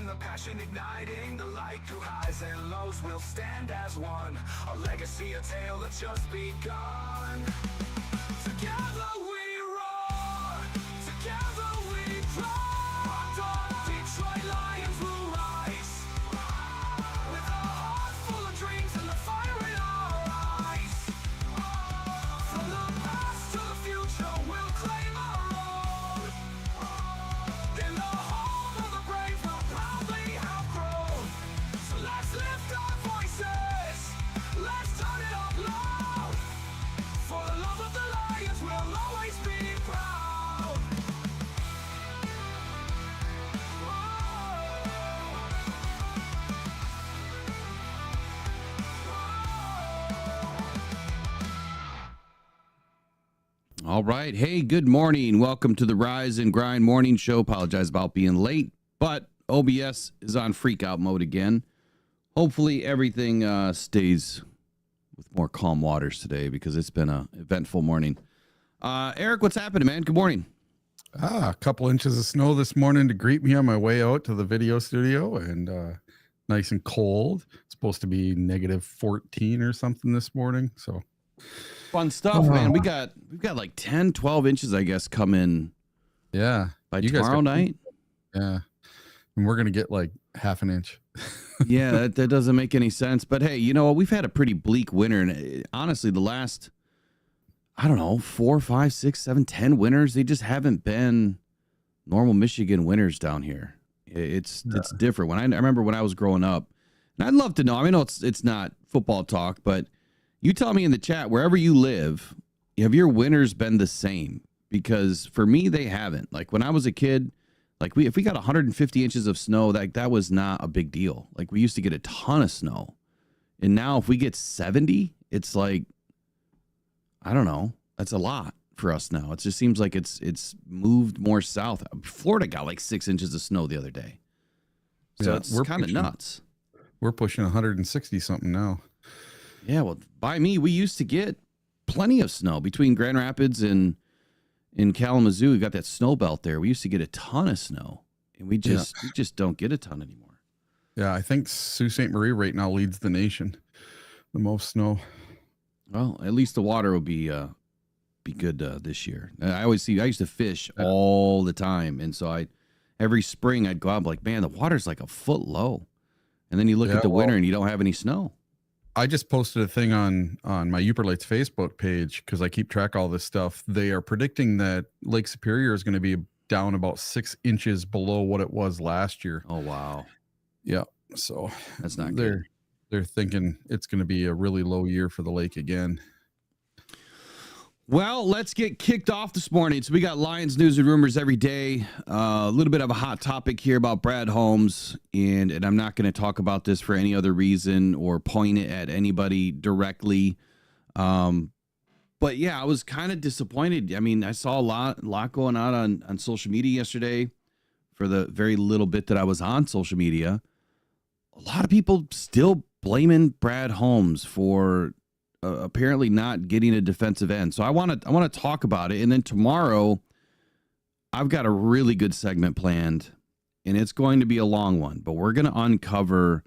the passion igniting the light through highs and lows. We'll stand as one, a legacy, a tale that's just begun. Together we roar, together we grow. Detroit Lions will rise, with a heart full of dreams and the fire in our eyes. From the past to the future, we'll claim our road. In the home of the brave, we'll proudly have grown. So let's lift our voices, let's turn it up loud. For the love of the Lions, we'll always be proud. All right. Hey, good morning. Welcome to the Rise and Grind Morning Show. Apologize about being late, but OBS is on freak out mode again. Hopefully everything stays with more calm waters today because it's been an eventful morning. Eric, what's happening, man? Good morning. A couple inches of snow this morning to greet me on my way out to the video studio, and nice and cold. It's supposed to be negative 14 or something this morning. So Fun stuff, man. We've got like 10, 12 inches, I guess, coming. Yeah. By tomorrow night. Yeah. And we're going to get like half an inch. Yeah, that doesn't make any sense. But hey, you know what? We've had a pretty bleak winter. And honestly, the last, I don't know, 4, 5, 6, 7, 10 winters, they just haven't been normal Michigan winters down here. It's different. I remember when I was growing up, and I'd love to know. I know it's not football talk, but you tell me in the chat, wherever you live, have your winters been the same? Because for me, they haven't. Like when I was a kid, like if we got 150 inches of snow, that was not a big deal. Like we used to get a ton of snow. And now if we get 70, it's like, I don't know. That's a lot for us now. It just seems like it's moved more south. Florida got like 6 inches of snow the other day. So yeah, it's kind of nuts. We're pushing 160 something now. Yeah, well, by me, we used to get plenty of snow between Grand Rapids and in Kalamazoo. We got that snow belt there. We used to get a ton of snow, and we just don't get a ton anymore. Yeah, I think Sault Ste. Marie right now leads the nation, the most snow. Well, at least the water will be good this year. I used to fish all the time, and so every spring I'd go out and be like, man, the water's like a foot low, and then you look at the winter and you don't have any snow. I just posted a thing on my Yooper Lights Facebook page because I keep track of all this stuff. They are predicting that Lake Superior is going to be down about 6 inches below what it was last year. Oh, wow. Yeah. So that's not good. They're thinking it's going to be a really low year for the lake again. Well, let's get kicked off this morning. So we got Lions news and rumors every day. A little bit of a hot topic here about Brad Holmes, and I'm not going to talk about this for any other reason or point it at anybody directly. But yeah, I was kind of disappointed. I mean, I saw a lot going on social media yesterday for the very little bit that I was on social media. A lot of people still blaming Brad Holmes for apparently not getting a defensive end. So I want to talk about it. And then tomorrow I've got a really good segment planned, and it's going to be a long one, but we're going to uncover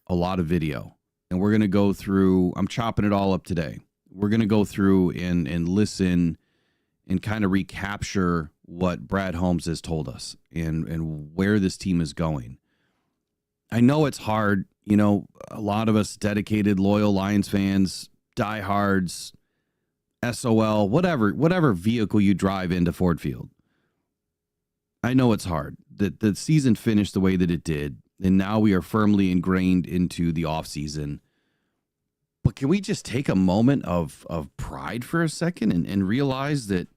a lot of video, and we're going to go through, I'm chopping it all up today. We're going to go through and listen and kind of recapture what Brad Holmes has told us and where this team is going. I know it's hard. You know, a lot of us dedicated, loyal Lions fans, diehards, SOL, whatever vehicle you drive into Ford Field. I know it's hard. The season finished the way that it did, and now we are firmly ingrained into the offseason. But can we just take a moment of pride for a second and realize that,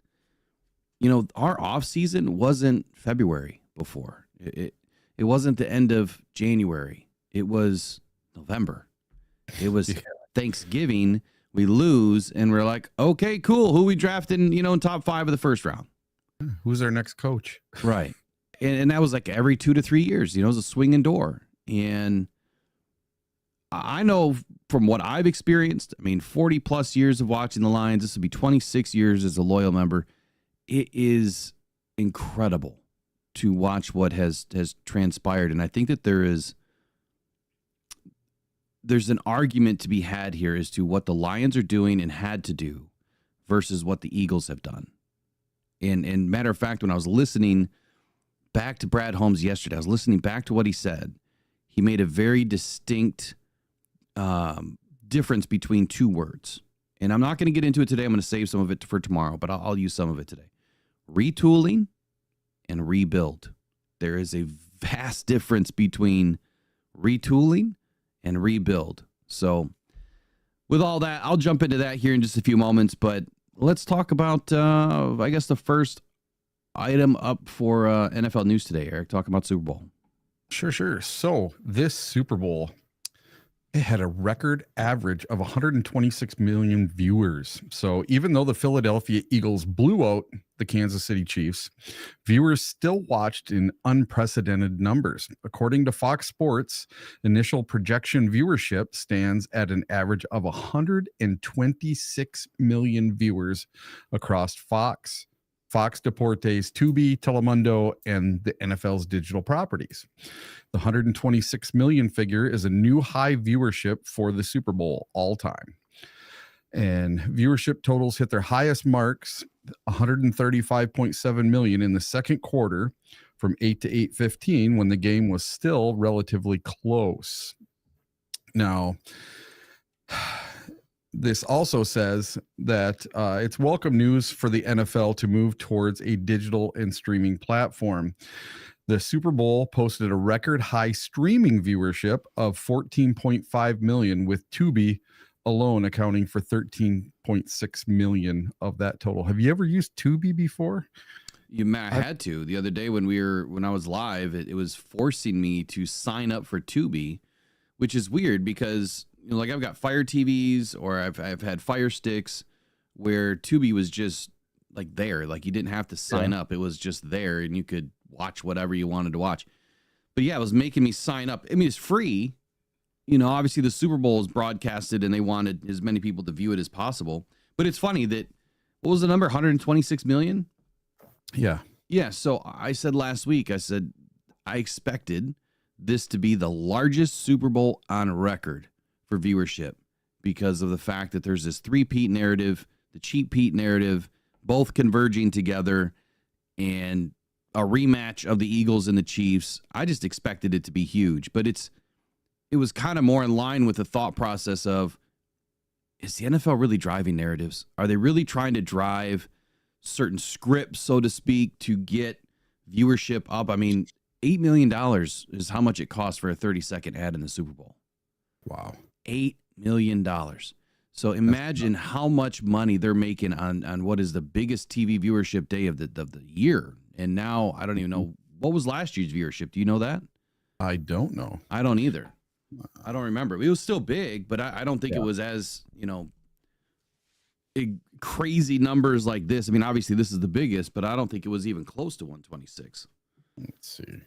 you know, our offseason wasn't February before. It wasn't the end of January. It was November. It was Thanksgiving. We lose, and we're like, okay, cool. Who we drafting, in top 5 of the first round? Who's our next coach? Right. And that was like every 2 to 3 years, it was a swinging door. And I know from what I've experienced, 40 plus years of watching the Lions, this would be 26 years as a loyal member. It is incredible to watch what has transpired, and I think that there's an argument to be had here as to what the Lions are doing and had to do versus what the Eagles have done. And matter of fact, when I was listening back to Brad Holmes yesterday, I was listening back to what he said. He made a very distinct difference between two words. And I'm not going to get into it today. I'm going to save some of it for tomorrow, but I'll use some of it today. Retooling and rebuild. There is a vast difference between retooling and rebuild. So with all that, I'll jump into that here in just a few moments, but let's talk about, I guess, the first item up for NFL news today, Eric, talking about Super Bowl. Sure. So this Super Bowl, it had a record average of 126 million viewers. So even though the Philadelphia Eagles blew out the Kansas City Chiefs, viewers still watched in unprecedented numbers. According to Fox Sports, initial projection viewership stands at an average of 126 million viewers across Fox Deportes, Tubi, Telemundo, and the NFL's digital properties. The 126 million figure is a new high viewership for the Super Bowl all time. And viewership totals hit their highest marks, 135.7 million in the second quarter from 8 to 8:15 when the game was still relatively close. Now, this also says that it's welcome news for the NFL to move towards a digital and streaming platform. The Super Bowl posted a record high streaming viewership of 14.5 million, with Tubi alone accounting for 13.6 million of that total. Have you ever used Tubi before? I had to. The other day when I was live, it was forcing me to sign up for Tubi, which is weird because like I've got Fire TVs or I've had Fire Sticks where Tubi was just like there. Like you didn't have to sign up. It was just there and you could watch whatever you wanted to watch. But yeah, it was making me sign up. I mean, it's free. Obviously the Super Bowl is broadcasted and they wanted as many people to view it as possible. But it's funny that, what was the number? 126 million? Yeah. Yeah. So I said last week, I expected this to be the largest Super Bowl on record for viewership because of the fact that there's this three-peat narrative, the cheap Pete narrative, both converging together, and a rematch of the Eagles and the Chiefs. I just expected it to be huge, but it was kind of more in line with the thought process of, is the NFL really driving narratives? Are they really trying to drive certain scripts, so to speak, to get viewership up? I mean, $8 million is how much it costs for a 30-second ad in the Super Bowl. Wow. $8 million. So imagine how much money they're making on what is the biggest TV viewership day of the year. And now I don't even know, what was last year's viewership? Do you know that? I don't know. I don't either. I don't remember. It was still big, but I don't think it was as, crazy numbers like this. I mean, obviously this is the biggest, but I don't think it was even close to 126. Let's see.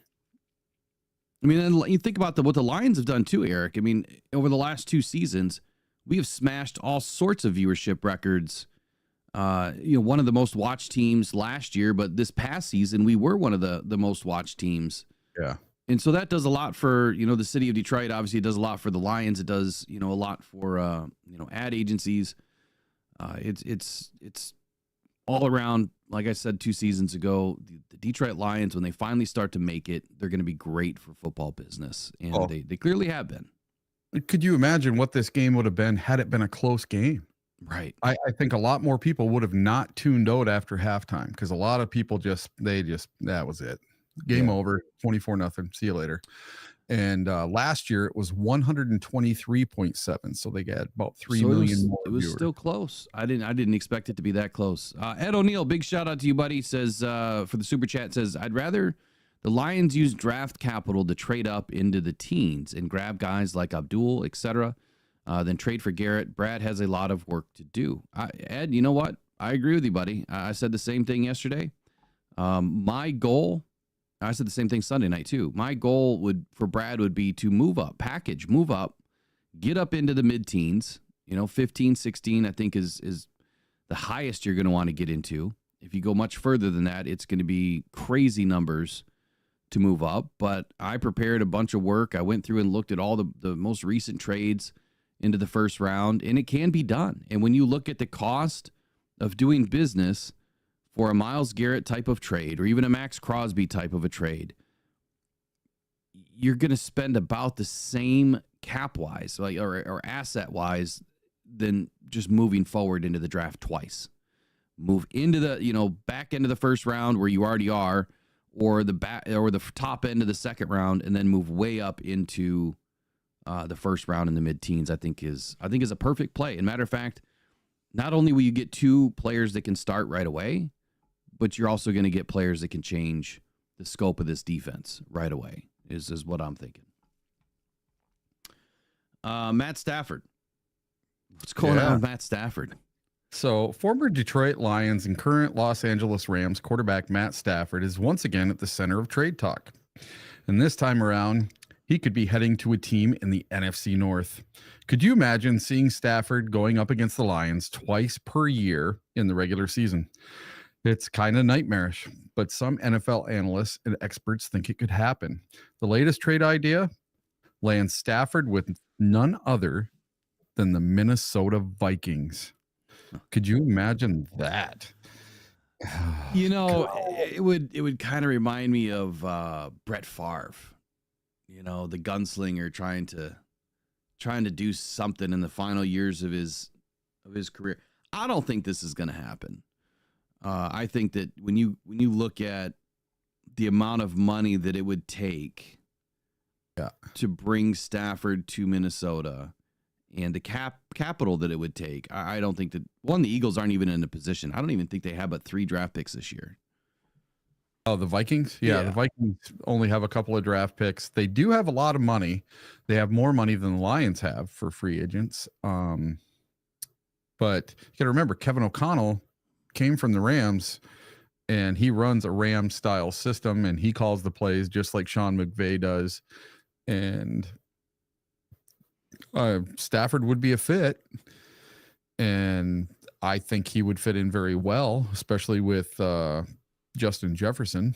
I mean, and you think about what the Lions have done too, Eric. I mean, over the last two seasons, we have smashed all sorts of viewership records. One of the most watched teams last year, but this past season, we were one of the most watched teams. Yeah. And so that does a lot for, the city of Detroit. Obviously, it does a lot for the Lions. It does, a lot for, ad agencies. It's all around. Like I said 2 seasons ago, the Detroit Lions, when they finally start to make it, they're going to be great for football business. And they clearly have been. Could you imagine what this game would have been had it been a close game? Right. I think a lot more people would have not tuned out after halftime because a lot of people that was it. Game over, 24-0. See you later. And last year it was 123.7. So they got about 3 million more. It was viewers. still close. I didn't expect it to be that close. Ed O'Neill, big shout out to you, buddy. Says for the super chat, says I'd rather the Lions use draft capital to trade up into the teens and grab guys like Abdul, etc. Than trade for Garrett. Brad has a lot of work to do. Ed, you know what? I agree with you, buddy. I said the same thing yesterday. My goal, I said the same thing Sunday night too. My goal for Brad would be to move up, get up into the mid-teens. 15, 16, I think is the highest you're going to want to get into. If you go much further than that, it's going to be crazy numbers. to move up, but I prepared a bunch of work. I went through and looked at all the most recent trades into the first round, and it can be done. And when you look at the cost of doing business for a Myles Garrett type of trade or even a Max Crosby type of a trade, you're going to spend about the same cap-wise or asset-wise than just moving forward into the draft twice. Move into the back end of the first round where you already are, or the top end of the second round, and then move way up into the first round in the mid-teens. I think is a perfect play. And matter of fact, not only will you get 2 players that can start right away, but you're also going to get players that can change the scope of this defense right away. Is what I'm thinking. Matt Stafford. What's going on with Matt Stafford? So, former Detroit Lions and current Los Angeles Rams quarterback Matt Stafford is once again at the center of trade talk. And this time around, he could be heading to a team in the NFC North. Could you imagine seeing Stafford going up against the Lions twice per year in the regular season? It's kind of nightmarish, but some NFL analysts and experts think it could happen. The latest trade idea lands Stafford with none other than the Minnesota Vikings. Could you imagine that? It would kind of remind me of Brett Favre, the gunslinger trying to do something in the final years of his career. I don't think this is going to happen. I think that when you look at the amount of money that it would take to bring Stafford to Minnesota and the capital that it would take, I don't think that the Eagles aren't even in a position. I don't even think they have but 3 draft picks this year. Oh, the Vikings? Yeah, the Vikings only have a couple of draft picks. They do have a lot of money. They have more money than the Lions have for free agents. But you got to remember, Kevin O'Connell came from the Rams, and he runs a Ram style system, and he calls the plays just like Sean McVay does. And Stafford would be a fit, and I think he would fit in very well, especially with Justin Jefferson.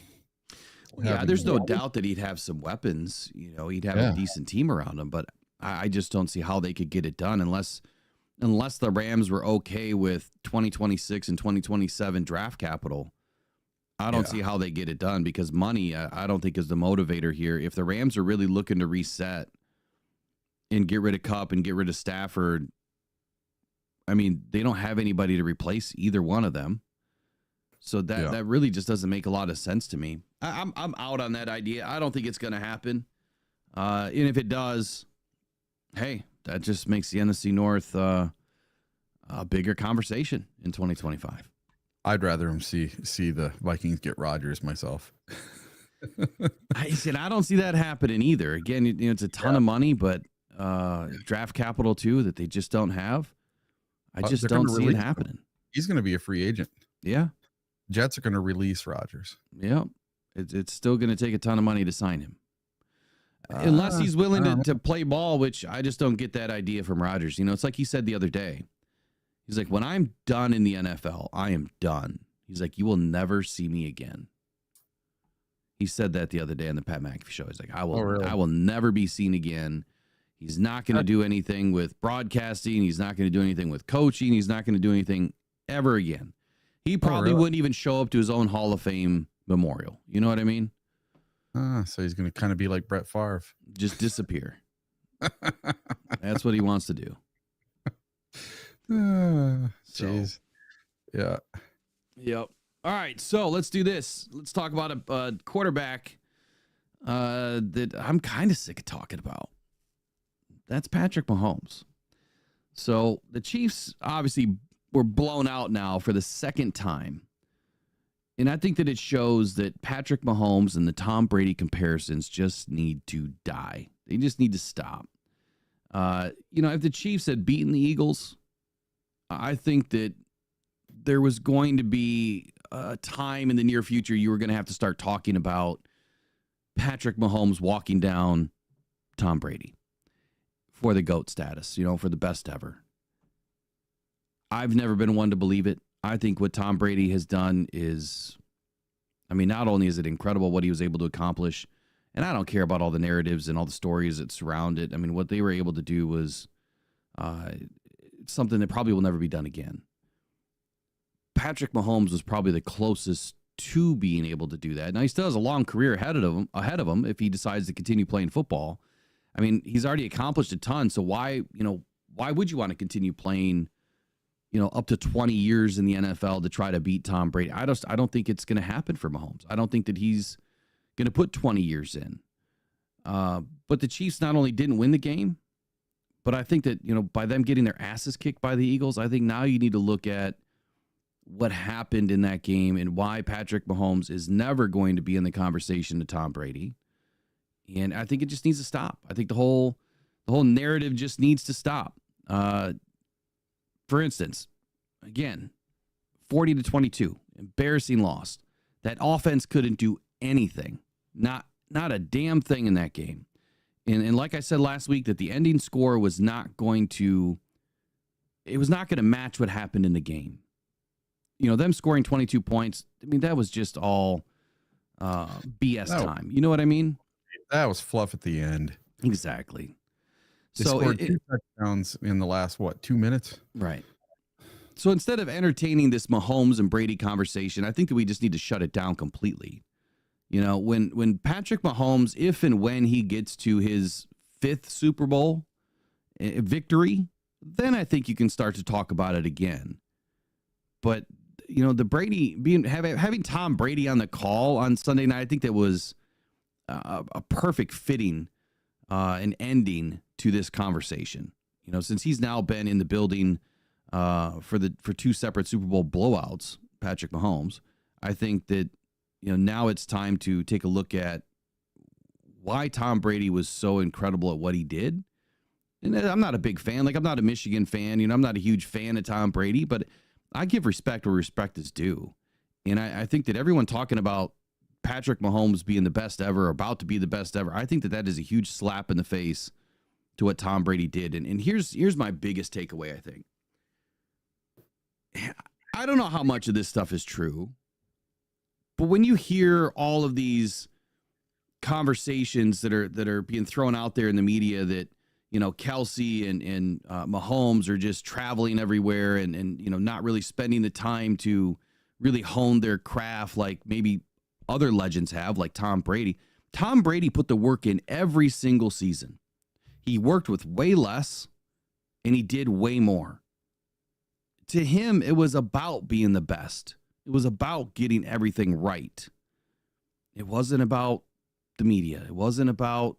Yeah, there's no doubt that he'd have some weapons. He'd have a decent team around him, but I just don't see how they could get it done unless the Rams were okay with 2026 and 2027 draft capital. I don't see how they get it done, because money, I don't think, is the motivator here. If the Rams are really looking to reset and get rid of Kupp and get rid of Stafford, I mean, they don't have anybody to replace either one of them. So that really just doesn't make a lot of sense to me. I'm out on that idea. I don't think it's going to happen. And if it does, hey, that just makes the NFC North a bigger conversation in 2025. I'd rather him see the Vikings get Rodgers myself. I don't see that happening either. Again, it's a ton of money, but draft capital too that they just don't have. I just don't see it happening. He's going to be a free agent. Yeah. Jets are going to release Rodgers. Yeah. It's still going to take a ton of money to sign him. Unless he's willing to play ball, which I just don't get that idea from Rodgers. It's like he said the other day. He's like, when I'm done in the NFL, I am done. He's like, you will never see me again. He said that the other day on the Pat McAfee show. He's like, I will never be seen again. He's not going to do anything with broadcasting. He's not going to do anything with coaching. He's not going to do anything ever again. He probably wouldn't even show up to his own Hall of Fame memorial. You know what I mean? So he's going to kind of be like Brett Favre. Just disappear. That's what he wants to do. Jeez. Yeah. Yep. All right. So let's do this. Let's talk about a quarterback that I'm kind of sick of talking about. That's Patrick Mahomes. So the Chiefs obviously were blown out now for the second time. And I think that it shows that Patrick Mahomes and the Tom Brady comparisons just need to die. They just need to stop. If the Chiefs had beaten the Eagles, I think that there was going to be a time in the near future you were going to have to start talking about Patrick Mahomes walking down Tom Brady for the GOAT status, for the best ever. I've never been one to believe it. I think what Tom Brady has done is I mean, not only is it incredible what he was able to accomplish, and I don't care about all the narratives and all the stories that surround it. I mean, what they were able to do was something that probably will never be done again. Patrick Mahomes was probably the closest to being able to do that. Now, he still has a long career ahead of him if he decides to continue playing football. I mean, he's already accomplished a ton, so why would you want to continue playing, up to 20 years in the NFL to try to beat Tom Brady? I don't think it's going to happen for Mahomes. I don't think that he's going to put 20 years in. But the Chiefs not only didn't win the game, but I think that, by them getting their asses kicked by the Eagles, I think now you need to look at what happened in that game and why Patrick Mahomes is never going to be in the conversation to Tom Brady. And I think it just needs to stop. I think the whole narrative just needs to stop. For instance, again, 40-22, embarrassing loss. That offense couldn't do anything. Not a damn thing in that game. And like I said last week, that the ending score was not going to match what happened in the game. Them scoring 22 points, I mean, that was just all BS time. You know what I mean? That was fluff at the end. Exactly. They scored 2 touchdowns in the last, 2 minutes? Right. So instead of entertaining this Mahomes and Brady conversation, I think that we just need to shut it down completely. When Patrick Mahomes, if and when he gets to his 5th Super Bowl victory, then I think you can start to talk about it again. But the Brady having Tom Brady on the call on Sunday night, I think that was a perfect fitting an ending to this conversation. Since he's now been in the building for 2 separate Super Bowl blowouts, Patrick Mahomes, I think that now it's time to take a look at why Tom Brady was so incredible at what he did. And I'm not a big fan. I'm not a Michigan fan. I'm not a huge fan of Tom Brady, but I give respect where respect is due. And I think that everyone talking about Patrick Mahomes being the best ever, about to be the best ever, I think that is a huge slap in the face to what Tom Brady did. And here's my biggest takeaway, I think. I don't know how much of this stuff is true, but when you hear all of these conversations that are being thrown out there in the media that, Kelsey and Mahomes are just traveling everywhere and not really spending the time to really hone their craft like maybe other legends have, like Tom Brady. Tom Brady put the work in every single season. He worked with way less and he did way more. To him, it was about being the best. It was about getting everything right. It wasn't about the media. It wasn't about,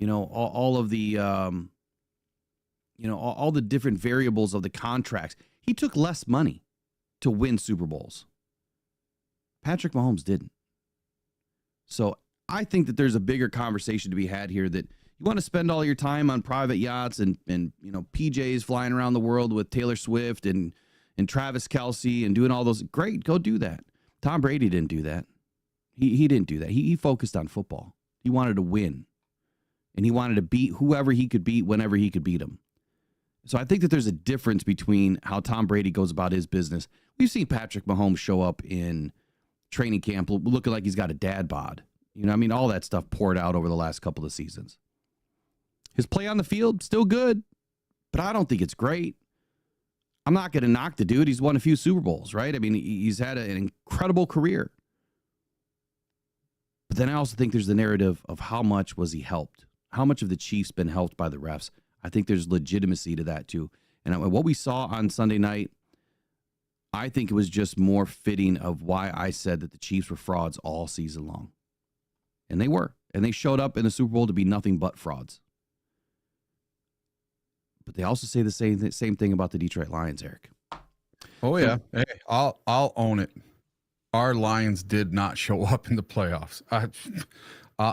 all of the, all the different variables of the contracts. He took less money to win Super Bowls. Patrick Mahomes didn't. So I think that there's a bigger conversation to be had here, that you want to spend all your time on private yachts and PJs flying around the world with Taylor Swift and Travis Kelce and doing all those. Great, go do that. Tom Brady didn't do that. He didn't do that. He focused on football. He wanted to win. And he wanted to beat whoever he could beat whenever he could beat him. So I think that there's a difference between how Tom Brady goes about his business. We've seen Patrick Mahomes show up in training camp looking like he's got a dad bod. All that stuff poured out over the last couple of seasons. His play on the field, still good, but I don't think it's great. I'm not going to knock the dude. He's won a few Super Bowls, right? He's had an incredible career. But then I also think there's the narrative of how much was he helped? How much of the Chiefs been helped by the refs? I think there's legitimacy to that too. And what we saw on Sunday night, I think it was just more fitting of why I said that the Chiefs were frauds all season long. And they were. And they showed up in the Super Bowl to be nothing but frauds. But they also say the same thing about the Detroit Lions, Eric. Oh yeah. Hey, I'll own it. Our Lions did not show up in the playoffs. I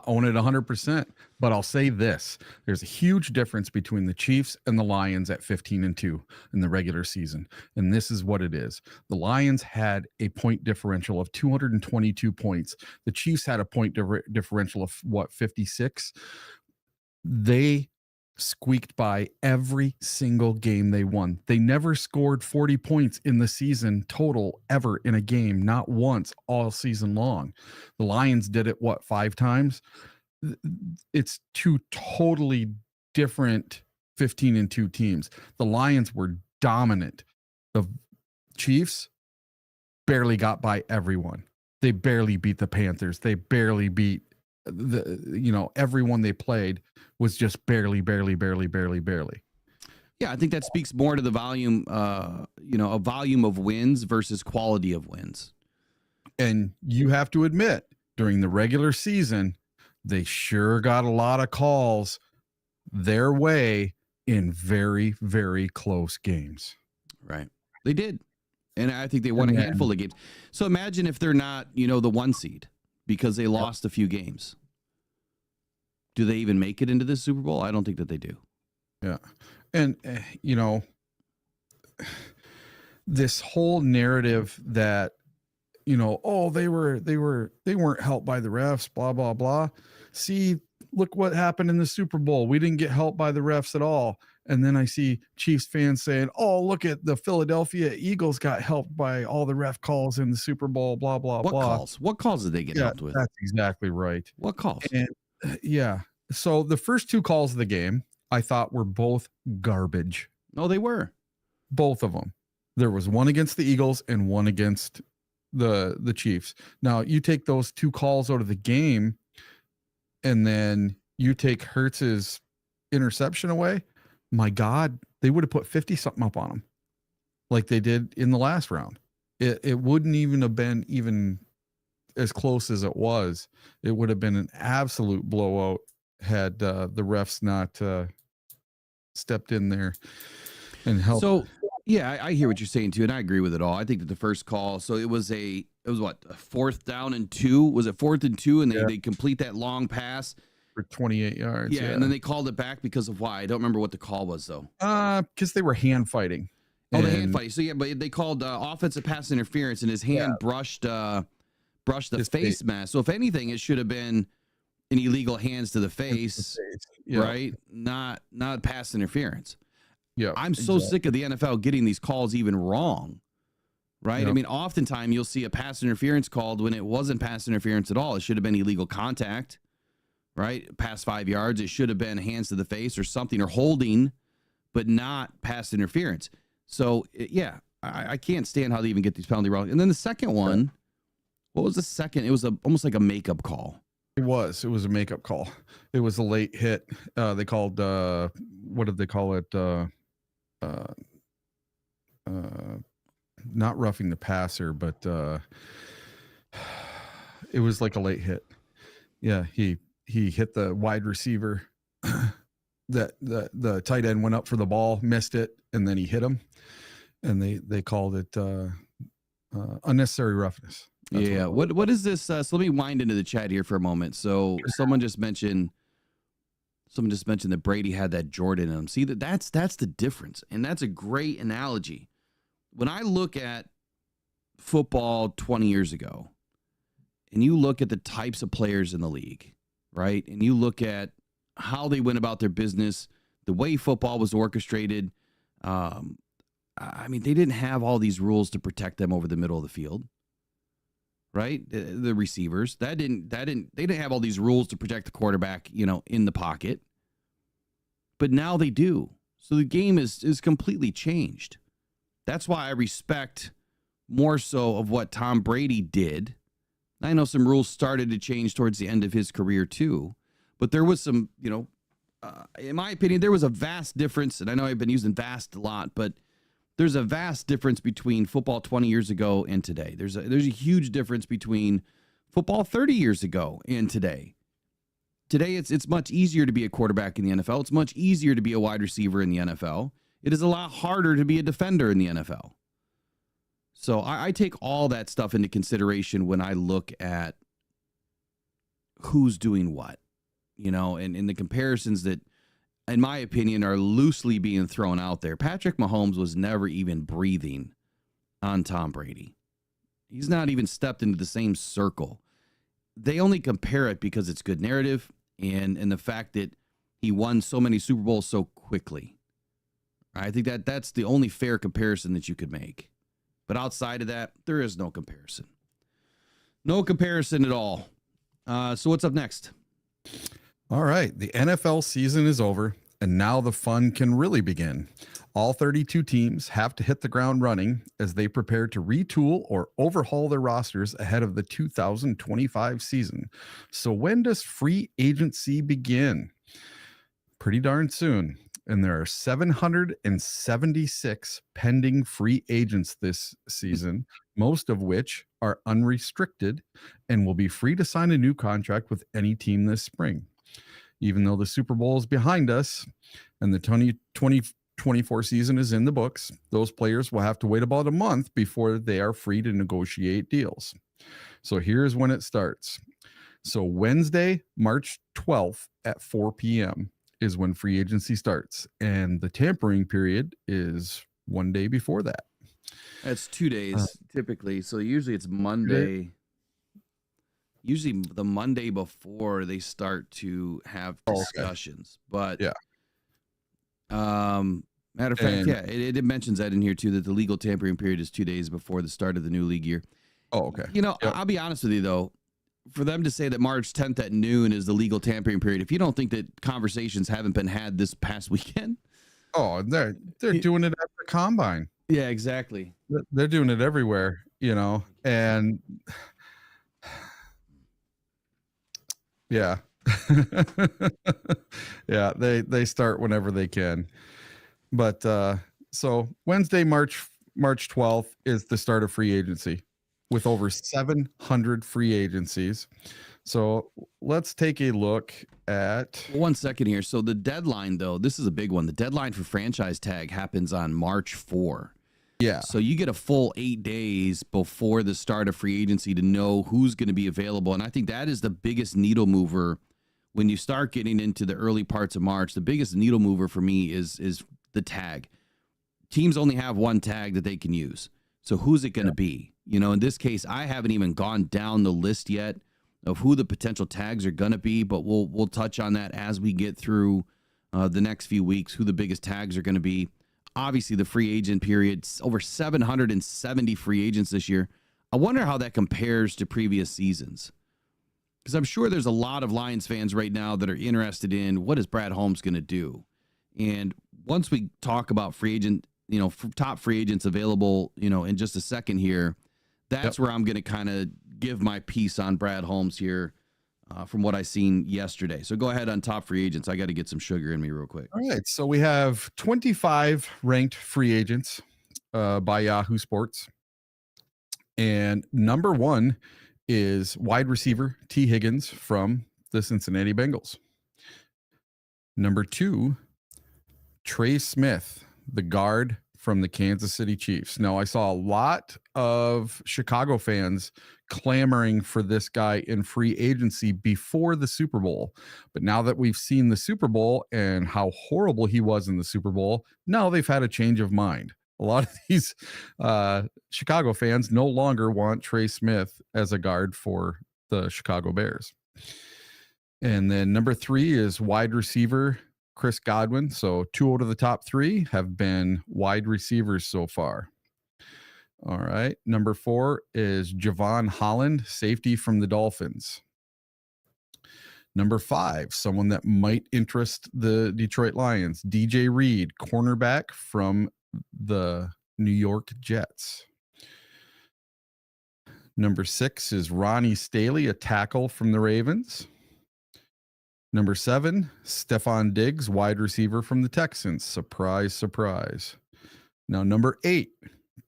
own it 100%. But I'll say this: there's a huge difference between the Chiefs and the Lions at 15-2 in the regular season, and this is what it is. The Lions had a point differential of 222 points. The Chiefs had a point differential of 56. They squeaked by every single game they won. They never scored 40 points in the season total ever in a game, not once all season long. The Lions did it, 5 times? It's two totally different 15-2 teams. The Lions were dominant. The Chiefs barely got by everyone. They barely beat the Panthers. They barely beat everyone they played was just barely. Yeah, I think that speaks more to the volume, a volume of wins versus quality of wins. And you have to admit, during the regular season, they sure got a lot of calls their way in very, very close games. Right. They did. And I think they won a handful of games. So imagine if they're not, the 1 seed because they lost a few games. Do they even make it into this Super Bowl? I don't think that they do. Yeah. And, this whole narrative that, they weren't helped by the refs, blah, blah, blah. See, look what happened in the Super Bowl. We didn't get helped by the refs at all. And then I see Chiefs fans saying, oh, look at the Philadelphia Eagles got helped by all the ref calls in the Super Bowl, blah, blah, blah. What calls? What calls did they get helped with? That's exactly right. What calls? And, so the first 2 calls of the game, I thought were both garbage. Oh, they were. Both of them. There was one against the Eagles and one against the Chiefs. Now, you take those 2 calls out of the game, and then you take Hurts's interception away. My God, they would have put 50-something up on him like they did in the last round. It wouldn't even have been even as close as it was. It would have been an absolute blowout had the refs not stepped in there and helped. So, yeah, I hear what you're saying too, and I agree with it all. I think that the first call, so it was a 4th down and 2? Was it 4th and 2? And they complete that long pass for 28 yards. Yeah, and then they called it back because of why? I don't remember what the call was though. Because they were hand fighting. Oh, the hand fighting. So yeah, but they called offensive pass interference, and his hand brushed the face mask. So if anything, it should have been an illegal hands to the face, right? Not pass interference. Yeah, I'm so sick of the NFL getting these calls even wrong, right? Yep. I mean, oftentimes you'll see a pass interference called when it wasn't pass interference at all. It should have been illegal contact, right? Past 5 yards, it should have been hands to the face or something, or holding, but not pass interference. So yeah, I can't stand how they even get these penalty wrong. And then the second one, what was the second? It was almost like a makeup call. It was a makeup call. It was a late hit. They called, what did they call it? Not roughing the passer, but it was like a late hit. Yeah, he hit the wide receiver. That the tight end went up for the ball, missed it, and then he hit him, and they called it unnecessary roughness. That's What is this? So let me wind into the chat here for a moment. So someone just mentioned that Brady had that Jordan in him. See, that's the difference, and that's a great analogy. When I look at football 20 years ago, and you look at the types of players in the league, right, and you look at how they went about their business, the way football was orchestrated. I mean, they didn't have all these rules to protect them over the middle of the field, right? The receivers they didn't have all these rules to protect the quarterback, in the pocket. But now they do. So the game is completely changed. That's why I respect more so of what Tom Brady did. I know some rules started to change towards the end of his career too. But there was some, in my opinion, there was a vast difference. And I know I've been using vast a lot, but there's a vast difference between football 20 years ago and today. There's a huge difference between football 30 years ago and today. Today, it's much easier to be a quarterback in the NFL. It's much easier to be a wide receiver in the NFL. It is a lot harder to be a defender in the NFL. So I take all that stuff into consideration when I look at who's doing what. And in the comparisons that, in my opinion, are loosely being thrown out there. Patrick Mahomes was never even breathing on Tom Brady. He's not even stepped into the same circle. They only compare it because it's good narrative and the fact that he won so many Super Bowls so quickly. I think that's the only fair comparison that you could make. But outside of that, there is no comparison. No comparison at all. So what's up next? All right. The NFL season is over, and now the fun can really begin. All 32 teams have to hit the ground running as they prepare to retool or overhaul their rosters ahead of the 2025 season. So when does free agency begin? Pretty darn soon. And there are 776 pending free agents this season, most of which are unrestricted and will be free to sign a new contract with any team this spring. Even though the Super Bowl is behind us and the 2024 season is in the books, those players will have to wait about a month before they are free to negotiate deals. So here's when it starts. So Wednesday, March 12th at 4 p.m. is when free agency starts, and the tampering period is one day before that. That's 2 days typically. So usually it's Monday. Usually the Monday before they start to have discussions. But yeah. Matter of fact, it mentions that in here too, that the legal tampering period is 2 days before the start of the new league year. Oh, okay. You know, I'll be honest with you though. For them to say that March 10th at noon is the legal tampering period, if you don't think that conversations haven't been had this past weekend. Oh, they're doing it at the combine. Yeah, exactly. They're doing it everywhere, you know, and yeah. Yeah, they start whenever they can. But so Wednesday, March 12th is the start of free agency, with over 700 free agencies. So let's take a look at 1 second here. So the deadline, though, this is a big one. The deadline for franchise tag happens on March 4. Yeah. So you get a full 8 days before the start of free agency to know who's going to be available. And I think that is the biggest needle mover when you start getting into the early parts of March. The biggest needle mover for me is the tag. Teams only have one tag that they can use. So who's it going to be? You know, in this case, I haven't even gone down the list yet of who the potential tags are going to be, but we'll touch on that as we get through the next few weeks, who the biggest tags are going to be. Obviously, the free agent period, over 770 free agents this year. I wonder how that compares to previous seasons, because I'm sure there's a lot of Lions fans right now that are interested in what is Brad Holmes going to do. And once we talk about free agent, you know, top free agents available, you know, in just a second here, that's where I'm going to kind of give my piece on Brad Holmes here from what I seen yesterday. So go ahead on top free agents. I got to get some sugar in me real quick. All right. So we have 25 ranked free agents by Yahoo Sports. And number one is wide receiver T. Higgins from the Cincinnati Bengals. Number two, Trey Smith, the guard from the Kansas City Chiefs. Now, I saw a lot of Chicago fans clamoring for this guy in free agency before the Super Bowl. But now that we've seen the Super Bowl and how horrible he was in the Super Bowl, now they've had a change of mind. A lot of these Chicago fans no longer want Trey Smith as a guard for the Chicago Bears. And then number three is wide receiver Chris Godwin. So 2 out of the top 3 have been wide receivers so far. All right. Number 4 is Javon Holland, safety from the Dolphins. Number 5, someone that might interest the Detroit Lions, DJ Reed, cornerback from the New York Jets. Number 6 is Ronnie Staley, a tackle from the Ravens. Number 7, Stephon Diggs, wide receiver from the Texans. Surprise, surprise. Now, number 8,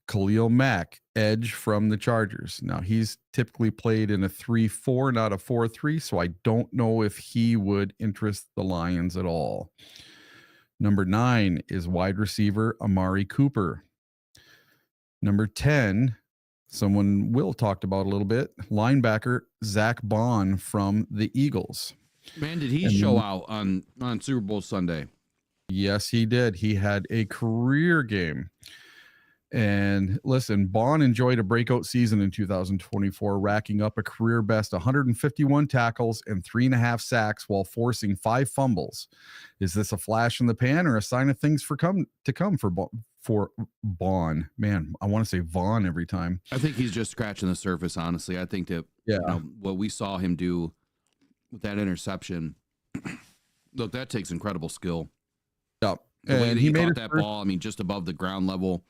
Khalil Mack, edge from the Chargers. Now, he's typically played in a 3-4, not a 4-3, so I don't know if he would interest the Lions at all. Number 9 is wide receiver Amari Cooper. Number 10, someone Will talked about a little bit, linebacker Zack Baun from the Eagles. Man, did he show out on Super Bowl Sunday? Yes, he did. He had a career game. And listen, Baun enjoyed a breakout season in 2024, racking up a career best 151 tackles and 3.5 sacks while forcing 5 fumbles. Is this a flash in the pan or a sign of things to come for Baun? Man, I want to say Vaughn every time. I think he's just scratching the surface, honestly. I think that what we saw him do with that interception, look, that takes incredible skill. Yep. The way And that he he made caught it that ball, I mean, just above the ground level,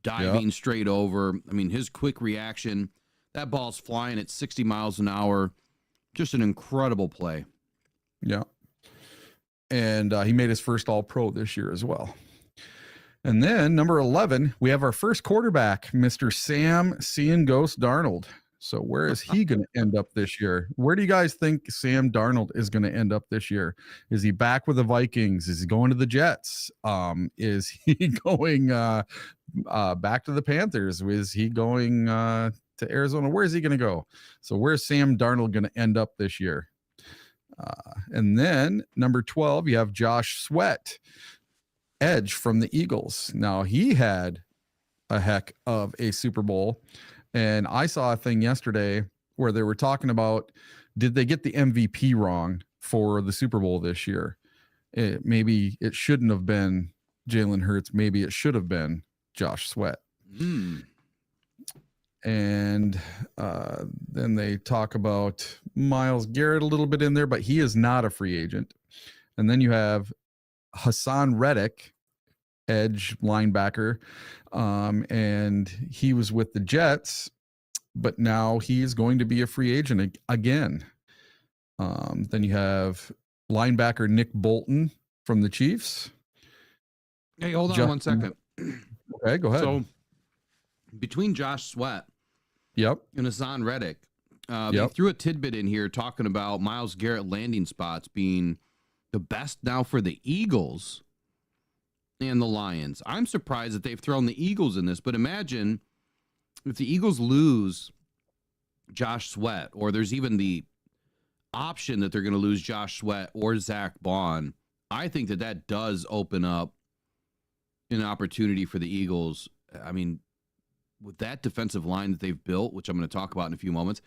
diving straight over. I mean, his quick reaction, that ball's flying at 60 miles an hour. Just an incredible play. Yeah. And he made his first All-Pro this year as well. And then number 11, we have our first quarterback, Mr. Sam Seeing Ghost Darnold. So where is he going to end up this year? Where do you guys think Sam Darnold is going to end up this year? Is he back with the Vikings? Is he going to the Jets? Is he going back to the Panthers? Is he going to Arizona? Where is he going to go? So where's Sam Darnold going to end up this year? And then number 12, you have Josh Sweat, edge from the Eagles. Now he had a heck of a Super Bowl. And I saw a thing yesterday where they were talking about, did they get the MVP wrong for the Super Bowl this year? Maybe it shouldn't have been Jalen Hurts. Maybe it should have been Josh Sweat. And then they talk about Myles Garrett a little bit in there, but he is not a free agent. And then you have Hassan Reddick, edge linebacker, and he was with the Jets, but now he is going to be a free agent again. Then you have linebacker Nick Bolton from the Chiefs. Hey, hold on 1 second. Okay, go ahead. So between Josh Sweat and Hassan Reddick, they threw a tidbit in here talking about Myles Garrett landing spots being the best now for the Eagles and the Lions. I'm surprised that they've thrown the Eagles in this, but imagine if the Eagles lose Josh Sweat, or there's even the option that they're going to lose Josh Sweat or Zack Baun. I think that that does open up an opportunity for the Eagles. I mean, with that defensive line that they've built, which I'm going to talk about in a few moments,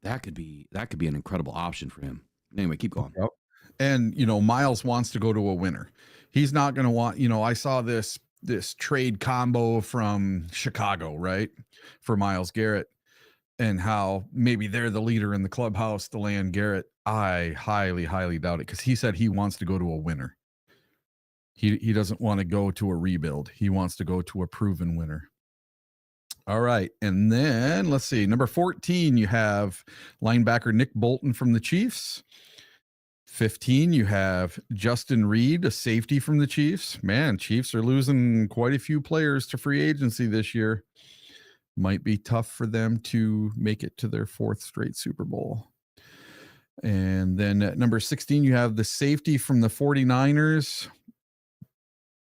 that could be an incredible option for him. Anyway, keep going. Yep. And, Myles wants to go to a winner. He's not going to want, I saw this trade combo from Chicago, right? For Myles Garrett, and how maybe they're the leader in the clubhouse to land Garrett. I highly, highly doubt it, because he said he wants to go to a winner. He doesn't want to go to a rebuild. He wants to go to a proven winner. All right. And then let's see, number 14, you have linebacker Nick Bolton from the Chiefs. 15, you have Justin Reed, a safety from the Chiefs. Man, Chiefs are losing quite a few players to free agency this year. Might be tough for them to make it to their 4th straight Super Bowl. And then at number 16, you have the safety from the 49ers,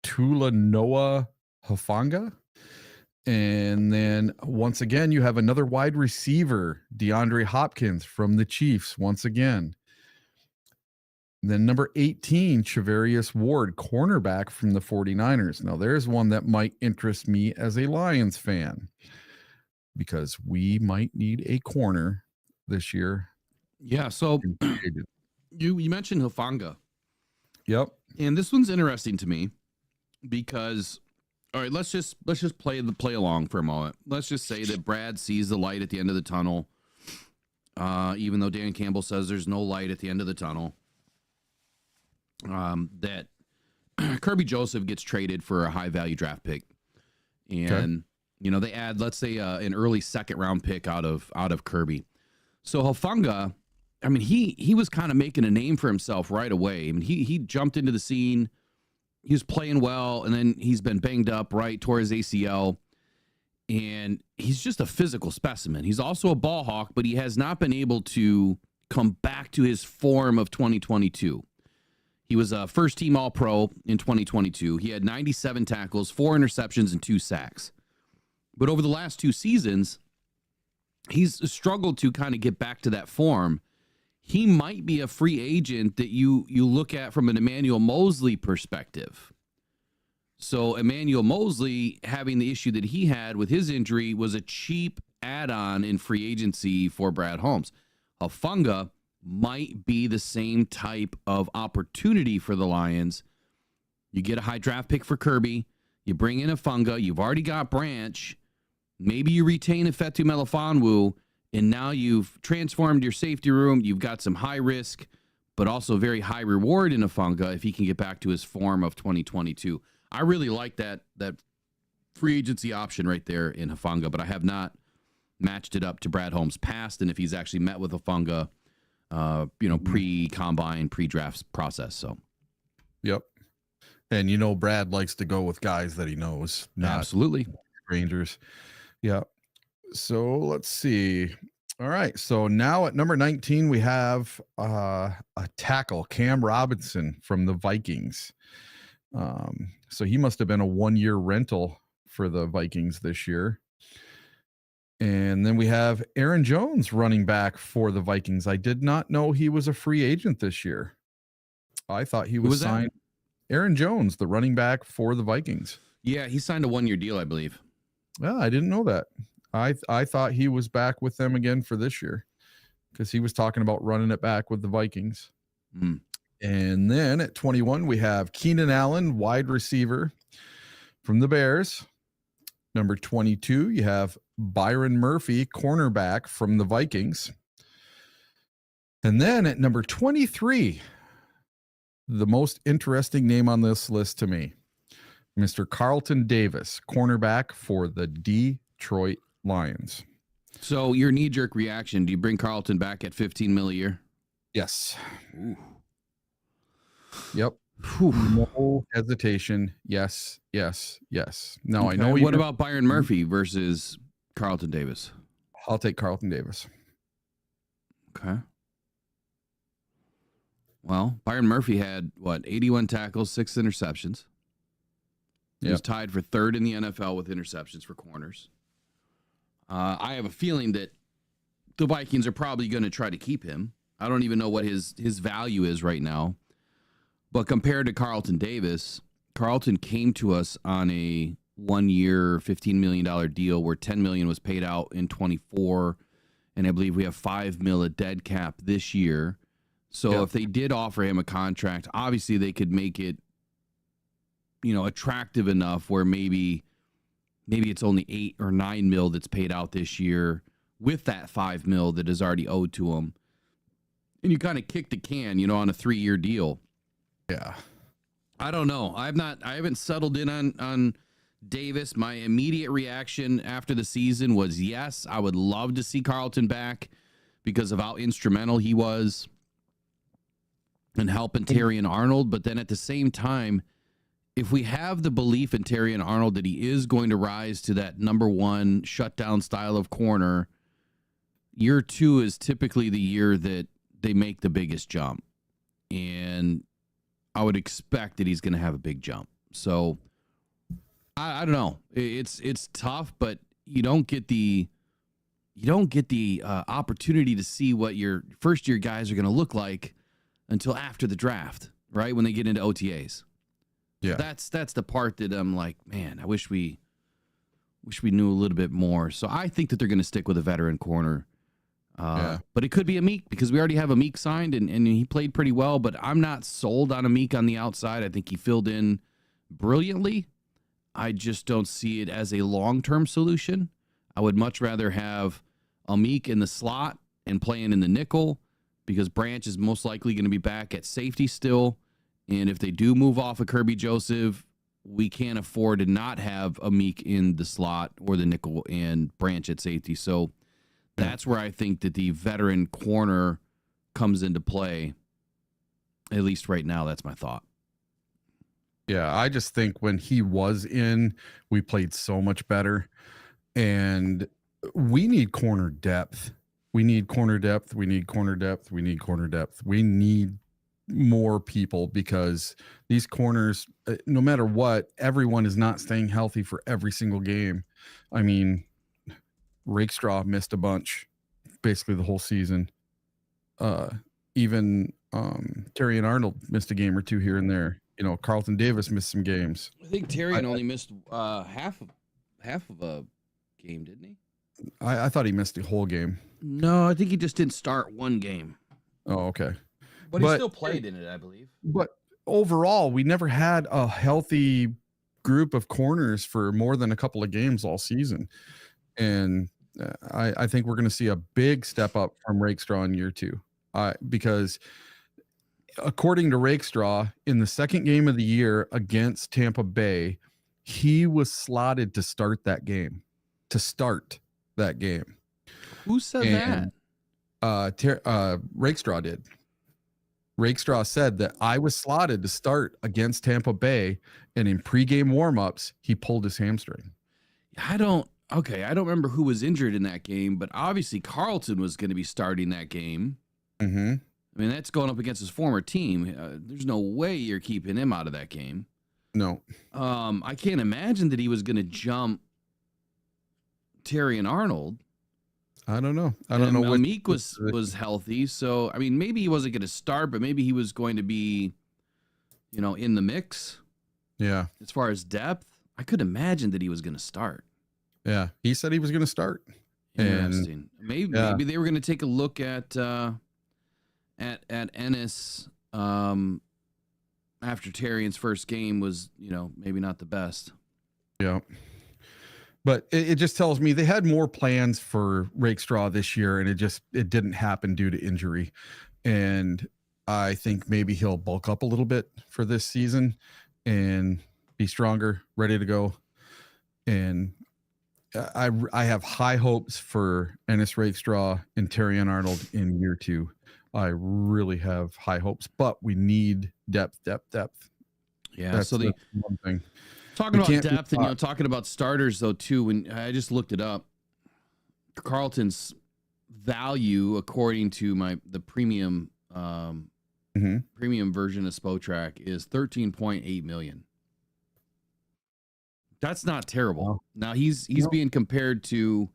Tula Noah Hufanga. And then once again, you have another wide receiver, DeAndre Hopkins from the Chiefs once again. Then number 18, Charvarius Ward, cornerback from the 49ers. Now, there's one that might interest me as a Lions fan, because we might need a corner this year. Yeah, so you mentioned Hufanga. Yep. And this one's interesting to me because, all right, let's just play along for a moment. Let's just say that Brad sees the light at the end of the tunnel, even though Dan Campbell says there's no light at the end of the tunnel. That Kirby Joseph gets traded for a high value draft pick, and they add, let's say, an early 2nd round pick out of Kirby. So Hufanga, I mean, he was kind of making a name for himself right away. I mean, he jumped into the scene. He was playing well, and then he's been banged up, right, tore his ACL, and he's just a physical specimen. He's also a ball hawk, but he has not been able to come back to his form of 2022. He was a first-team All-Pro in 2022. He had 97 tackles, 4 interceptions, and 2 sacks. But over the last 2 seasons, he's struggled to kind of get back to that form. He might be a free agent that you look at from an Emmanuel Mosley perspective. So Emmanuel Mosley having the issue that he had with his injury was a cheap add-on in free agency for Brad Holmes. Hufanga might be the same type of opportunity for the Lions. You get a high draft pick for Kirby. You bring in Hufanga. You've already got Branch. Maybe you retain Ifeatu Melifonwu, and now you've transformed your safety room. You've got some high risk, but also very high reward in Hufanga if he can get back to his form of 2022. I really like that free agency option right there in Hufanga, but I have not matched it up to Brad Holmes' past and if he's actually met with Hufanga, pre-combine, pre-draft process. So, yep. And Brad likes to go with guys that he knows, not absolutely strangers. Yeah. So let's see. All right. So now at number 19, we have a tackle, Cam Robinson from the Vikings. So he must have been a 1-year rental for the Vikings this year. And then we have Aaron Jones running back for the Vikings. I did not know he was a free agent this year. I thought he was signed. Aaron Jones, the running back for the Vikings. Yeah, he signed a 1-year deal, I believe. Well, I didn't know that. I thought he was back with them again for this year because he was talking about running it back with the Vikings. Mm. And then at 21, we have Keenan Allen, wide receiver from the Bears. Number 22, you have Byron Murphy, cornerback from the Vikings. And then at number 23, the most interesting name on this list to me, Mr. Carlton Davis, cornerback for the Detroit Lions. So your knee-jerk reaction, do you bring Carlton back at $15 million a year? Yes. Ooh. Yep. Whew. No hesitation. Yes, yes, yes. Now, Okay. I know. What about Byron Murphy versus Carlton Davis? I'll take Carlton Davis. Okay. Well, Byron Murphy had, 81 tackles, 6 interceptions. He was tied for third in the NFL with interceptions for corners. I have a feeling that the Vikings are probably going to try to keep him. I don't even know what his value is right now. But compared to Carlton Davis, Carlton came to us on a 1-year, $15 million deal where $10 million was paid out in 24, and I believe we have $5 million at dead cap this year. So if they did offer him a contract, obviously they could make it, attractive enough where maybe it's only $8 or $9 million that's paid out this year with that $5 million that is already owed to him. And you kind of kick the can, on a 3-year deal. Yeah. I don't know. I haven't settled in on Davis. My immediate reaction after the season was yes, I would love to see Carlton back because of how instrumental he was in helping Terry and Arnold. But then at the same time, if we have the belief in Terry and Arnold that he is going to rise to that number 1 shutdown style of corner, year 2 is typically the year that they make the biggest jump. And I would expect that he's going to have a big jump. So I don't know. It's tough, but you don't get the opportunity to see what your first year guys are going to look like until after the draft, right? When they get into OTAs. Yeah. That's the part that I'm like, man, I wish we knew a little bit more. So I think that they're going to stick with a veteran corner. But it could be Amik because we already have Amik signed and he played pretty well, but I'm not sold on Amik on the outside. I think he filled in brilliantly. I just don't see it as a long-term solution. I would much rather have Amik in the slot and playing in the nickel because Branch is most likely going to be back at safety still. And if they do move off of Kirby Joseph, we can't afford to not have Amik in the slot or the nickel and Branch at safety. So that's where I think that the veteran corner comes into play. At least right now, that's my thought. Yeah, I just think when he was in, we played so much better. And we need corner depth. We need corner depth. We need corner depth. We need corner depth. We need more people because these corners, no matter what, everyone is not staying healthy for every single game. I mean, Rakestraw missed a bunch, basically the whole season. Even Terry and Arnold missed a game or two here and there. Carlton Davis missed some games. I think Terrian only missed half of a game, didn't he? I thought he missed the whole game. No, I think he just didn't start one game. Oh, okay. But he still played in it, I believe. But overall, we never had a healthy group of corners for more than a couple of games all season. And I think we're going to see a big step up from Rakestraw in year 2. Because according to Rakestraw, in the second game of the year against Tampa Bay, he was slotted to start that game. Who said that? Rakestraw did. Rakestraw said that I was slotted to start against Tampa Bay, and in pregame warmups, he pulled his hamstring. I don't remember who was injured in that game, but obviously Carlton was going to be starting that game. Mm-hmm. I mean, that's going up against his former team. There's no way you're keeping him out of that game. No. I can't imagine that he was going to jump Terry and Arnold. I don't know. I don't know. Meek was healthy, so I mean, maybe he wasn't going to start, but maybe he was going to be, in the mix. Yeah. As far as depth, I could imagine that he was going to start. Yeah, he said he was going to start. Interesting. Maybe they were going to take a look at Ennis after Terrian's first game was, maybe not the best. Yeah. But it just tells me they had more plans for Rakestraw this year, and it didn't happen due to injury. And I think maybe he'll bulk up a little bit for this season and be stronger, ready to go. And I have high hopes for Ennis Rakestraw and Terrian Arnold in year 2. I really have high hopes, but we need depth. Yeah. That's so the one thing. Talking about depth and talking about starters though too, when I just looked it up, Carlton's value according to the premium premium version of Spotrac is $13.8 million. That's not terrible. Wow. Now he's being compared to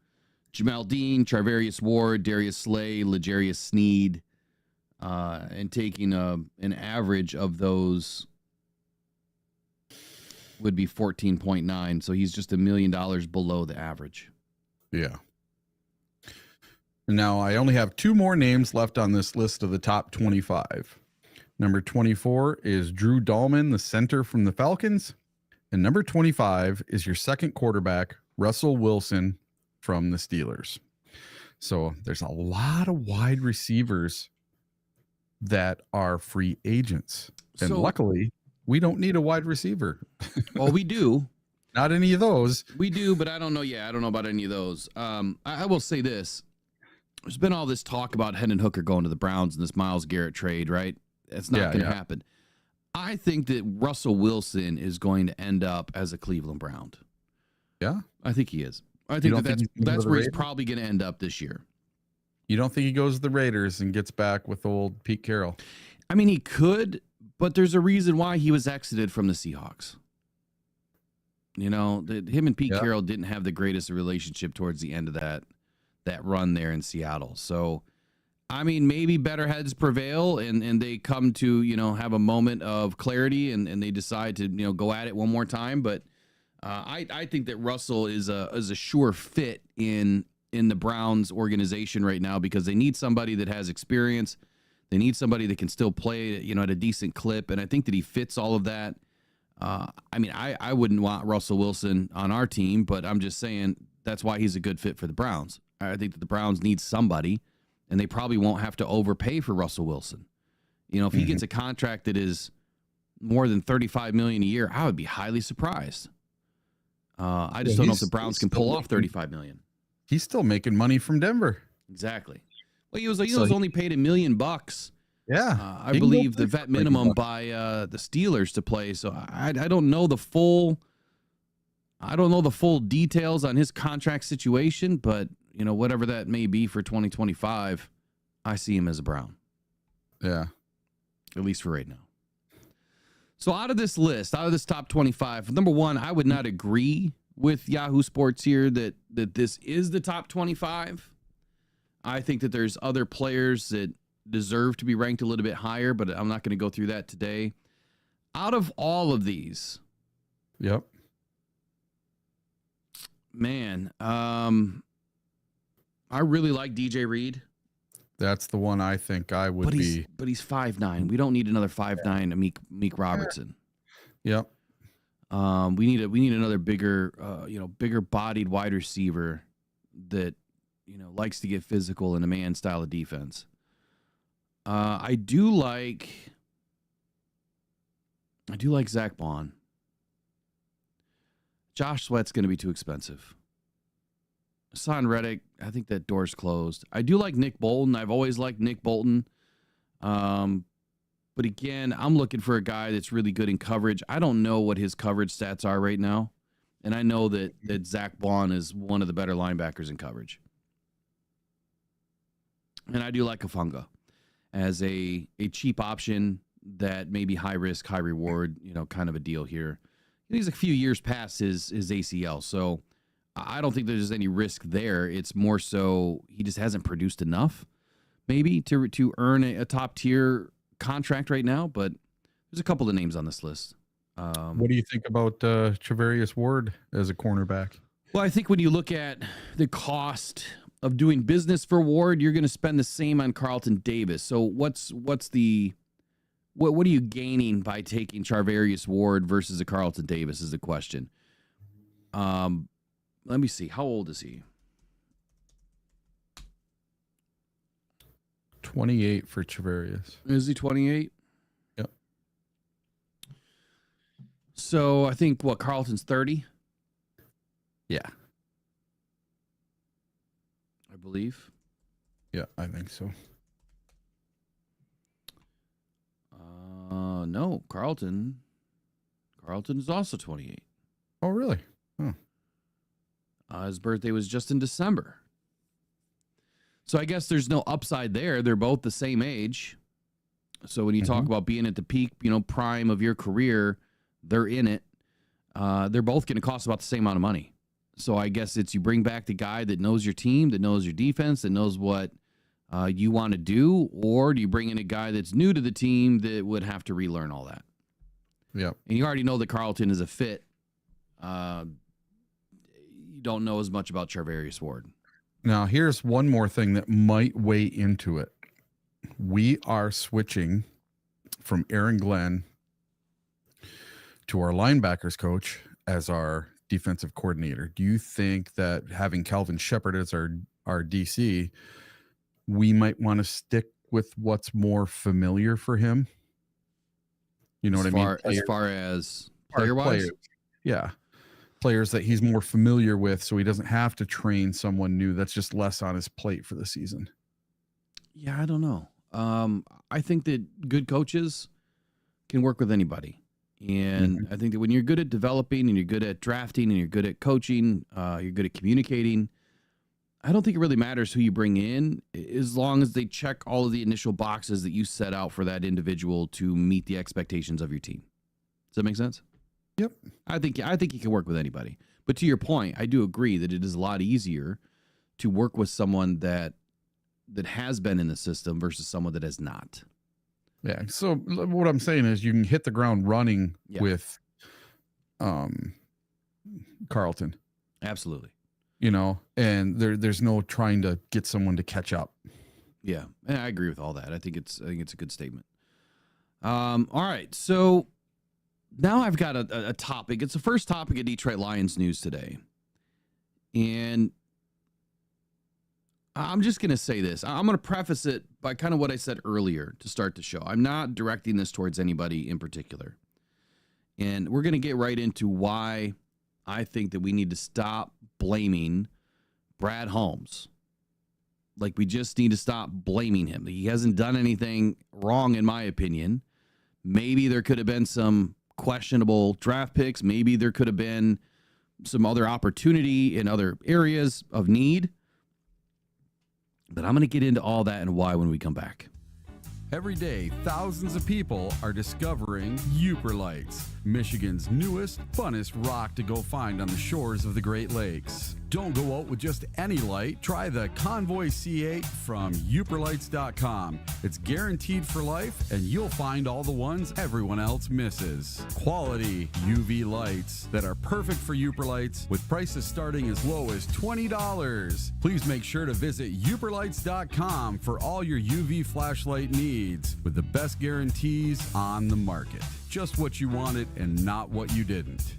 Jamal Dean, Charvarius Ward, Darius Slay, L'Jarius Sneed, and taking an average of those would be 14.9. So he's just $1 million below the average. Yeah. Now I only have 2 more names left on this list of the top 25. Number 24 is Drew Dahlman, the center from the Falcons. And number 25 is your second quarterback, Russell Wilson from the Steelers. So there's a lot of wide receivers that are free agents. And luckily, we don't need a wide receiver. Well, we do. Not any of those. We do, but I don't know. Yeah, I don't know about any of those. I will say this. There's been all this talk about Hendon Hooker going to the Browns in this Myles Garrett trade, right? That's not going to happen. I think that Russell Wilson is going to end up as a Cleveland Brown. Yeah? I think he is. I think that's where he's probably going to end up this year. You don't think he goes to the Raiders and gets back with old Pete Carroll? I mean, he could, but there's a reason why he was exited from the Seahawks. Him and Pete Carroll didn't have the greatest relationship towards the end of that run there in Seattle. So, I mean, maybe better heads prevail and they come to, have a moment of clarity and they decide to, go at it one more time. But I think that Russell is a sure fit in the Browns organization right now because they need somebody that has experience. They need somebody that can still play, at a decent clip. And I think that he fits all of that. I mean, I wouldn't want Russell Wilson on our team, but I'm just saying that's why he's a good fit for the Browns. I think that the Browns need somebody, and they probably won't have to overpay for Russell Wilson. If he gets a contract that is more than $35 million a year, I would be highly surprised. I just don't know if the Browns can pull off $35 million. He's still making money from Denver. Exactly. Well, he was only paid $1 million. Yeah, I believe the vet minimum by the Steelers to play. So I don't know the full details on his contract situation, but whatever that may be for 2025, I see him as a Brown. Yeah, at least for right now. So out of this top 25, number one, I would not agree with Yahoo Sports here that this is the top 25. I think that there's other players that deserve to be ranked a little bit higher, but I'm not going to go through that today. Out of all of these, Yep. man, I really like DJ Reed. That's the one I think I would be. But he's 5'9". We don't need another 5'9" Meek Robertson. Yep. We need another bigger, bigger bodied wide receiver that, likes to get physical in a man style of defense. I do like Zack Baun. Josh Sweat's going to be too expensive. Hassan Reddick, I think that door's closed. I do like Nick Bolton. I've always liked Nick Bolton. But again, I'm looking for a guy that's really good in coverage. I don't know what his coverage stats are right now. And I know that Zack Baun is one of the better linebackers in coverage. And I do like Kafunga as a cheap option that may be high risk, high reward, kind of a deal here. He's a few years past his ACL, so I don't think there's any risk there. It's more so he just hasn't produced enough, maybe, to earn a top tier contract right now. But there's a couple of names on this list. What do you think about Charvarius Ward as a cornerback? Well, I think when you look at the cost of doing business for Ward, you're going to spend the same on Carlton Davis. So what are you gaining by taking Charvarius Ward versus a Carlton Davis is the question. Let me see. How old is he? 28 for Charvarius. Is he 28? Yep. So I think Carlton's 30? Yeah. I believe. Yeah, I think so. No, Carlton is also 28. Oh, really? Oh. His birthday was just in December. So I guess there's no upside there. They're both the same age. So when you talk about being at the peak, prime of your career, they're in it. They're both going to cost about the same amount of money. So I guess it's you bring back the guy that knows your team, that knows your defense, that knows what you want to do, or do you bring in a guy that's new to the team that would have to relearn all that? Yep. And you already know that Carlton is a fit. You don't know as much about Charvarius Ward. Now, here's one more thing that might weigh into it. We are switching from Aaron Glenn to our linebackers coach as our defensive coordinator. Do you think that having Calvin Shepard as our DC, we might want to stick with what's more familiar for him? You know what I mean? As far as player-wise? Yeah. Players that he's more familiar with, so he doesn't have to train someone new. That's just less on his plate for the season. Yeah, I don't know. I think that good coaches can work with anybody. And I think that when you're good at developing and you're good at drafting and you're good at coaching, you're good at communicating, I don't think it really matters who you bring in as long as they check all of the initial boxes that you set out for that individual to meet the expectations of your team. Does that make sense? Yep. I think you can work with anybody. But to your point, I do agree that it is a lot easier to work with someone that has been in the system versus someone that has not. Yeah. So what I'm saying is you can hit the ground running with Carlton. Absolutely. And there's no trying to get someone to catch up. Yeah. I agree with all that. I think it's a good statement. All right. So now I've got a topic. It's the first topic of Detroit Lions news today. And I'm just going to say this. I'm going to preface it by kind of what I said earlier to start the show. I'm not directing this towards anybody in particular. And we're going to get right into why I think that we need to stop blaming Brad Holmes. Like, we just need to stop blaming him. He hasn't done anything wrong, in my opinion. Maybe there could have been some questionable draft picks. Maybe there could have been some other opportunity in other areas of need. But I'm going to get into all that and why when we come back. Every day, thousands of people are discovering Yooper Lights, Michigan's newest, funnest rock to go find on the shores of the Great Lakes. Don't go out with just any light. Try the Convoy C8 from YOOPERLITES.com. It's guaranteed for life, and you'll find all the ones everyone else misses. Quality UV lights that are perfect for Yooper Lights with prices starting as low as $20. Please make sure to visit YOOPERLITES.com for all your UV flashlight needs with the best guarantees on the market. Just what you wanted and not what you didn't.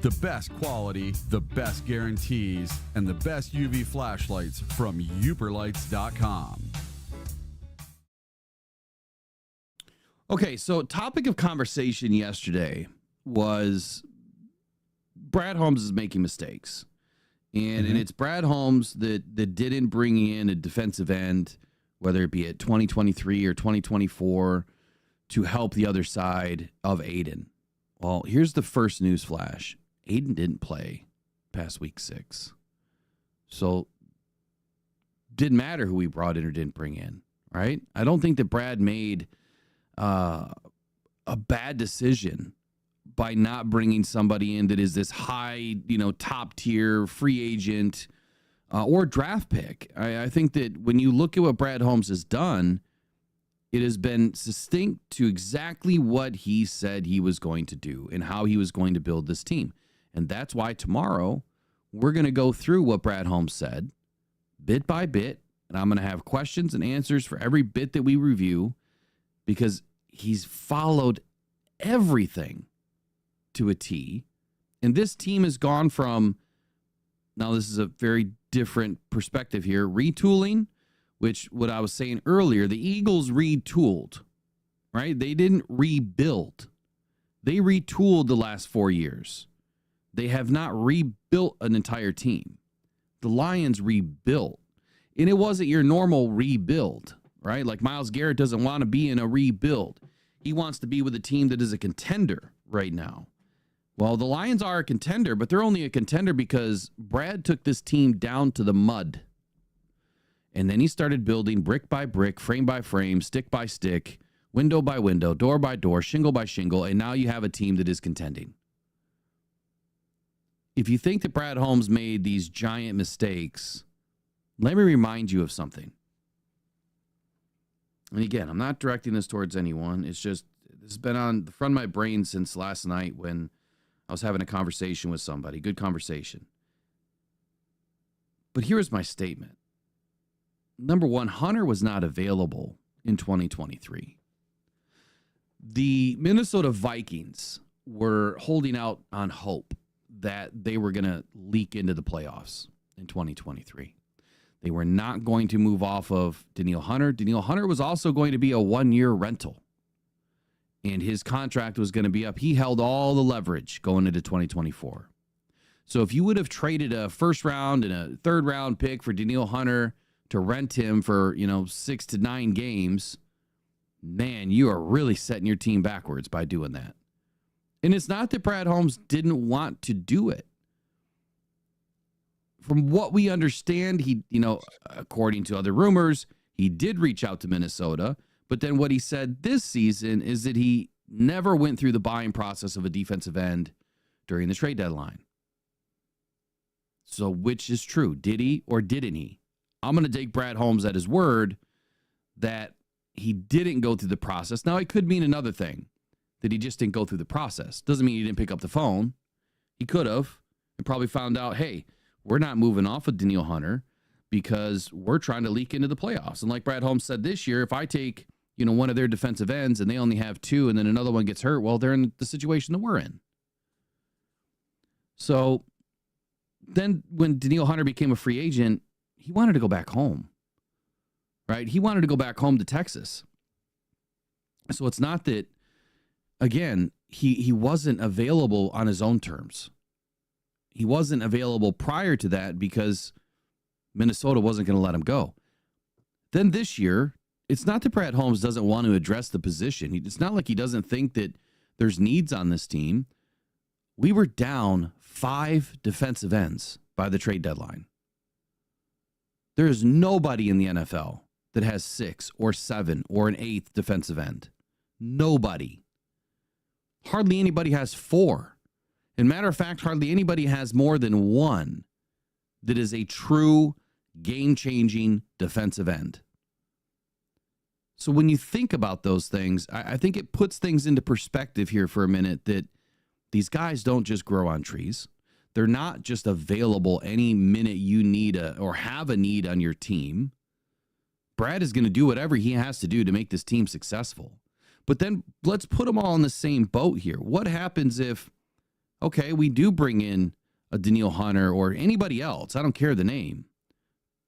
The best quality, the best guarantees, and the best UV flashlights from YOOPERLITES.com. Okay, so topic of conversation yesterday was Brad Holmes is making mistakes. And it's Brad Holmes that didn't bring in a defensive end, whether it be at 2023 or 2024, to help the other side of Aidan. Well, here's the first news flash. Aidan didn't play past week 6. So didn't matter who we brought in or didn't bring in, right? I don't think that Brad made a bad decision by not bringing somebody in that is this high, top tier free agent or draft pick. I think that when you look at what Brad Holmes has done, it has been succinct to exactly what he said he was going to do and how he was going to build this team. And that's why tomorrow we're going to go through what Brad Holmes said bit by bit. And I'm going to have questions and answers for every bit that we review because he's followed everything to a T. And this team has gone from, now this is a very different perspective here, retooling, which what I was saying earlier, the Eagles retooled, right? They didn't rebuild. They retooled the last 4 years. They have not rebuilt an entire team. The Lions rebuilt. And it wasn't your normal rebuild, right? Like Myles Garrett doesn't want to be in a rebuild. He wants to be with a team that is a contender right now. Well, the Lions are a contender, but they're only a contender because Brad took this team down to the mud. And then he started building brick by brick, frame by frame, stick by stick, window by window, door by door, shingle by shingle, and now you have a team that is contending. If you think that Brad Holmes made these giant mistakes, let me remind you of something. And again, I'm not directing this towards anyone. It's just, this has been on the front of my brain since last night when I was having a conversation with somebody. Good conversation. But here's my statement. Number one, Hunter was not available in 2023. The Minnesota Vikings were holding out on hope that they were going to leak into the playoffs in 2023. They were not going to move off of Danielle Hunter. Danielle Hunter was also going to be a 1-year rental, and his contract was going to be up. He held all the leverage going into 2024. So if you would have traded a first round and a third round pick for Danielle Hunter to rent him for, 6 to 9 games, man, you are really setting your team backwards by doing that. And it's not that Brad Holmes didn't want to do it. From what we understand, he, according to other rumors, he did reach out to Minnesota. But then what he said this season is that he never went through the buying process of a defensive end during the trade deadline. So which is true? Did he or didn't he? I'm going to take Brad Holmes at his word that he didn't go through the process. Now, it could mean another thing, that he just didn't go through the process. Doesn't mean he didn't pick up the phone. He could have and probably found out, hey, we're not moving off of Danielle Hunter because we're trying to leak into the playoffs. And like Brad Holmes said this year, if I take, one of their defensive ends and they only have 2 and then another one gets hurt, well, they're in the situation that we're in. So then when Danielle Hunter became a free agent, he wanted to go back home, right? He wanted to go back home to Texas. So it's not that, again, he wasn't available on his own terms. He wasn't available prior to that because Minnesota wasn't going to let him go. Then this year, it's not that Brad Holmes doesn't want to address the position. It's not like he doesn't think that there's needs on this team. We were down 5 defensive ends by the trade deadline. There is nobody in the NFL that has 6 or 7 or an 8th defensive end. Nobody. Hardly anybody has 4. And matter of fact, hardly anybody has more than 1. that is a true game-changing defensive end. So when you think about those things, I think it puts things into perspective here for a minute that these guys don't just grow on trees. They're not just available any minute you need or have a need on your team. Brad is going to do whatever he has to do to make this team successful. But then let's put them all in the same boat here. What happens if, okay, we do bring in a Danielle Hunter or anybody else, I don't care the name,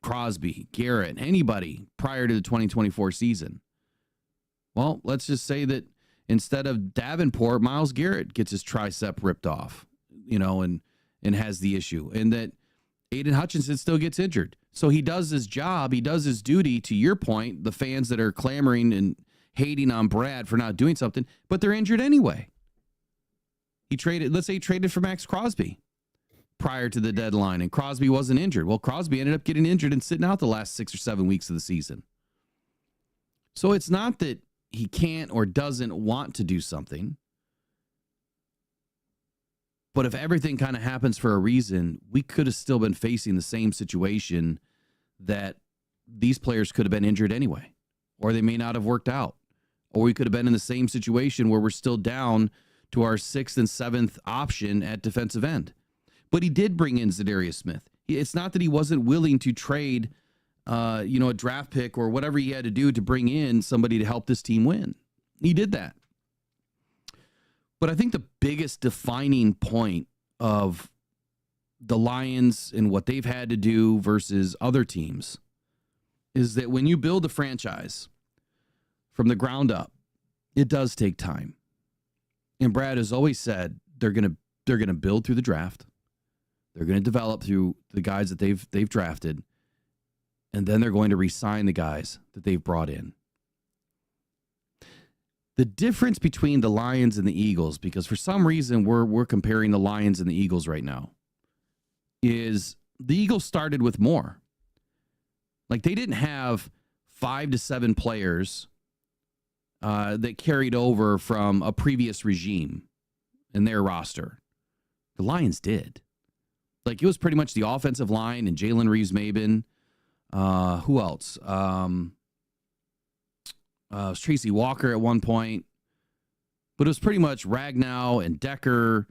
Crosby, Garrett, anybody prior to the 2024 season. Well, let's just say that instead of Davenport, Myles Garrett gets his tricep ripped off, and has the issue, and that Aidan Hutchinson still gets injured. So he does his job, he does his duty, to your point, the fans that are clamoring and hating on Brad for not doing something, but they're injured anyway. Let's say he traded for Max Crosby prior to the deadline, and Crosby wasn't injured. Well, Crosby ended up getting injured and sitting out the last 6 or 7 weeks of the season. So it's not that he can't or doesn't want to do something. But if everything kind of happens for a reason, we could have still been facing the same situation that these players could have been injured anyway, or they may not have worked out, or we could have been in the same situation where we're still down to our 6th and 7th option at defensive end. But he did bring in Zadarius Smith. It's not that he wasn't willing to trade, a draft pick or whatever he had to do to bring in somebody to help this team win. He did that. But I think the biggest defining point of the Lions and what they've had to do versus other teams is that when you build a franchise from the ground up, it does take time. And Brad has always said they're going to build through the draft. They're going to develop through the guys that they've drafted, and then they're going to re-sign the guys that they've brought in. The difference between the Lions and the Eagles, because for some reason we're comparing the Lions and the Eagles right now, is the Eagles started with more. Like, they didn't have 5 to 7 players that carried over from a previous regime in their roster. The Lions did. Like, it was pretty much the offensive line and Jalen Reeves-Maybin. Who else? It was Tracy Walker at one point. But it was pretty much Ragnow and Decker,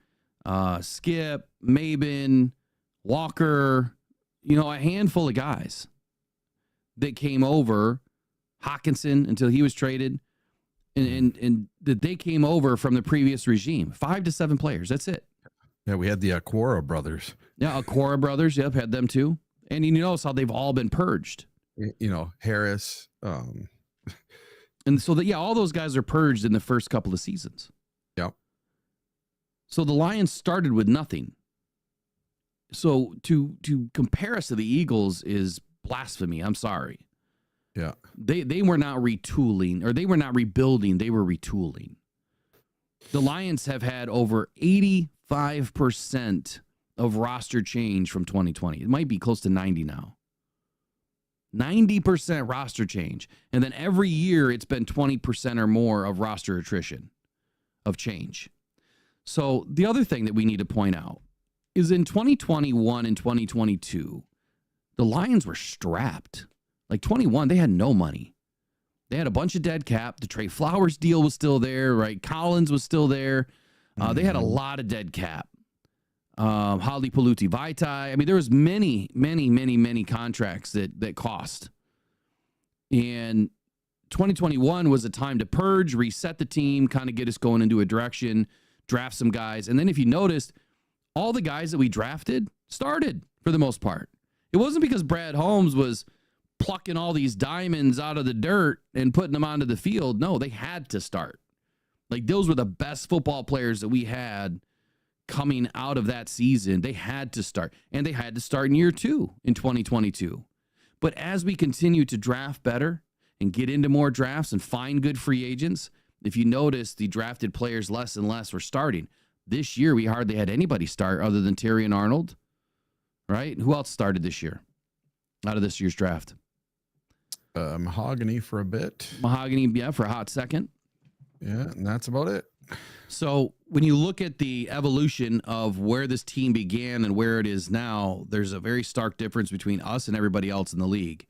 Skip, Maybin, Walker, a handful of guys that came over. Hawkinson until he was traded. And that they came over from the previous regime. 5 to 7 players. That's it. Yeah, we had the Aquara brothers. Yeah, Aquara brothers. Yep, had them too. And you notice how they've all been purged. Harris. And so all those guys are purged in the first couple of seasons. Yep. So the Lions started with nothing. So to compare us to the Eagles is blasphemy. I'm sorry. Yeah. They were not retooling, or they were not rebuilding. They were retooling. The Lions have had over 85% of roster change from 2020. It might be close to 90 now. 90% roster change. And then every year it's been 20% or more of roster attrition of change. So the other thing that we need to point out is in 2021 and 2022, the Lions were strapped. Like 21, they had no money. They had a bunch of dead cap. The Trey Flowers deal was still there, right? Collins was still there. They had a lot of dead cap. Holly Paluti Vitae. I mean, there was many contracts that cost. And 2021 was a time to purge, reset the team, kind of get us going into a direction, draft some guys. And then if you noticed, all the guys that we drafted started for the most part. It wasn't because Brad Holmes was plucking all these diamonds out of the dirt and putting them onto the field. No, they had to start. Like, those were the best football players that we had coming out of that season. They had to start, and they had to start in year 2 in 2022. But as we continue to draft better and get into more drafts and find good free agents, if you notice, the drafted players less and less were starting. This year, we hardly had anybody start other than Terry and Arnold, right? Who else started this year out of this year's draft? Mahogany for a bit. Mahogany, yeah, for a hot second. Yeah, and that's about it. So when you look at the evolution of where this team began and where it is now, there's a very stark difference between us and everybody else in the league.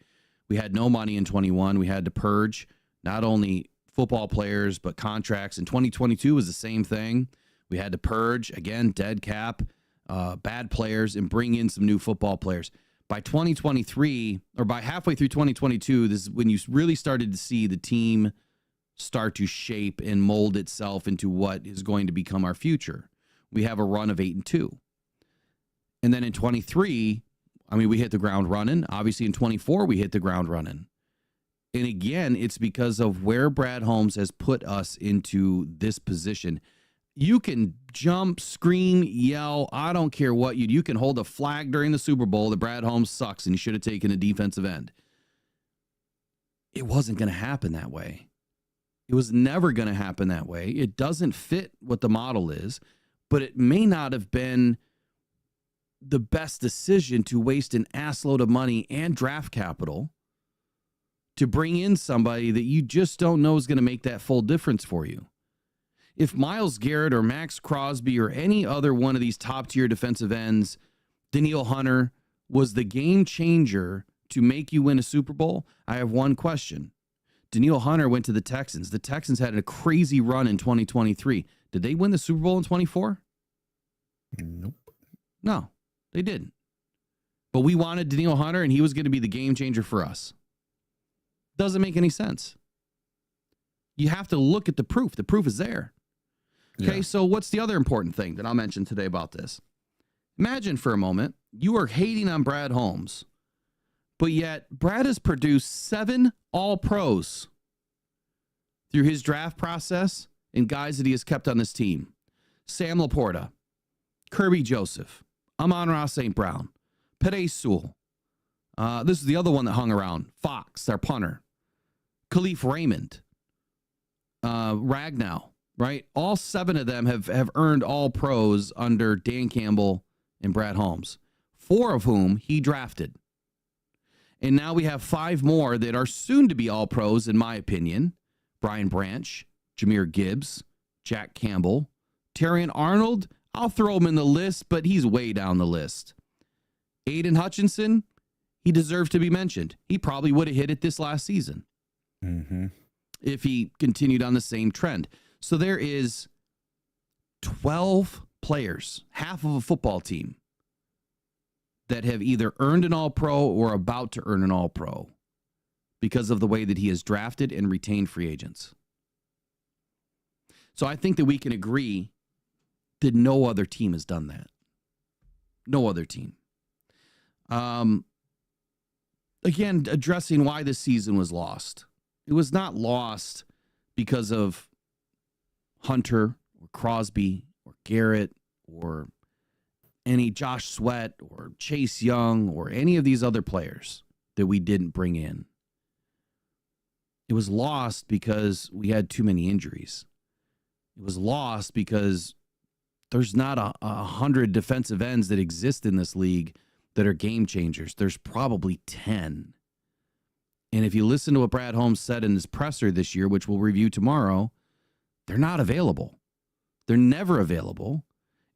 We had no money in 21. We had to purge not only football players, but contracts. In 2022 was the same thing. We had to purge, again, dead cap, bad players, and bring in some new football players. By 2023, or by halfway through 2022, this is when you really started to see the team start to shape and mold itself into what is going to become our future. We have a run of 8-2. And then in 23, I mean, we hit the ground running. Obviously in 24, we hit the ground running. And again, it's because of where Brad Holmes has put us into this position. You can jump, scream, yell. I don't care what you can hold a flag during the Super Bowl that Brad Holmes sucks and he should have taken a defensive end. It wasn't going to happen that way. It was never going to happen that way. It doesn't fit what the model is, but it may not have been the best decision to waste an assload of money and draft capital to bring in somebody that you just don't know is going to make that full difference for you. If Myles Garrett or Max Crosby or any other one of these top-tier defensive ends, Danielle Hunter, was the game changer to make you win a Super Bowl, I have one question. Danielle Hunter went to the Texans. The Texans had a crazy run in 2023. Did they win the Super Bowl in 24? Nope. No, they didn't. But we wanted Danielle Hunter, and he was going to be the game changer for us. Doesn't make any sense. You have to look at the proof. The proof is there. Okay, Yeah. So what's the other important thing that I'll mention today about this? Imagine for a moment, you are hating on Brad Holmes, but yet Brad has produced 7 All-Pros through his draft process and guys that he has kept on this team. Sam Laporta, Kirby Joseph, Amon-Ra St. Brown, Penei Sewell. This is the other one that hung around. Fox, our punter. Khalif Raymond. Ragnow, right? All 7 of them have earned All-Pros under Dan Campbell and Brad Holmes, 4 of whom he drafted. And now we have 5 more that are soon to be All-Pros, in my opinion. Brian Branch, Jahmyr Gibbs, Jack Campbell, Terrion Arnold. I'll throw him in the list, but he's way down the list. Aidan Hutchinson, he deserves to be mentioned. He probably would have hit it this last season if he continued on the same trend. So there is 12 players, half of a football team, that have either earned an All-Pro or about to earn an All-Pro because of the way that he has drafted and retained free agents. So I think that we can agree that no other team has done that. No other team. Again, addressing why this season was lost. It was not lost because of Hunter or Crosby or Garrett or any Josh Sweat or Chase Young or any of these other players that we didn't bring in. It was lost because we had too many injuries. It was lost because there's not 100 defensive ends that exist in this league that are game changers. There's probably 10. And if you listen to what Brad Holmes said in his presser this year, which we'll review tomorrow, they're not available. They're never available.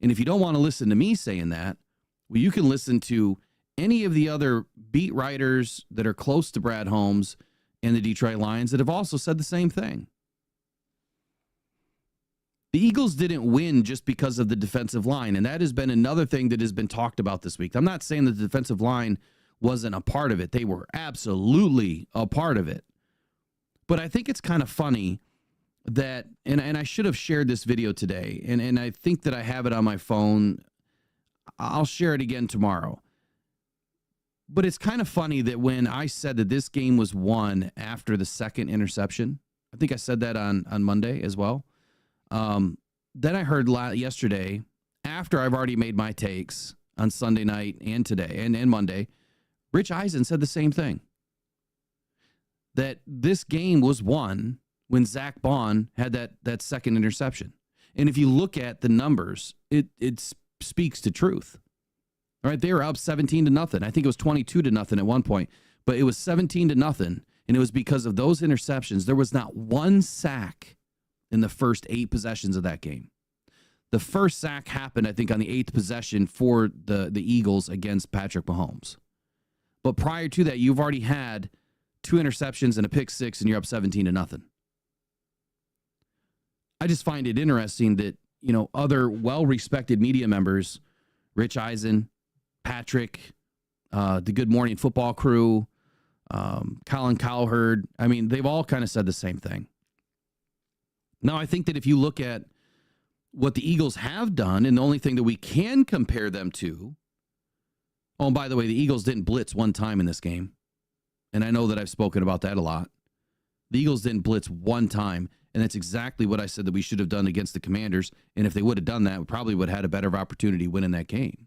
And if you don't want to listen to me saying that, well, you can listen to any of the other beat writers that are close to Brad Holmes and the Detroit Lions that have also said the same thing. The Eagles didn't win just because of the defensive line, and that has been another thing that has been talked about this week. I'm not saying that the defensive line wasn't a part of it. They were absolutely a part of it. But I think it's kind of funny that, and I should have shared this video today, and I think that I have it on my phone. I'll share it again tomorrow. But it's kind of funny that when I said that this game was won after the second interception, I think I said that on Monday as well. Then I heard yesterday, after I've already made my takes on Sunday night and today and Monday, Rich Eisen said the same thing. That this game was won when Zack Baun had that second interception. And if you look at the numbers, it speaks to truth. All right, they were up 17-0. I think it was 22-0 at one point, but it was 17-0, and it was because of those interceptions. There was not one sack in the first 8 possessions of that game. The first sack happened, I think, on the 8th possession for the Eagles against Patrick Mahomes. But prior to that, you've already had 2 interceptions and a pick 6, and you're up 17-0. I just find it interesting that, other well-respected media members, Rich Eisen, Patrick, the Good Morning Football crew, Colin Cowherd, they've all kind of said the same thing. Now, I think that if you look at what the Eagles have done, and the only thing that we can compare them to, oh, and by the way, the Eagles didn't blitz one time in this game. And I know that I've spoken about that a lot. The Eagles didn't blitz one time, and that's exactly what I said that we should have done against the Commanders. And if they would have done that, we probably would have had a better opportunity winning that game.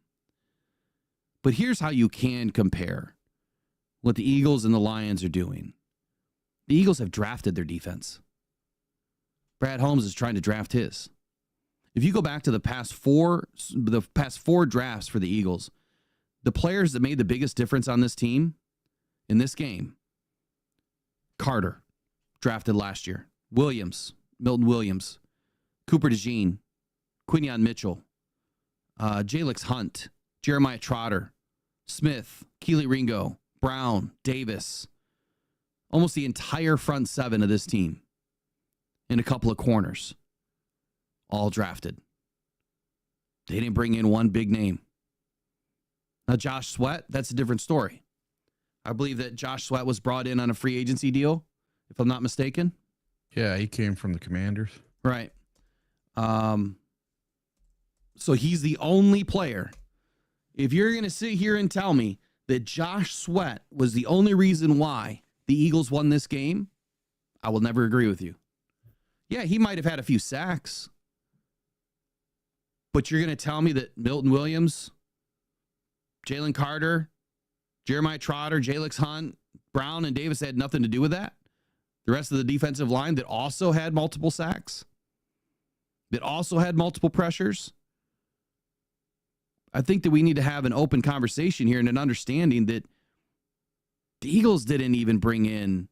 But here's how you can compare what the Eagles and the Lions are doing. The Eagles have drafted their defense. Brad Holmes is trying to draft his. If you go back to the past four drafts for the Eagles, the players that made the biggest difference on this team in this game, Carter, drafted last year. Milton Williams, Cooper DeJean, Quinion Mitchell, Jalix Hunt, Jeremiah Trotter, Smith, Keely Ringo, Brown, Davis. Almost the entire front 7 of this team. And a couple of corners. All drafted. They didn't bring in one big name. Now, Josh Sweat, that's a different story. I believe that Josh Sweat was brought in on a free agency deal, if I'm not mistaken. Yeah, he came from the Commanders. Right. So he's the only player. If you're going to sit here and tell me that Josh Sweat was the only reason why the Eagles won this game, I will never agree with you. Yeah, he might have had a few sacks. But you're going to tell me that Milton Williams, Jalen Carter, Jeremiah Trotter, Jalix Hunt, Brown, and Davis had nothing to do with that? The rest of the defensive line that also had multiple sacks? That also had multiple pressures? I think that we need to have an open conversation here and an understanding that the Eagles didn't even bring in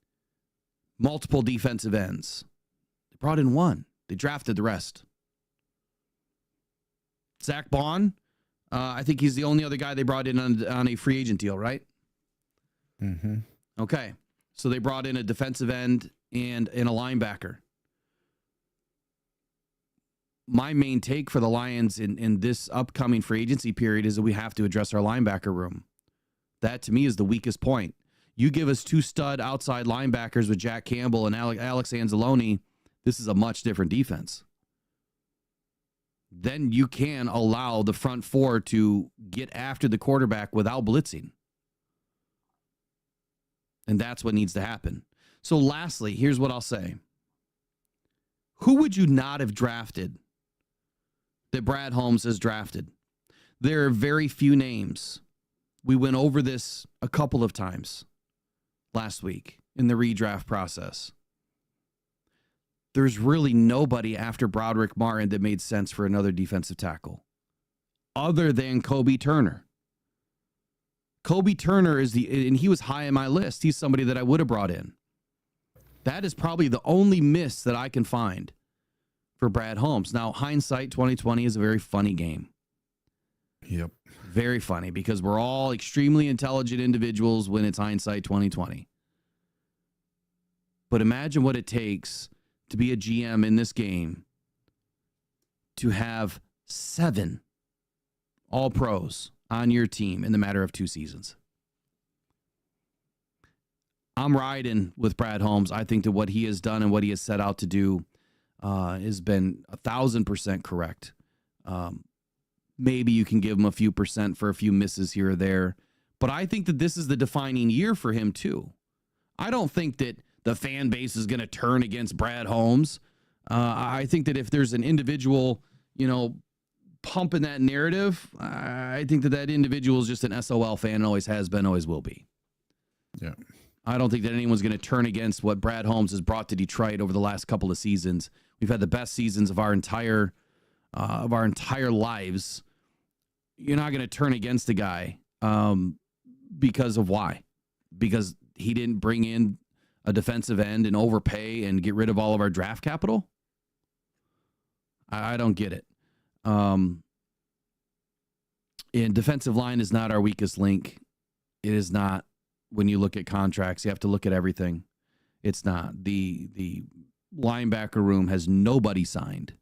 multiple defensive ends. They brought in one. They drafted the rest. Zack Baun, I think he's the only other guy they brought in on a free agent deal, right? Mm-hmm. Okay. So they brought in a defensive end and a linebacker. My main take for the Lions in this upcoming free agency period is that we have to address our linebacker room. That, to me, is the weakest point. You give us 2 stud outside linebackers with Jack Campbell and Alex Anzalone, this is a much different defense. Then you can allow the front 4 to get after the quarterback without blitzing. And that's what needs to happen. So lastly, here's what I'll say. Who would you not have drafted that Brad Holmes has drafted? There are very few names. We went over this a couple of times last week in the redraft process. There's really nobody after Broderick Martin that made sense for another defensive tackle other than Kobe Turner. Kobe Turner and he was high on my list. He's somebody that I would have brought in. That is probably the only miss that I can find for Brad Holmes. Now, hindsight 2020 is a very funny game. Yep. Very funny because we're all extremely intelligent individuals when it's hindsight 2020. But imagine what it takes to be a GM in this game to have 7 All-Pros on your team in the matter of 2 seasons. I'm riding with Brad Holmes. I think that what he has done and what he has set out to do has been 1,000% correct. Maybe you can give him a few percent for a few misses here or there. But I think that this is the defining year for him, too. I don't think that the fan base is going to turn against Brad Holmes. I think that if there's an individual, pumping that narrative, I think that individual is just an SOL fan, always has been, always will be. Yeah. I don't think that anyone's going to turn against what Brad Holmes has brought to Detroit over the last couple of seasons. We've had the best seasons of our entire lives. You're not going to turn against the guy because of why? Because he didn't bring in a defensive end and overpay and get rid of all of our draft capital? I don't get it. And defensive line is not our weakest link. It is not. When you look at contracts, you have to look at everything. It's not. The linebacker room has nobody signed.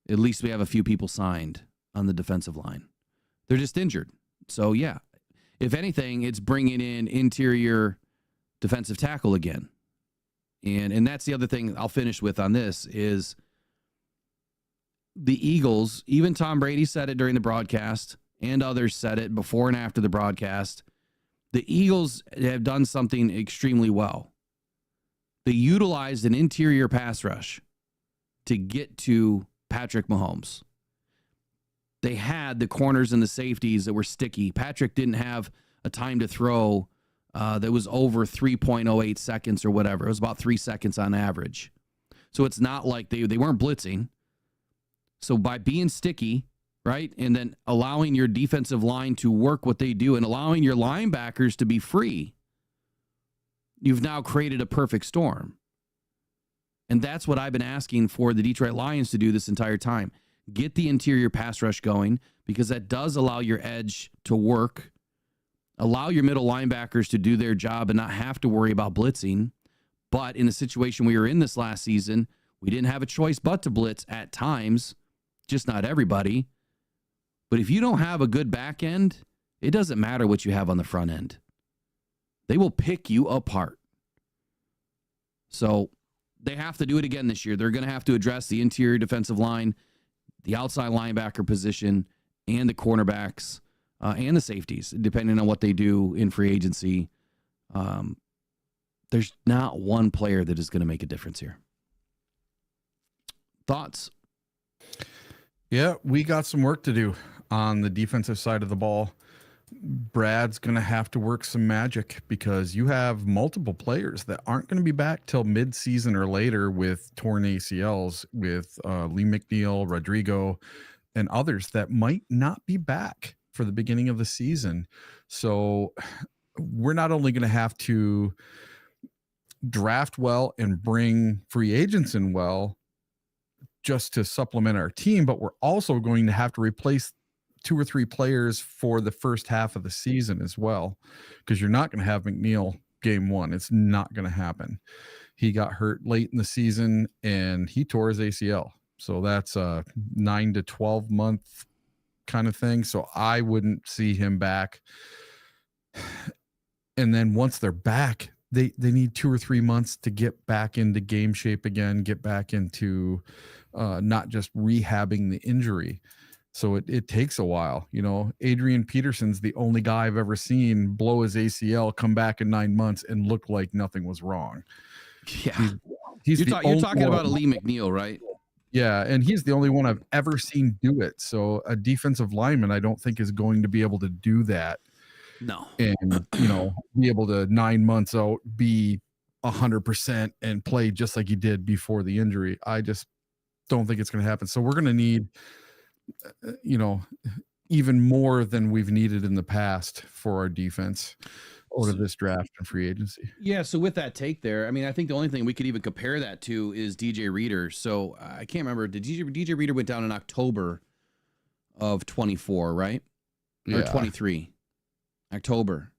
At least we have a few people signed on the defensive line. They're just injured. So, yeah, if anything, it's bringing in interior defensive tackle again. And that's the other thing I'll finish with on this is the Eagles, even Tom Brady said it during the broadcast, and others said it before and after the broadcast. The Eagles have done something extremely well. They utilized an interior pass rush to get to Patrick Mahomes. They had the corners and the safeties that were sticky. Patrick didn't have a time to throw that was over 3.08 seconds or whatever. It was about 3 seconds on average. So it's not like they weren't blitzing. So by being sticky, right, and then allowing your defensive line to work what they do and allowing your linebackers to be free, you've now created a perfect storm. And that's what I've been asking for the Detroit Lions to do this entire time. Get the interior pass rush going, because that does allow your edge to work, allow your middle linebackers to do their job and not have to worry about blitzing. But in the situation we were in this last season, we didn't have a choice but to blitz at times, just not everybody. But if you don't have a good back end, it doesn't matter what you have on the front end. They will pick you apart. So they have to do it again this year. They're going to have to address the interior defensive line, the outside linebacker position, and the cornerbacks, and the safeties, depending on what they do in free agency. There's not one player that is going to make a difference here. Thoughts? Yeah, we got some work to do on the defensive side of the ball. Brad's going to have to work some magic, because you have multiple players that aren't going to be back till mid-season or later with torn ACLs, with Lee McNeil, Rodrigo, and others that might not be back for the beginning of the season. So we're not only going to have to draft well and bring free agents in well just to supplement our team, but we're also going to have to replace 2 or 3 players for the first half of the season as well, because you're not going to have McNeil game one. It's not going to happen. He got hurt late in the season and he tore his ACL. So that's a 9 to 12 month kind of thing. So I wouldn't see him back. And then once they're back, they need 2 or 3 months to get back into game shape again, get back into not just rehabbing the injury. So it takes a while. You know, Adrian Peterson's the only guy I've ever seen blow his ACL, come back in 9 months and look like nothing was wrong. Yeah. You're talking about a Lee McNeil, right? Yeah, and he's the only one I've ever seen do it. So a defensive lineman, I don't think, is going to be able to do that. No. And, you know, be able to 9 months out, be 100% and play just like he did before the injury. I just don't think it's going to happen. So we're going to need, you know, even more than we've needed in the past for our defense out of this draft and free agency. Yeah, so with that take there, I mean, I think the only thing we could even compare that to is DJ Reader. So I can't remember. Did DJ Reader went down in October of 24, right? Or Yeah. 23. October.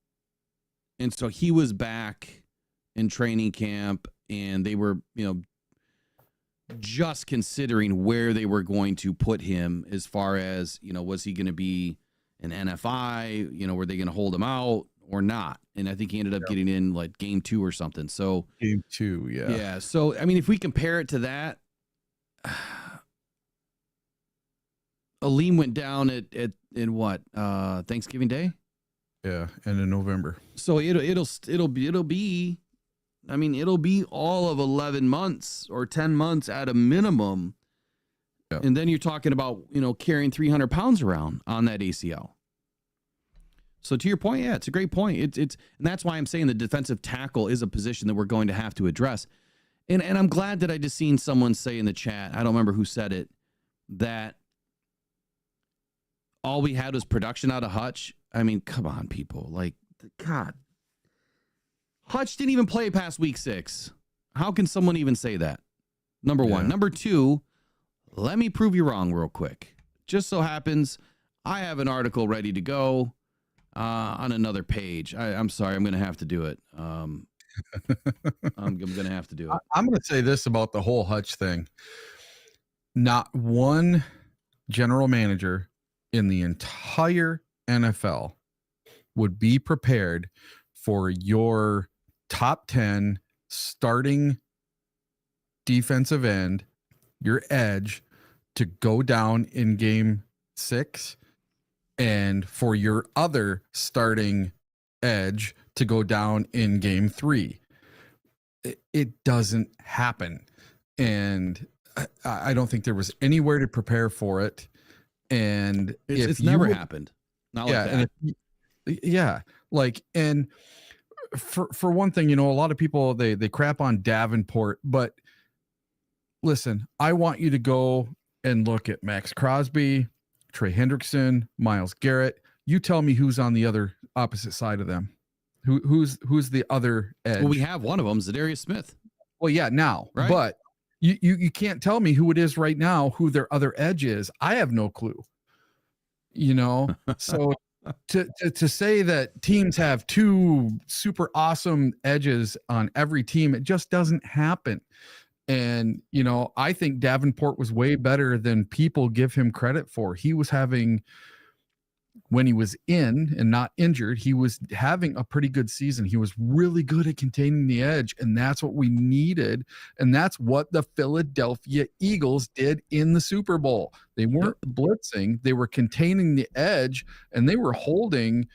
And so he was back in training camp, and they were, you know, just considering where they were going to put him as far as, you know, was he going to be an NFI? You know, were they going to hold him out or not? And I think he ended up getting in like game 2 or something. So Game 2, yeah. yeah. So, I mean, if we compare it to that, Aleem went down in what, Thanksgiving Day? Yeah, and in November. So it'll be, I mean, it'll be all of 11 months or 10 months at a minimum. Yep. And then you're talking about, you know, carrying 300 pounds around on that ACL. So to your point, yeah, it's a great point. It's and that's why I'm saying the defensive tackle is a position that we're going to have to address. And I'm glad that I just seen someone say in the chat, I don't remember who said it, that all we had was production out of Hutch. I mean, come on, people. Like, God. Hutch didn't even play past week 6. How can someone even say that? Number one. Number two, Let me prove you wrong real quick. Just so happens I have an article ready to go on another page. I'm sorry, I'm going to have to do it. I'm going to have to do it. I'm going to say this about the whole Hutch thing. Not one general manager in the entire NFL would be prepared for your top 10 starting defensive end, your edge, to go down in game 6, and for your other starting edge to go down in game 3. It doesn't happen. And I don't think there was anywhere to prepare for it. And it's never happened. Not like that. And for one thing, you know, a lot of people, they crap on Davenport, but listen, I want you to go and look at Max Crosby, Trey Hendrickson, Myles Garrett. You tell me who's on the other opposite side of them. Who's the other edge? Well, we have one of them, Zadarius Smith. Well, yeah, now, right? But you can't tell me who it is right now, who their other edge is. I have no clue. You know, so to say that teams have 2 super awesome edges on every team, it just doesn't happen. And, you know, I think Davenport was way better than people give him credit for. He was having, when he was in and not injured, he was having a pretty good season. He was really good at containing the edge, and that's what we needed. And that's what the Philadelphia Eagles did in the Super Bowl. They weren't blitzing, they were containing the edge, and they were holding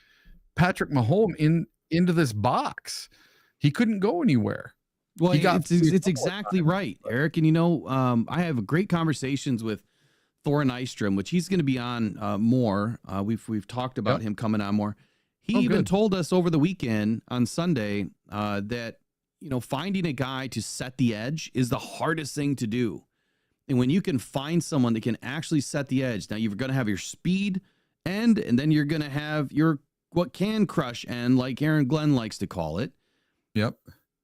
Patrick Mahomes into this box. He couldn't go anywhere. Well, it's exactly right, Eric. And, you know, I have great conversations with Thorin Nystrom, which he's going to be on more. We've talked about him coming on more. He even told us over the weekend on Sunday that, you know, finding a guy to set the edge is the hardest thing to do. And when you can find someone that can actually set the edge, now you're going to have your speed end, and then you're going to have your what can crush end, like Aaron Glenn likes to call it. Yep.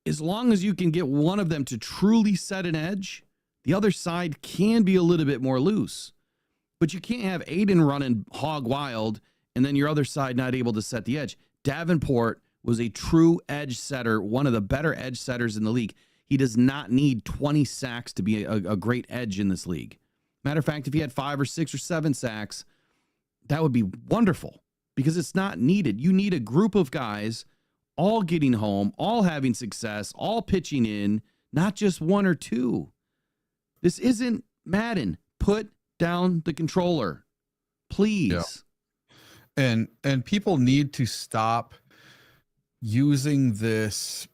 As long as you can get one of them to truly set an edge, the other side can be a little bit more loose. But you can't have Aidan running hog wild and then your other side not able to set the edge. Davenport was a true edge setter, one of the better edge setters in the league. He does not need 20 sacks to be a great edge in this league. Matter of fact, if he had 5 or 6 or 7 sacks, that would be wonderful because it's not needed. You need a group of guys all getting home, all having success, all pitching in, not just 1 or 2. This isn't Madden. Put down the controller, please. Yeah. And people need to stop using this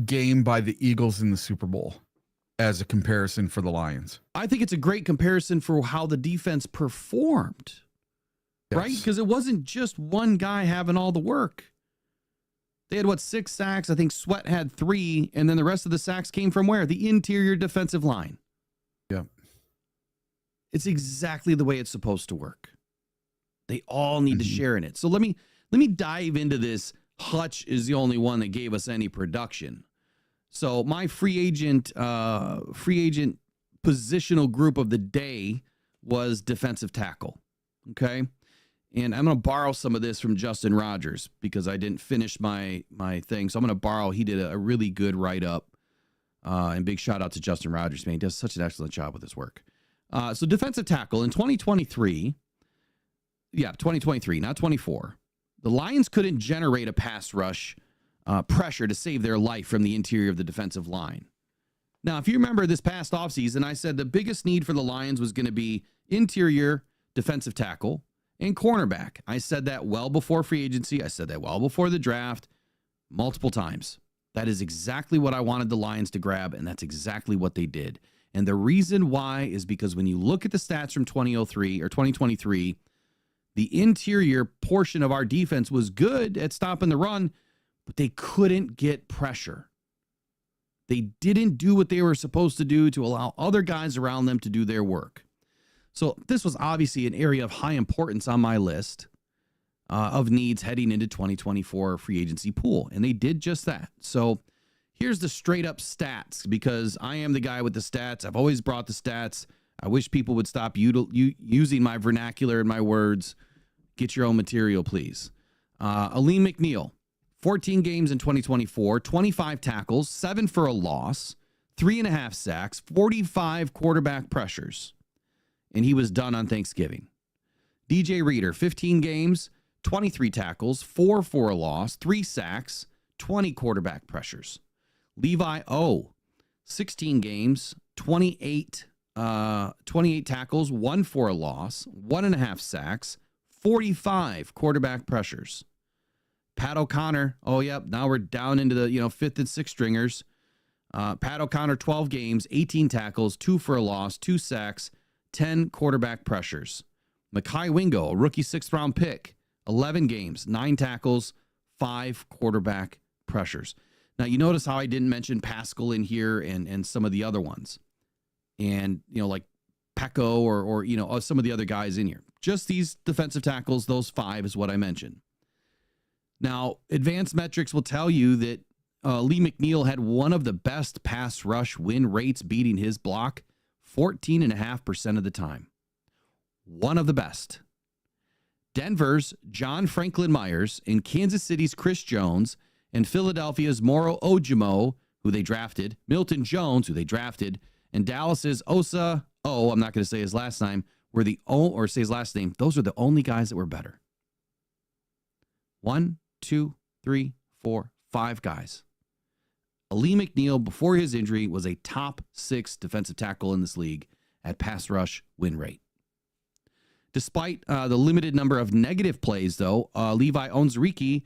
game by the Eagles in the Super Bowl as a comparison for the Lions. I think it's a great comparison for how the defense performed, right? Because it wasn't just one guy having all the work. They had, 6 sacks? I think Sweat had 3, and then the rest of the sacks came from where? The interior defensive line. Yeah. It's exactly the way it's supposed to work. They all need to share in it. So let me dive into this. Hutch is the only one that gave us any production. So my free agent positional group of the day was defensive tackle. Okay. And I'm going to borrow some of this from Justin Rodgers because I didn't finish my thing. So I'm going to borrow. He did a really good write-up. And big shout out to Justin Rodgers, man. He does such an excellent job with his work. So defensive tackle in 2023, not 24. The Lions couldn't generate a pass rush pressure to save their life from the interior of the defensive line. Now, if you remember this past offseason, I said the biggest need for the Lions was going to be interior defensive tackle and cornerback. I said that well before free agency. I said that well before the draft, multiple times. That is exactly what I wanted the Lions to grab, and that's exactly what they did. And the reason why is because when you look at the stats from 2003 or 2023, the interior portion of our defense was good at stopping the run, but they couldn't get pressure. They didn't do what they were supposed to do to allow other guys around them to do their work. So this was obviously an area of high importance on my list of needs heading into 2024 free agency pool. And they did just that. So here's the straight up stats because I am the guy with the stats. I've always brought the stats. I wish people would stop using my vernacular and my words. Get your own material, please. Aleem McNeil, 14 games in 2024, 25 tackles, 7 for a loss, 3.5 sacks, 45 quarterback pressures. And he was done on Thanksgiving. DJ Reader, 15 games, 23 tackles, 4 for a loss, 3 sacks, 20 quarterback pressures. Levi O, 16 games, 28 tackles, 1 for a loss, 1.5 sacks, 45 quarterback pressures. Pat O'Connor, oh, yep, now we're down into the 5th and 6th stringers. Pat O'Connor, 12 games, 18 tackles, 2 for a loss, 2 sacks, 10 quarterback pressures. Mekhi Wingo, a rookie 6th-round pick, 11 games, 9 tackles, 5 quarterback pressures. Now, you notice how I didn't mention Pascal in here and some of the other ones. And, like Pecco or some of the other guys in here. Just these defensive tackles, those 5 is what I mentioned. Now, advanced metrics will tell you that Lee McNeil had one of the best pass rush win rates beating his block 14.5% of the time. One of the best. Denver's John Franklin Myers and Kansas City's Chris Jones and Philadelphia's Moro Ojomo, who they drafted, Milton Jones, who they drafted, and Dallas's Osa, I'm not going to say his last name, say his last name. Those are the only guys that were better. 1, 2, 3, 4, 5 guys. Aleem McNeil, before his injury, was a top 6 defensive tackle in this league at pass rush win rate. Despite the limited number of negative plays, though, Levi Onwuzurike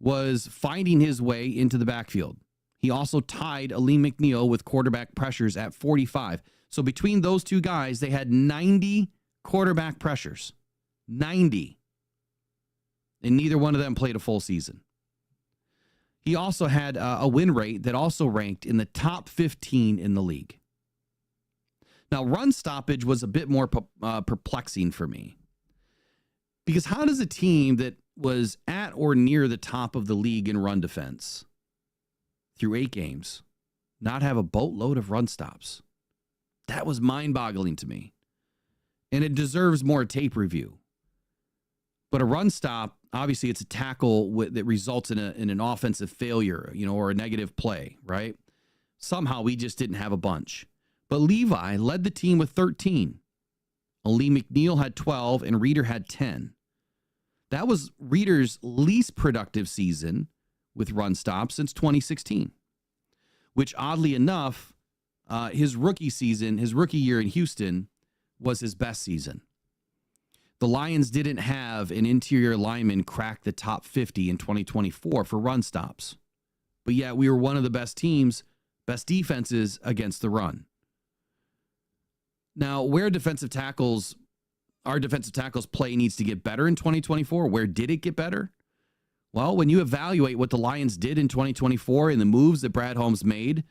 was finding his way into the backfield. He also tied Aleem McNeil with quarterback pressures at 45. So between those two guys, they had 90 quarterback pressures. 90. And neither one of them played a full season. He also had a win rate that also ranked in the top 15 in the league. Now, run stoppage was a bit more perplexing for me. Because how does a team that was at or near the top of the league in run defense through 8 games not have a boatload of run stops? That was mind-boggling to me. And it deserves more tape review. But a run stop, obviously it's a tackle that results in an offensive failure, or a negative play, right? Somehow we just didn't have a bunch. But Levi led the team with 13. Aleem McNeil had 12 and Reader had 10. That was Reader's least productive season with run stops since 2016, which oddly enough, his rookie year in Houston was his best season. The Lions didn't have an interior lineman crack the top 50 in 2024 for run stops. But yet we were one of the best defenses against the run. Now, where our defensive tackles play needs to get better in 2024, where did it get better? Well, when you evaluate what the Lions did in 2024 and the moves that Brad Holmes made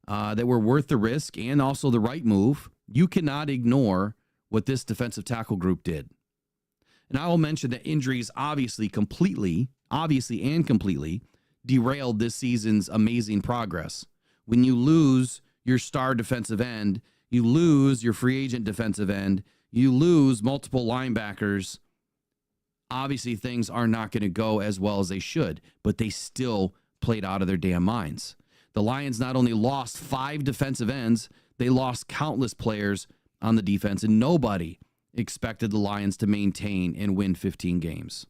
that were worth the risk and also the right move, you cannot ignore what this defensive tackle group did. And I will mention that injuries obviously and completely derailed this season's amazing progress. When you lose your star defensive end, you lose your free agent defensive end, you lose multiple linebackers, obviously things are not going to go as well as they should, but they still played out of their damn minds. The Lions not only lost 5 defensive ends, they lost countless players on the defense, and nobody expected the Lions to maintain and win 15 games.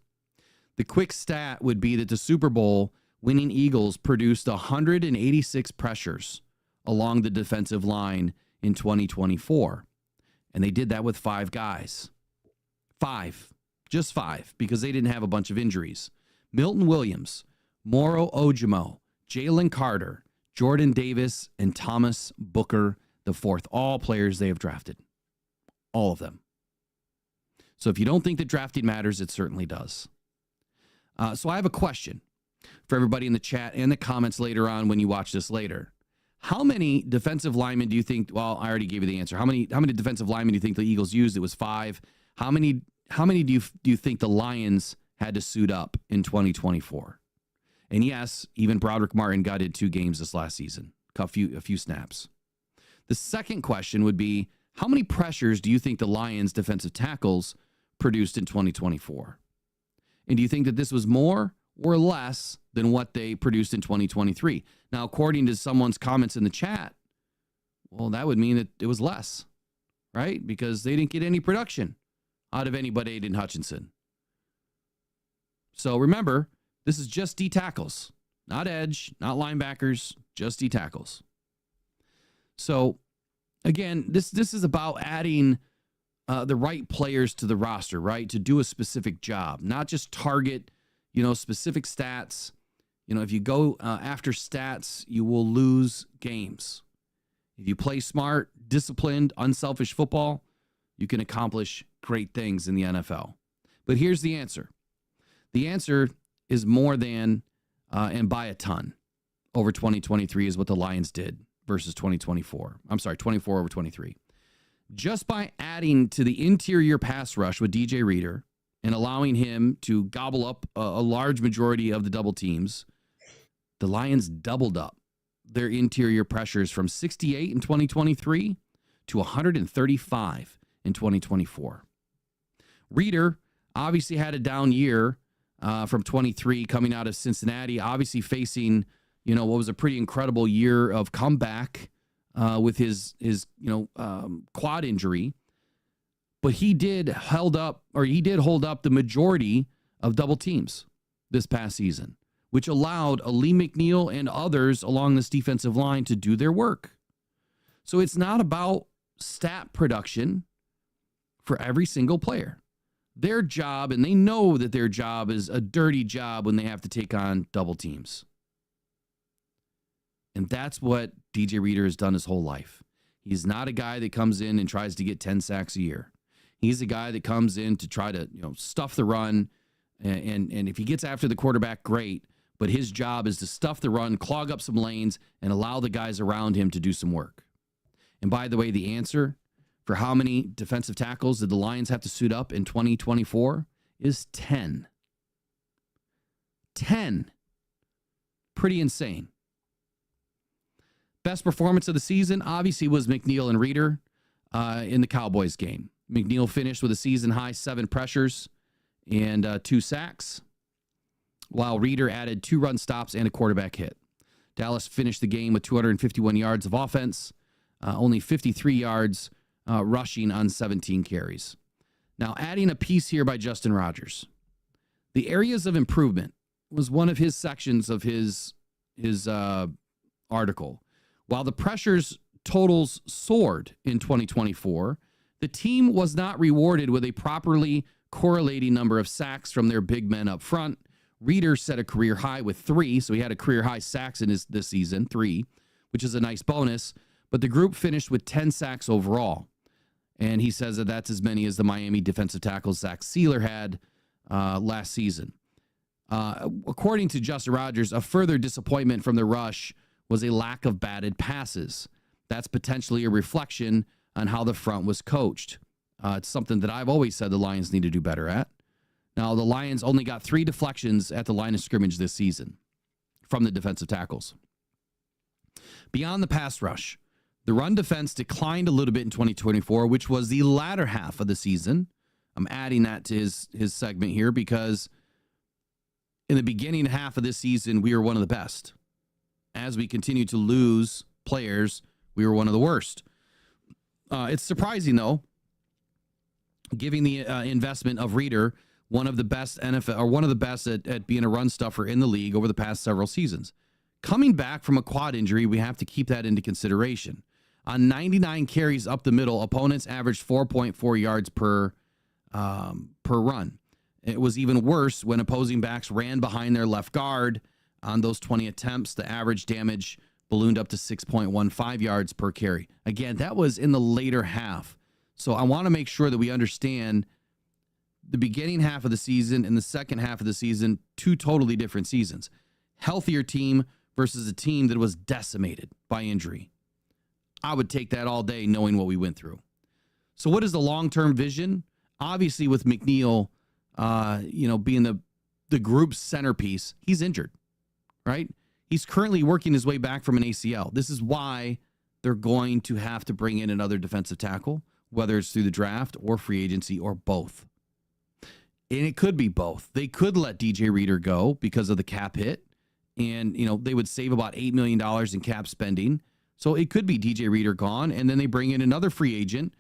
The quick stat would be that the Super Bowl winning Eagles produced 186 pressures along the defensive line in 2024. And they did that with 5 guys. 5. Just 5, because they didn't have a bunch of injuries. Milton Williams, Moro Ojomo, Jalen Carter, Jordan Davis, and Thomas Booker IV. All players they have drafted. All of them. So if you don't think that drafting matters, it certainly does. So I have a question for everybody in the chat and the comments later on when you watch this later. How many defensive linemen do you think, well, I already gave you the answer. How many defensive linemen do you think the Eagles used? It was 5. How many do you think the Lions had to suit up in 2024? And yes, even Broderick Martin got in 2 games this last season, a few snaps. The second question would be, How many pressures do you think the Lions defensive tackles produced in 2024? And do you think that this was more or less than what they produced in 2023? Now, according to someone's comments in the chat, well, that would mean that it was less, right? Because they didn't get any production out of anybody, Aidan Hutchinson. So remember, this is just D tackles, not edge, not linebackers, just D tackles. So again, this is about adding the right players to the roster, right? To do a specific job, not just target, specific stats. If you go after stats, you will lose games. If you play smart, disciplined, unselfish football, you can accomplish great things in the NFL. But here's the answer. The answer is more than and by a ton over 2023 is what the Lions did versus 2024. I'm sorry, 24 over 23. Just by adding to the interior pass rush with DJ Reader and allowing him to gobble up a large majority of the double teams, the Lions doubled up their interior pressures from 68 in 2023 to 135 in 2024. Reader obviously had a down year from 23 coming out of Cincinnati, obviously facing, what was a pretty incredible year of comeback with his quad injury. But he did hold up the majority of double teams this past season, which allowed Ali McNeil and others along this defensive line to do their work. So it's not about stat production for every single player. Their job, and they know that their job is a dirty job when they have to take on double teams. And that's what DJ Reader has done his whole life. He's not a guy that comes in and tries to get 10 sacks a year. He's a guy that comes in to try to, stuff the run. And if he gets after the quarterback, great. But his job is to stuff the run, clog up some lanes, and allow the guys around him to do some work. And by the way, the answer for how many defensive tackles did the Lions have to suit up in 2024 is 10. 10. Pretty insane. Best performance of the season, obviously, was McNeil and Reader in the Cowboys game. McNeil finished with a season-high 7 pressures and 2 sacks, while Reader added 2 run stops and a quarterback hit. Dallas finished the game with 251 yards of offense, only 53 yards rushing on 17 carries. Now, adding a piece here by Justin Rodgers. The areas of improvement was one of his sections of his article. While the pressures totals soared in 2024, the team was not rewarded with a properly correlating number of sacks from their big men up front. Reader set a career high with 3, so he had a career high sacks in this season, 3, which is a nice bonus. But the group finished with 10 sacks overall. And he says that that's as many as the Miami defensive tackle Zach Sealer had last season. According to Justin Rodgers, a further disappointment from the rush was a lack of batted passes. That's potentially a reflection on how the front was coached. It's something that I've always said the Lions need to do better at. Now, the Lions only got 3 deflections at the line of scrimmage this season from the defensive tackles. Beyond the pass rush, the run defense declined a little bit in 2024, which was the latter half of the season. I'm adding that to his segment here because in the beginning half of this season, we were one of the best. As we continue to lose players, we were one of the worst. It's surprising, though, giving the investment of Reader, one of the best NFL or one of the best at being a run stuffer in the league over the past several seasons. Coming back from a quad injury, we have to keep that into consideration. On 99 carries up the middle, opponents averaged 4.4 yards per run. It was even worse when opposing backs ran behind their left guard. On those 20 attempts, the average damage ballooned up to 6.15 yards per carry. Again, that was in the later half. So I want to make sure that we understand the beginning half of the season and the second half of the season, 2 totally different seasons. Healthier team versus a team that was decimated by injury. I would take that all day knowing what we went through. So what is the long-term vision? Obviously with McNeil, being the group's centerpiece, he's injured, right? He's currently working his way back from an ACL. This is why they're going to have to bring in another defensive tackle, whether it's through the draft or free agency or both. And it could be both. They could let DJ Reader go because of the cap hit. And, they would save about $8 million in cap spending. So it could be DJ Reader gone, and then they bring in another free agent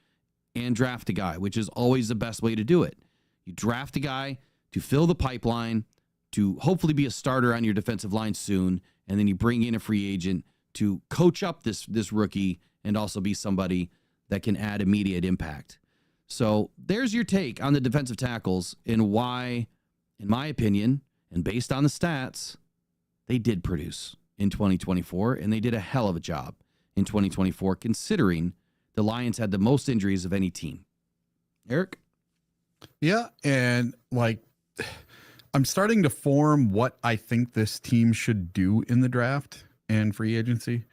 and draft a guy, which is always the best way to do it. You draft a guy to fill the pipeline, to hopefully be a starter on your defensive line soon, and then you bring in a free agent to coach up this rookie and also be somebody that can add immediate impact. So there's your take on the defensive tackles and why, in my opinion, and based on the stats, they did produce in 2024, and they did a hell of a job in 2024, considering the Lions had the most injuries of any team. Eric? Yeah, and I'm starting to form what I think this team should do in the draft and free agency.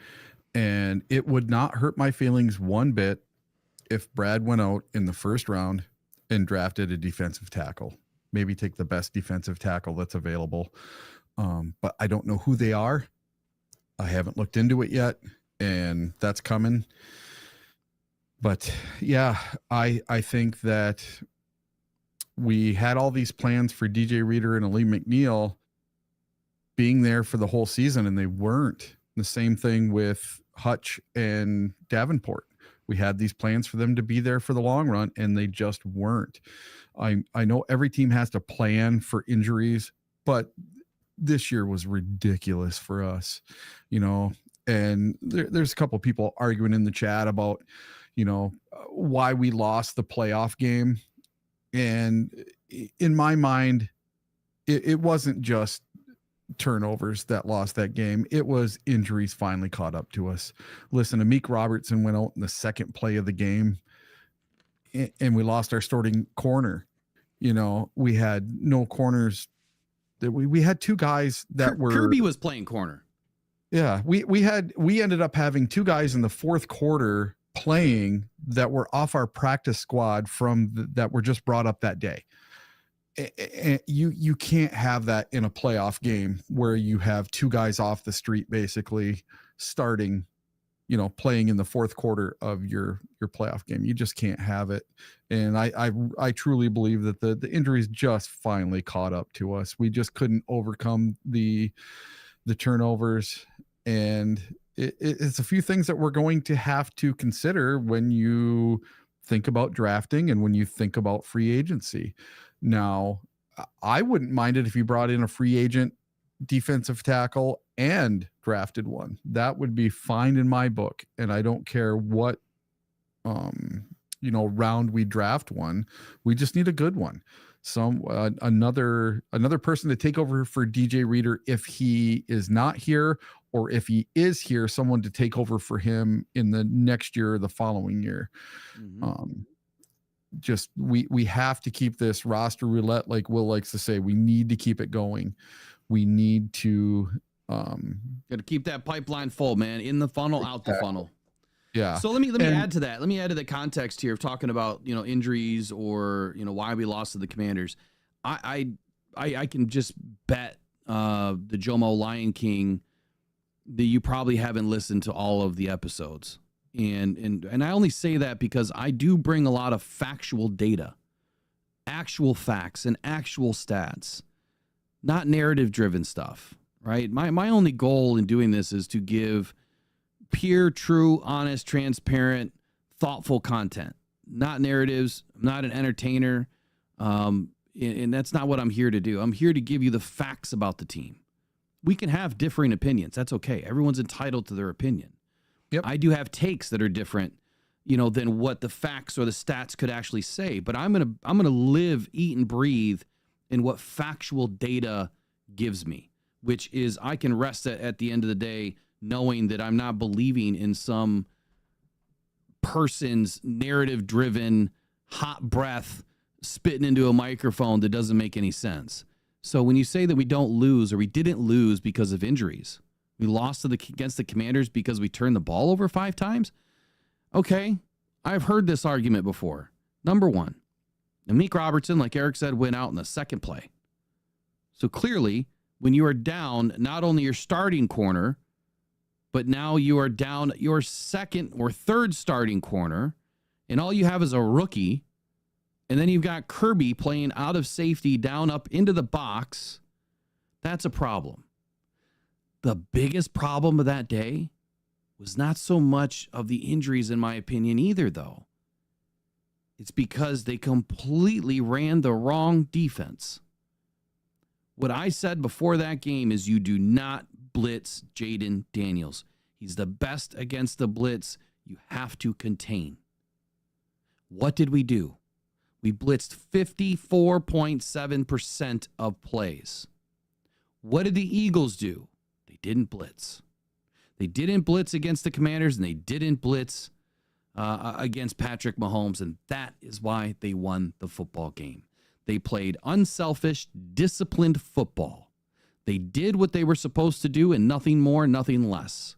And it would not hurt my feelings one bit if Brad went out in the first round and drafted a defensive tackle. Maybe take the best defensive tackle that's available. But I don't know who they are. I haven't looked into it yet, and that's coming. But yeah, I think that we had all these plans for DJ Reader and Ali McNeil being there for the whole season, and they weren't. The same thing with Hutch and Davenport. We had these plans for them to be there for the long run, and they just weren't. I know every team has to plan for injuries, but this year was ridiculous for us, and there's a couple of people arguing in the chat about, why we lost the playoff game. And in my mind, it wasn't just turnovers that lost that game. It was injuries finally caught up to us. Listen, Amik Robertson went out in the second play of the game, and we lost our starting corner. We had no corners. We had two guys that were Kirby was playing corner. Yeah, we ended up having two guys in the fourth quarter playing that were off our practice squad that were just brought up that day. You can't have that in a playoff game where you have two guys off the street basically starting, playing in the fourth quarter of your playoff game. You just can't have it. And I truly believe that the injuries just finally caught up to us. We just couldn't overcome the turnovers, and it's a few things that we're going to have to consider when you think about drafting and when you think about free agency. Now, I wouldn't mind it if you brought in a free agent defensive tackle and drafted one. That would be fine in my book. And I don't care what, round we draft one. We just need a good one. Another person to take over for DJ Reader if he is not here, or if he is here, someone to take over for him in the next year or the following year. Mm-hmm. We have to keep this roster roulette, like Will likes to say. We need to keep it going. We need to got to keep that pipeline full, man. In the funnel, out the funnel. Yeah. So let me add to that. Let me add to the context here of talking about injuries or why we lost to the Commanders. I can just bet the Jomo Lion King that you probably haven't listened to all of the episodes. And I only say that because I do bring a lot of factual data, actual facts and actual stats, not narrative driven stuff, right? My only goal in doing this is to give pure, true, honest, transparent, thoughtful content, not narratives. I'm not an entertainer. And that's not what I'm here to do. I'm here to give you the facts about the team. We can have differing opinions. That's okay. Everyone's entitled to their opinion. Yep. I do have takes that are different, than what the facts or the stats could actually say. But I'm gonna live, eat, and breathe in what factual data gives me, which is I can rest at the end of the day knowing that I'm not believing in some person's narrative-driven, hot breath spitting into a microphone that doesn't make any sense. So when you say that we don't lose or we didn't lose because of injuries, we lost against the Commanders because we turned the ball over 5 times. Okay, I've heard this argument before. Number one, Amik Robertson, like Eric said, went out in the second play. So clearly, when you are down, not only your starting corner, But now you are down your second or third starting corner, and all you have is a rookie. And then you've got Kirby playing out of safety down up into the box. That's a problem. The biggest problem of that day was not so much of the injuries, in my opinion, either, though. It's because they completely ran the wrong defense. What I said before that game is you do not blitz Jayden Daniels. He's the best against the blitz. You have to contain. What did we do? We blitzed 54.7% of plays. What did the Eagles do? They didn't blitz. They didn't blitz against the Commanders, and they didn't blitz against Patrick Mahomes, and that is why they won the football game. They played unselfish, disciplined football. They did what they were supposed to do and nothing more, nothing less.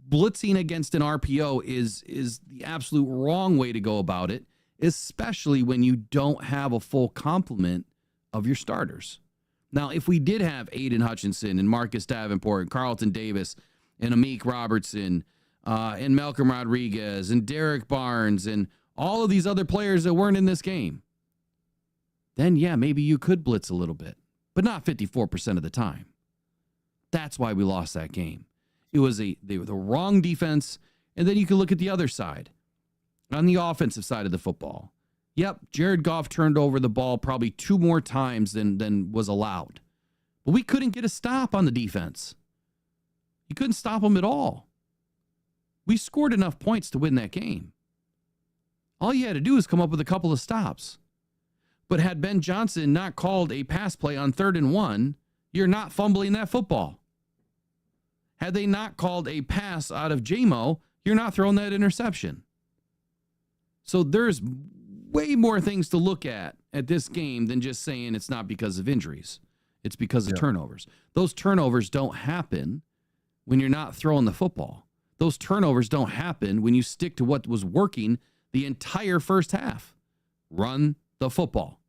Blitzing against an RPO is the absolute wrong way to go about it, especially when you don't have a full complement of your starters. Now, if we did have Aidan Hutchinson and Marcus Davenport and Carlton Davis and Amik Robertson and Malcolm Rodriguez and Derek Barnes and all of these other players that weren't in this game, then yeah, maybe you could blitz a little bit, but not 54% of the time. That's why we lost that game. It was the wrong defense, and then you can look at the other side. On the offensive side of the football, yep, Jared Goff turned over the ball probably 2 more times than was allowed. But we couldn't get a stop on the defense. You couldn't stop them at all. We scored enough points to win that game. All you had to do is come up with a couple of stops. But had Ben Johnson not called a pass play on 3rd and 1, you're not fumbling that football. Had they not called a pass out of JMO, you're not throwing that interception. So there's way more things to look at this game than just saying it's not because of injuries. It's because of turnovers. Those turnovers don't happen when you're not throwing the football. Those turnovers don't happen when you stick to what was working the entire first half. Run the football.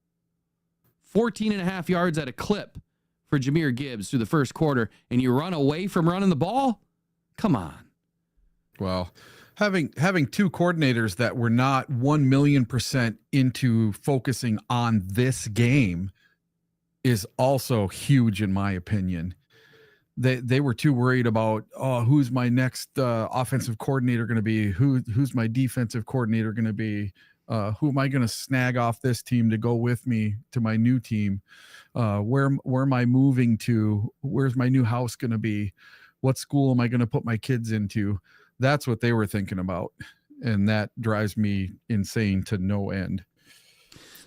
14 and a half yards at a clip for Jahmyr Gibbs through the first quarter, and you run away from running the ball? Come on. Well, having 2 coordinators that were not 1,000,000% into focusing on this game is also huge, in my opinion. They were too worried about, who's my next offensive coordinator going to be? Who's my defensive coordinator going to be? Who am I going to snag off this team to go with me to my new team? Where am I moving to? Where's my new house going to be? What school am I going to put my kids into? That's what they were thinking about. And that drives me insane to no end.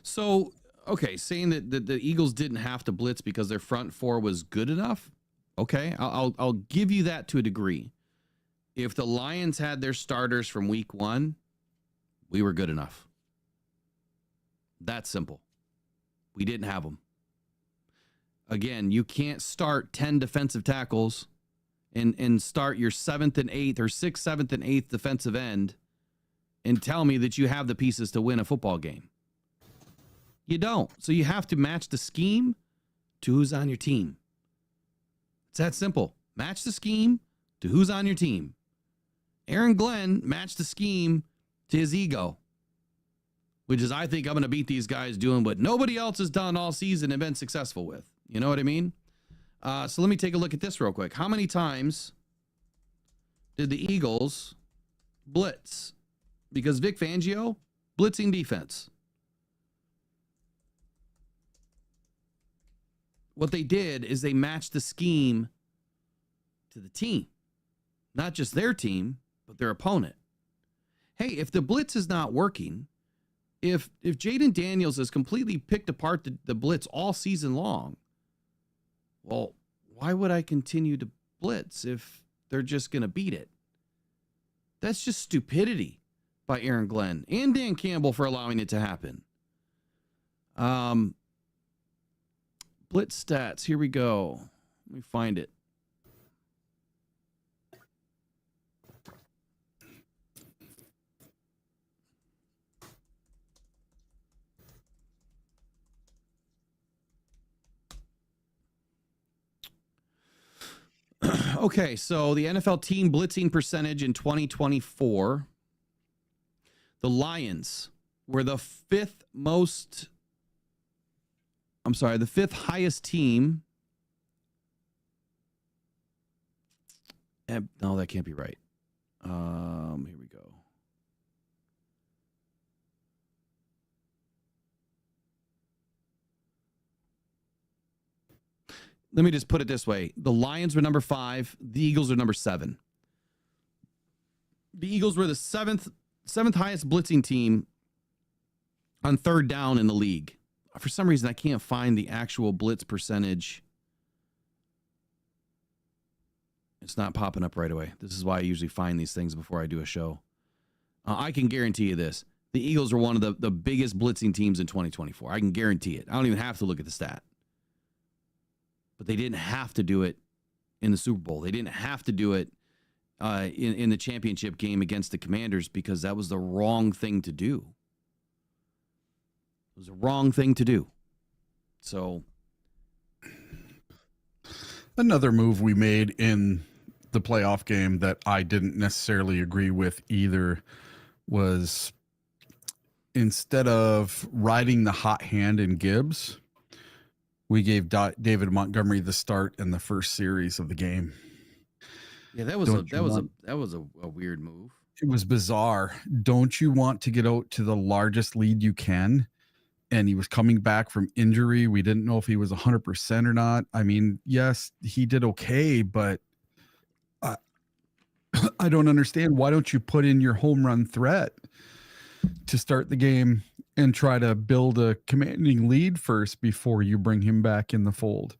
So, okay, saying that the Eagles didn't have to blitz because their front 4 was good enough. Okay, I'll give you that to a degree. If the Lions had their starters from week 1, we were good enough. That's simple. We didn't have them. Again, you can't start 10 defensive tackles and start your 7th and 8th or 6th, 7th, and 8th defensive end and tell me that you have the pieces to win a football game. You don't. So you have to match the scheme to who's on your team. It's that simple. Match the scheme to who's on your team. Aaron Glenn matched the scheme to his ego, which is, I think I'm going to beat these guys doing what nobody else has done all season and been successful with. You know what I mean? So let me take a look at this real quick. How many times did the Eagles blitz? Because Vic Fangio, blitzing defense. What they did is they matched the scheme to the team. Not just their team, but their opponent. Hey, if the blitz is not working, if Jayden Daniels has completely picked apart the blitz all season long, well, why would I continue to blitz if they're just going to beat it? That's just stupidity by Aaron Glenn and Dan Campbell for allowing it to happen. Blitz stats. Here we go. Let me find it. Okay, so the NFL team blitzing percentage in 2024, the Lions were the fifth highest team. No, that can't be right. Here we go. Let me just put it this way. The Lions were number 5. The Eagles are number 7. The Eagles were the seventh highest blitzing team on third down in the league. For some reason, I can't find the actual blitz percentage. It's not popping up right away. This is why I usually find these things before I do a show. I can guarantee you this. The Eagles are one of the biggest blitzing teams in 2024. I can guarantee it. I don't even have to look at the stat. But they didn't have to do it in the Super Bowl. They didn't have to do it in the championship game against the Commanders because that was the wrong thing to do. It was the wrong thing to do. So another move we made in the playoff game that I didn't necessarily agree with either was instead of riding the hot hand in Gibbs, we gave David Montgomery the start in the first series of the game. Yeah, that was a weird move. It was bizarre. Don't you want to get out to the largest lead you can? And he was coming back from injury. We didn't know if he was 100% or not. I mean, yes, he did okay, but I don't understand. Why don't you put in your home run threat to start the game and try to build a commanding lead first before you bring him back in the fold?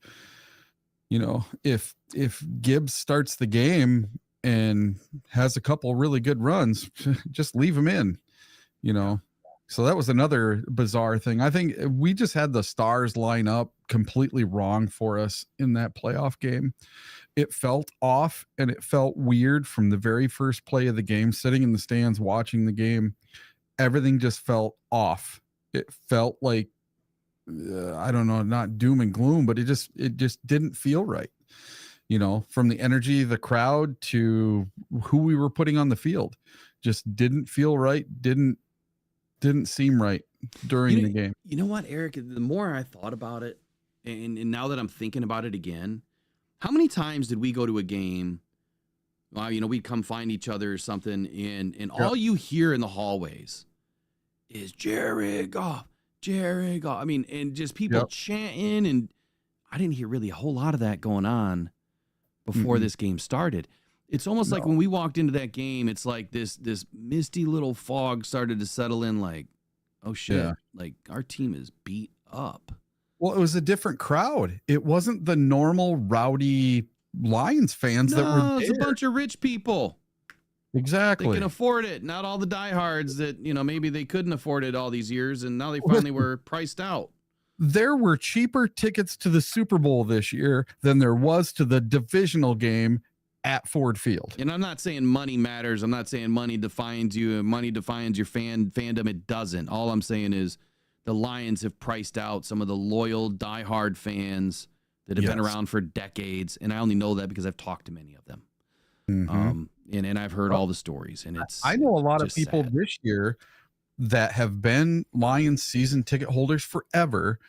You know, if Gibbs starts the game and has a couple really good runs, just leave him in, you know. So that was another bizarre thing. I think we just had the stars line up completely wrong for us in that playoff game. It felt off and it felt weird from the very first play of the game, sitting in the stands watching the game. Everything just felt off. It felt like, I don't know, not doom and gloom, but it just didn't feel right. You know, from the energy, the crowd to who we were putting on the field, just didn't feel right. Didn't seem right during the game. You know what, Eric? The more I thought about it, and now that I'm thinking about it again, how many times did we go to a game? Well, you know, we'd come find each other or something, and all you hear in the hallways is Jared Goff, Jared Goff. I mean, and just people chanting, and I didn't hear really a whole lot of that going on before this game started. It's almost like when we walked into that game, it's like this misty little fog started to settle in, like, oh shit, like our team is beat up. Well, it was a different crowd. It wasn't the normal rowdy Lions fans that were there. It's a bunch of rich people. Exactly. They can afford it. Not all the diehards that, you know, maybe they couldn't afford it all these years and now they finally were priced out. There were cheaper tickets to the Super Bowl this year than there was to the divisional game at Ford Field. And I'm not saying money matters. I'm not saying money defines you and money defines your fandom. It doesn't. All I'm saying is the Lions have priced out some of the loyal, diehard fans that have been around for decades. And I only know that because I've talked to many of them. And I've heard all the stories. And I know a lot of people sad. This year that have been Lions season ticket holders forever,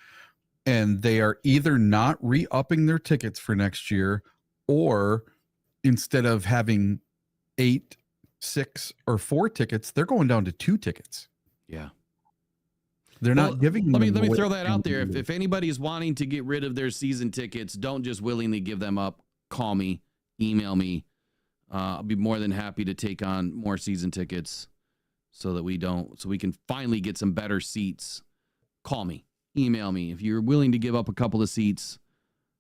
and they are either not re-upping their tickets for next year, or instead of having 8, 6, or 4 tickets, they're going down to 2 tickets. Yeah. They're not giving them. Let me throw that out there. If anybody is wanting to get rid of their season tickets, don't just willingly give them up. Call me, email me. I'll be more than happy to take on more season tickets so that we can finally get some better seats. Call me, email me. If you're willing to give up a couple of seats,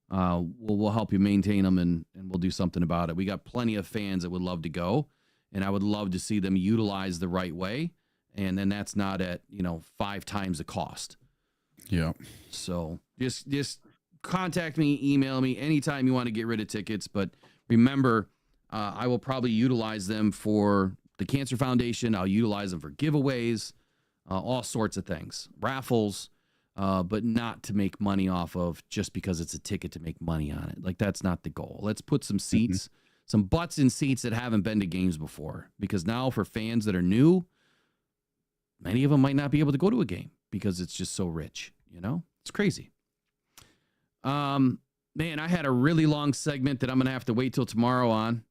we'll help you maintain them and we'll do something about it. We got plenty of fans that would love to go, and I would love to see them utilize the right way. And then that's not at, 5 times the cost. Yeah. So just contact me, email me anytime you want to get rid of tickets. But remember, I will probably utilize them for the Cancer Foundation. I'll utilize them for giveaways, all sorts of things, raffles, but not to make money off of just because it's a ticket to make money on it. Like, that's not the goal. Let's put some seats some butts in seats that haven't been to games before. Because now for fans that are new, many of them might not be able to go to a game because it's just so rich. You know, it's crazy. Man, I had a really long segment that I'm going to have to wait till tomorrow on,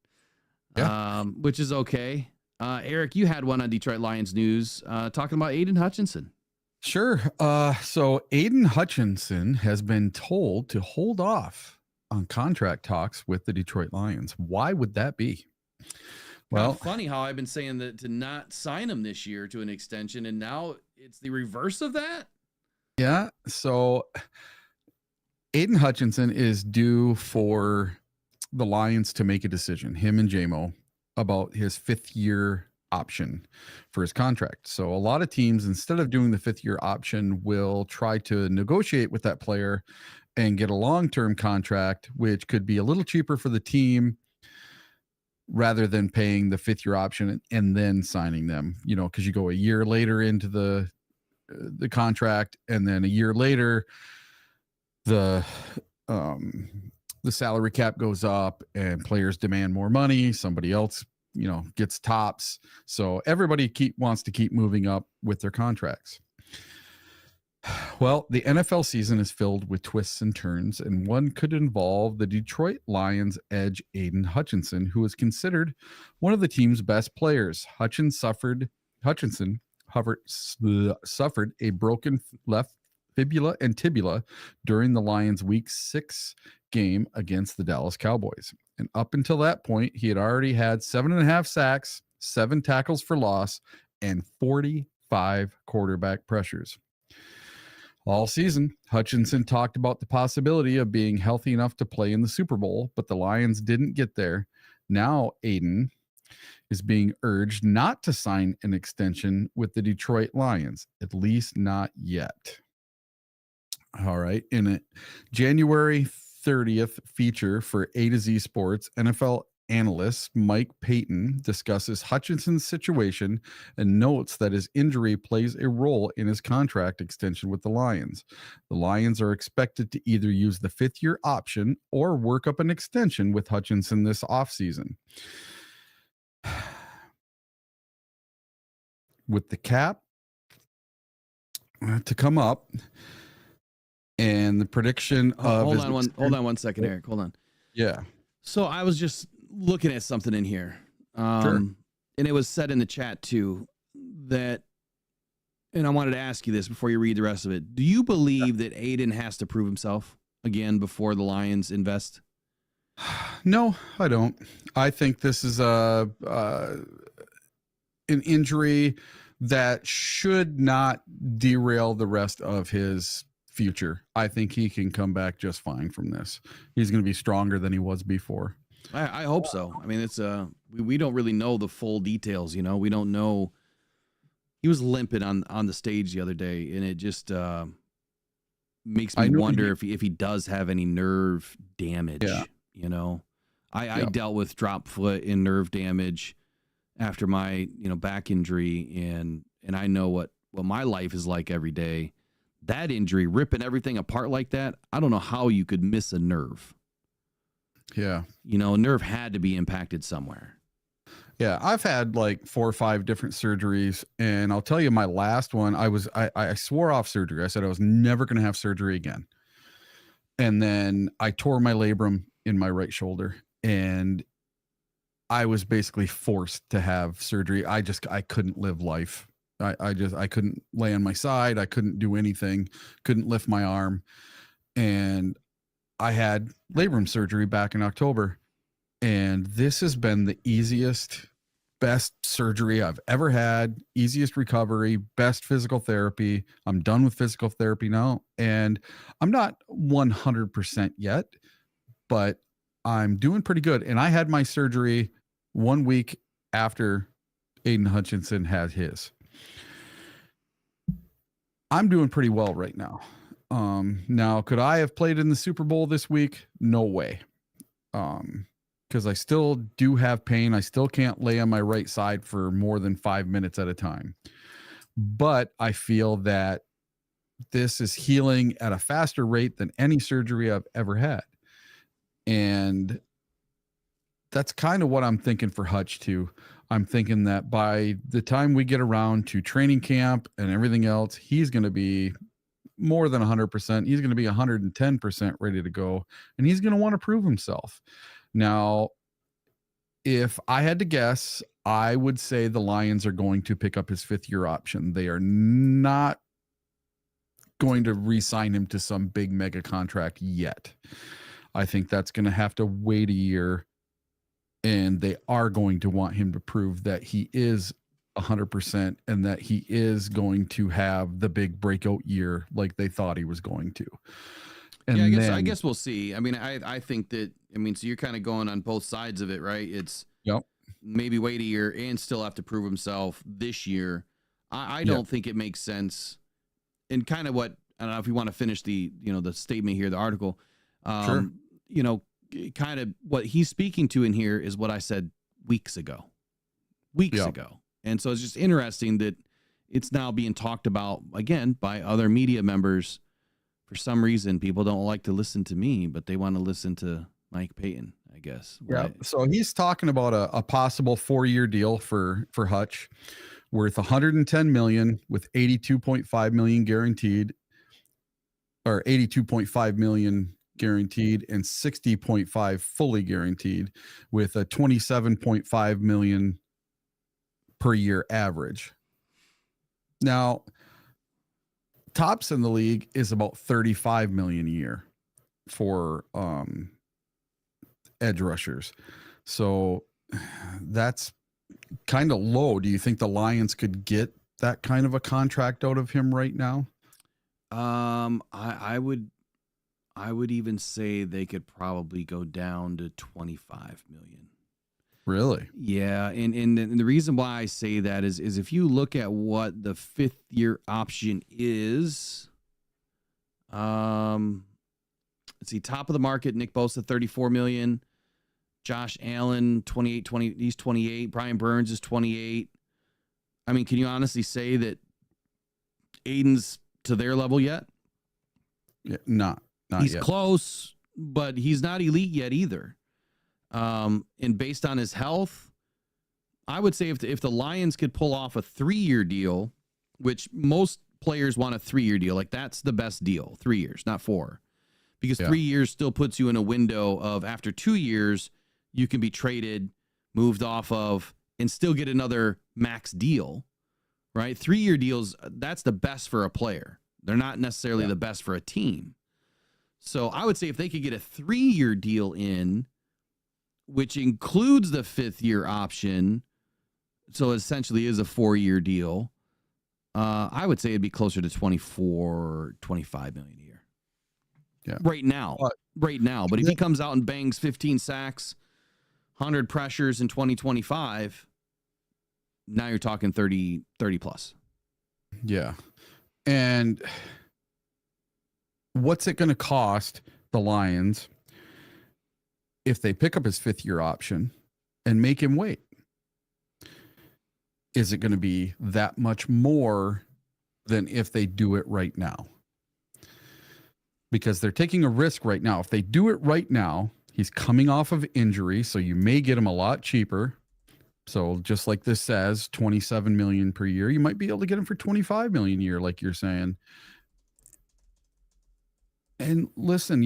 which is okay. Eric, you had one on Detroit Lions news talking about Aidan Hutchinson. Sure. So Aidan Hutchinson has been told to hold off on contract talks with the Detroit Lions. Why would that be? Well, funny how I've been saying that to not sign him this year to an extension, and now it's the reverse of that. Yeah. So Aidan Hutchinson is due for the Lions to make a decision, him and JMO, about his 5th year option for his contract. So a lot of teams, instead of doing the 5th year option, will try to negotiate with that player and get a long-term contract, which could be a little cheaper for the team rather than paying the 5th year option and then signing them, you know, because you go a year later into the contract, and then a year later the salary cap goes up and players demand more money. Somebody else, you know, gets tops. So everybody wants to keep moving up with their contracts. Well, the NFL season is filled with twists and turns, and one could involve the Detroit Lions edge Aidan Hutchinson, who is considered one of the team's best players. Hutchinson suffered a broken left fibula and tibia during the Lions' Week 6 game against the Dallas Cowboys. And up until that point, he had already had 7.5 sacks, 7 tackles for loss, and 45 quarterback pressures. All season, Hutchinson talked about the possibility of being healthy enough to play in the Super Bowl, but the Lions didn't get there. Now Aidan is being urged not to sign an extension with the Detroit Lions, at least not yet. All right. In a January 30th feature for A to Z Sports, NFL analyst Mike Payton discusses Hutchinson's situation and notes that his injury plays a role in his contract extension with the Lions. The Lions are expected to either use the 5th year option or work up an extension with Hutchinson this offseason. With the cap to come up and the prediction of hold on one second, Eric. Hold on. Yeah. So I was just looking at something in here. Sure. And it was said in the chat too that, and I wanted to ask you this before you read the rest of it. Do you believe that Aidan has to prove himself again before the Lions invest? No, I don't. I think this is an injury that should not derail the rest of his future. I think he can come back just fine from this. He's going to be stronger than he was before. I hope so. I mean, it's we don't really know the full details, you know. We don't know. He was limping on the stage the other day, and it just makes me wonder if he does have any nerve damage. Yeah. You know, I dealt with drop foot and nerve damage after my back injury, and I know what my life is like every day. That injury, ripping everything apart like that, I don't know how you could miss a nerve. Yeah. A nerve had to be impacted somewhere. Yeah. I've had like 4 or 5 different surgeries, and I'll tell you, my last one, I swore off surgery. I said I was never going to have surgery again. And then I tore my labrum in my right shoulder, and I was basically forced to have surgery. I couldn't live life. I couldn't lay on my side. I couldn't do anything, couldn't lift my arm. And I had labrum surgery back in October. And this has been the easiest, best surgery I've ever had, easiest recovery, best physical therapy. I'm done with physical therapy now. And I'm not 100% yet, but I'm doing pretty good. And I had my surgery 1 week after Aidan Hutchinson had his. I'm doing pretty well right now. Now, could I have played in the Super Bowl this week? No way. Because I still do have pain. I still can't lay on my right side for more than 5 minutes at a time. But I feel that this is healing at a faster rate than any surgery I've ever had. And that's kind of what I'm thinking for Hutch too. I'm thinking that by the time we get around to training camp and everything else, he's going to be more than 100%. He's going to be 110% ready to go, and he's going to want to prove himself. Now, if I had to guess, I would say the Lions are going to pick up his 5th-year option. They are not going to re-sign him to some big mega contract yet. I think that's going to have to wait a year, and they are going to want him to prove that he is 100% and that he is going to have the big breakout year like they thought he was going to. And yeah, I guess we'll see. I mean, I think that, so you're kind of going on both sides of it, right? It's maybe wait a year and still have to prove himself this year. I don't think it makes sense. And kind of what, I don't know if you want to finish the statement here, the article, Sure. Kind of what he's speaking to in here is what I said weeks ago. And so it's just interesting that it's now being talked about again by other media members. For some reason, people don't like to listen to me, but they want to listen to Mike Payton, I guess. Yeah. So he's talking about a possible 4-year deal for Hutch worth $110 million with $82.5 million guaranteed, or $82.5 million guaranteed and $60.5 fully guaranteed, with a $27.5 million per year average. Now, tops in the league is about $35 million a year for edge rushers. So that's kind of low. Do you think the Lions could get that kind of a contract out of him right now? I would even say they could probably go down to 25 million. Really? Yeah, and the reason why I say that is if you look at what the 5th-year option is, let's see, top of the market, Nick Bosa, 34 million. Josh Allen, 28, he's 28. Brian Burns is 28. I mean, can you honestly say that Aiden's to their level yet? Yeah, not he's yet. Close, but he's not elite yet either. And based on his health, I would say if the Lions could pull off a 3-year deal, which most players want a 3-year deal, like that's the best deal, 3 years, not 4, because 3 years still puts you in a window of after 2 years, you can be traded, moved off of, and still get another max deal, right? 3-year deals, that's the best for a player. They're not necessarily the best for a team. So I would say if they could get a 3-year deal in, which includes the 5th-year option, so essentially is a 4-year deal, I would say it'd be closer to 24, 25 million a year. Yeah. Right now. But if he comes out and bangs 15 sacks, 100 pressures in 2025, now you're talking 30 plus. Yeah. And what's it going to cost the Lions if they pick up his 5th-year option and make him wait? Is it going to be that much more than if they do it right now? Because they're taking a risk right now. If they do it right now, he's coming off of injury, so you may get him a lot cheaper. So just like this says, 27 million per year, you might be able to get him for 25 million a year, like you're saying. And listen,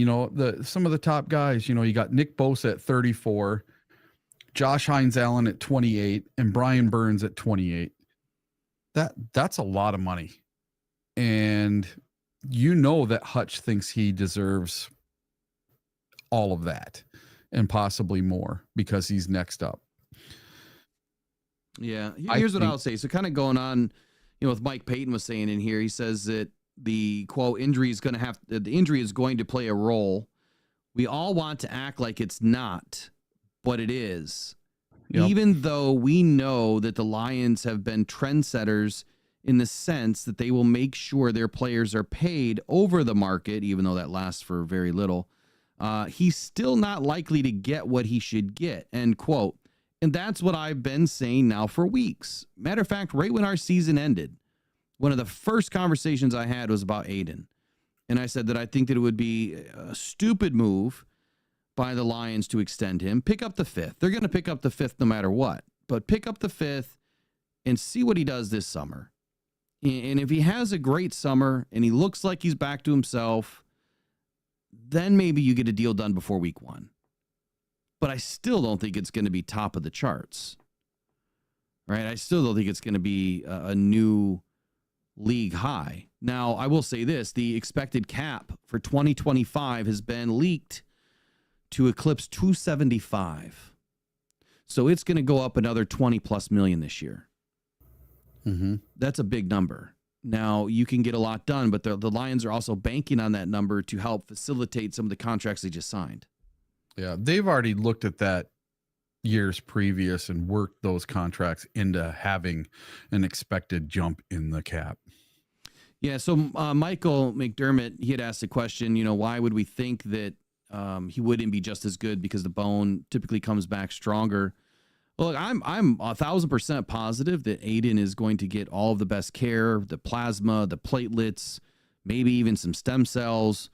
some of the top guys, you got Nick Bosa at 34, Josh Hines-Allen at 28, and Brian Burns at 28. That's a lot of money. And that Hutch thinks he deserves all of that and possibly more because he's next up. Yeah. Here's what I'll say. So kind of going on, with Mike Payton was saying in here, he says that the quote injury is going to play a role. We all want to act like it's not, but it is. Yep. Even though we know that the Lions have been trendsetters in the sense that they will make sure their players are paid over the market, even though that lasts for very little, he's still not likely to get what he should get, end quote. And that's what I've been saying now for weeks. Matter of fact, right when our season ended, one of the first conversations I had was about Aidan. And I said that I think that it would be a stupid move by the Lions to extend him. Pick up the 5th. They're going to pick up the 5th no matter what. But pick up the 5th and see what he does this summer. And if he has a great summer and he looks like he's back to himself, then maybe you get a deal done before week 1. But I still don't think it's going to be top of the charts. Right? I still don't think it's going to be a new league high. Now, I will say this. The expected cap for 2025 has been leaked to eclipse 275. So it's going to go up another 20 plus million this year. Mm-hmm. That's a big number. Now, you can get a lot done, but the Lions are also banking on that number to help facilitate some of the contracts they just signed. Yeah, they've already looked at that years previous and worked those contracts into having an expected jump in the cap. Yeah, so Michael McDermott, he had asked the question, why would we think that he wouldn't be just as good because the bone typically comes back stronger? Well, look, I'm 1,000% positive that Aidan is going to get all of the best care, the plasma, the platelets, maybe even some stem cells.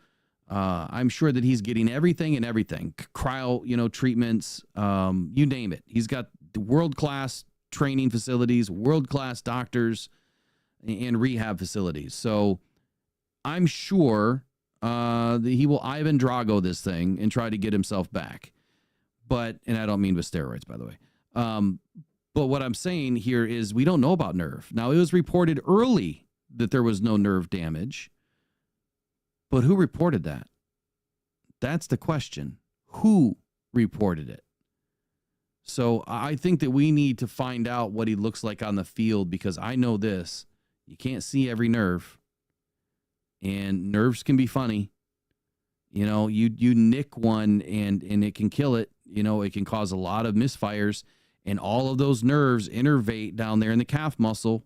I'm sure that he's getting everything, cryo, treatments, you name it. He's got the world-class training facilities, world-class doctors, and rehab facilities. So I'm sure that he will Ivan Drago this thing and try to get himself back. And I don't mean with steroids, by the way. But what I'm saying here is we don't know about nerve. Now, it was reported early that there was no nerve damage, but who reported that? That's the question. Who reported it? So I think that we need to find out what he looks like on the field, because I know this. You can't see every nerve, and nerves can be funny. You nick one and it can kill it. It can cause a lot of misfires, and all of those nerves innervate down there in the calf muscle.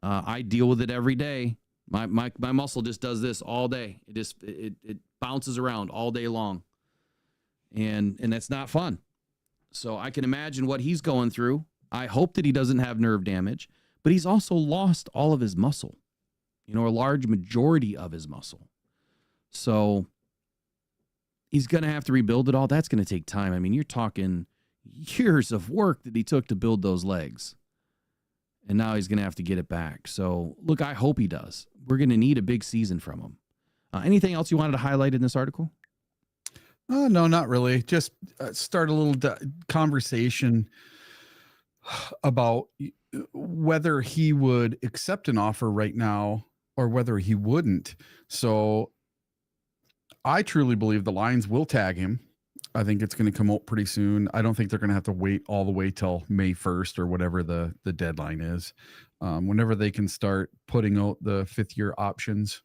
I deal with it every day. My muscle just does this all day. It bounces around all day long, and that's not fun. So I can imagine what he's going through. I hope that he doesn't have nerve damage, but he's also lost all of his muscle, a large majority of his muscle. So he's going to have to rebuild it all. That's going to take time. I mean, you're talking years of work that he took to build those legs. And now he's going to have to get it back. So, look, I hope he does. We're going to need a big season from him. Anything else you wanted to highlight in this article? No, not really. Just start a little conversation about whether he would accept an offer right now or whether he wouldn't. So I truly believe the Lions will tag him. I think it's going to come out pretty soon. I don't think they're going to have to wait all the way till May 1st or whatever the deadline is. Whenever they can start putting out the 5th-year options,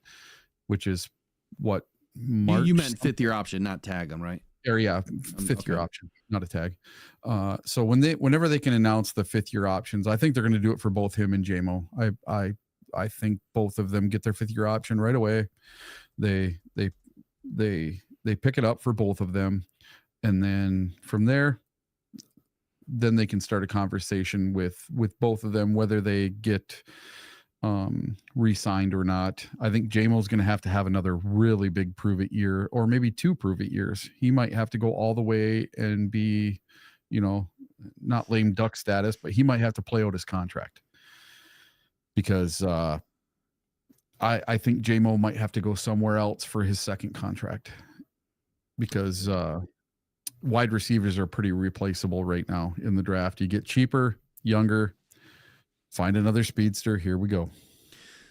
which is what, March? You meant 5th-year option, not tag them, right? Or yeah, 5th-year option, not a tag. So whenever they can announce the 5th-year options, I think they're going to do it for both him and JMO. I think both of them get their 5th-year option right away. They pick it up for both of them. And then from there, then they can start a conversation with both of them, whether they get re-signed or not. I think JMO's going to have another really big prove it year, or maybe 2 prove it years. He might have to go all the way and be, not lame duck status, but he might have to play out his contract, because I think JMO might have to go somewhere else for his second contract, because wide receivers are pretty replaceable right now in the draft. You get cheaper, younger, find another speedster. Here we go.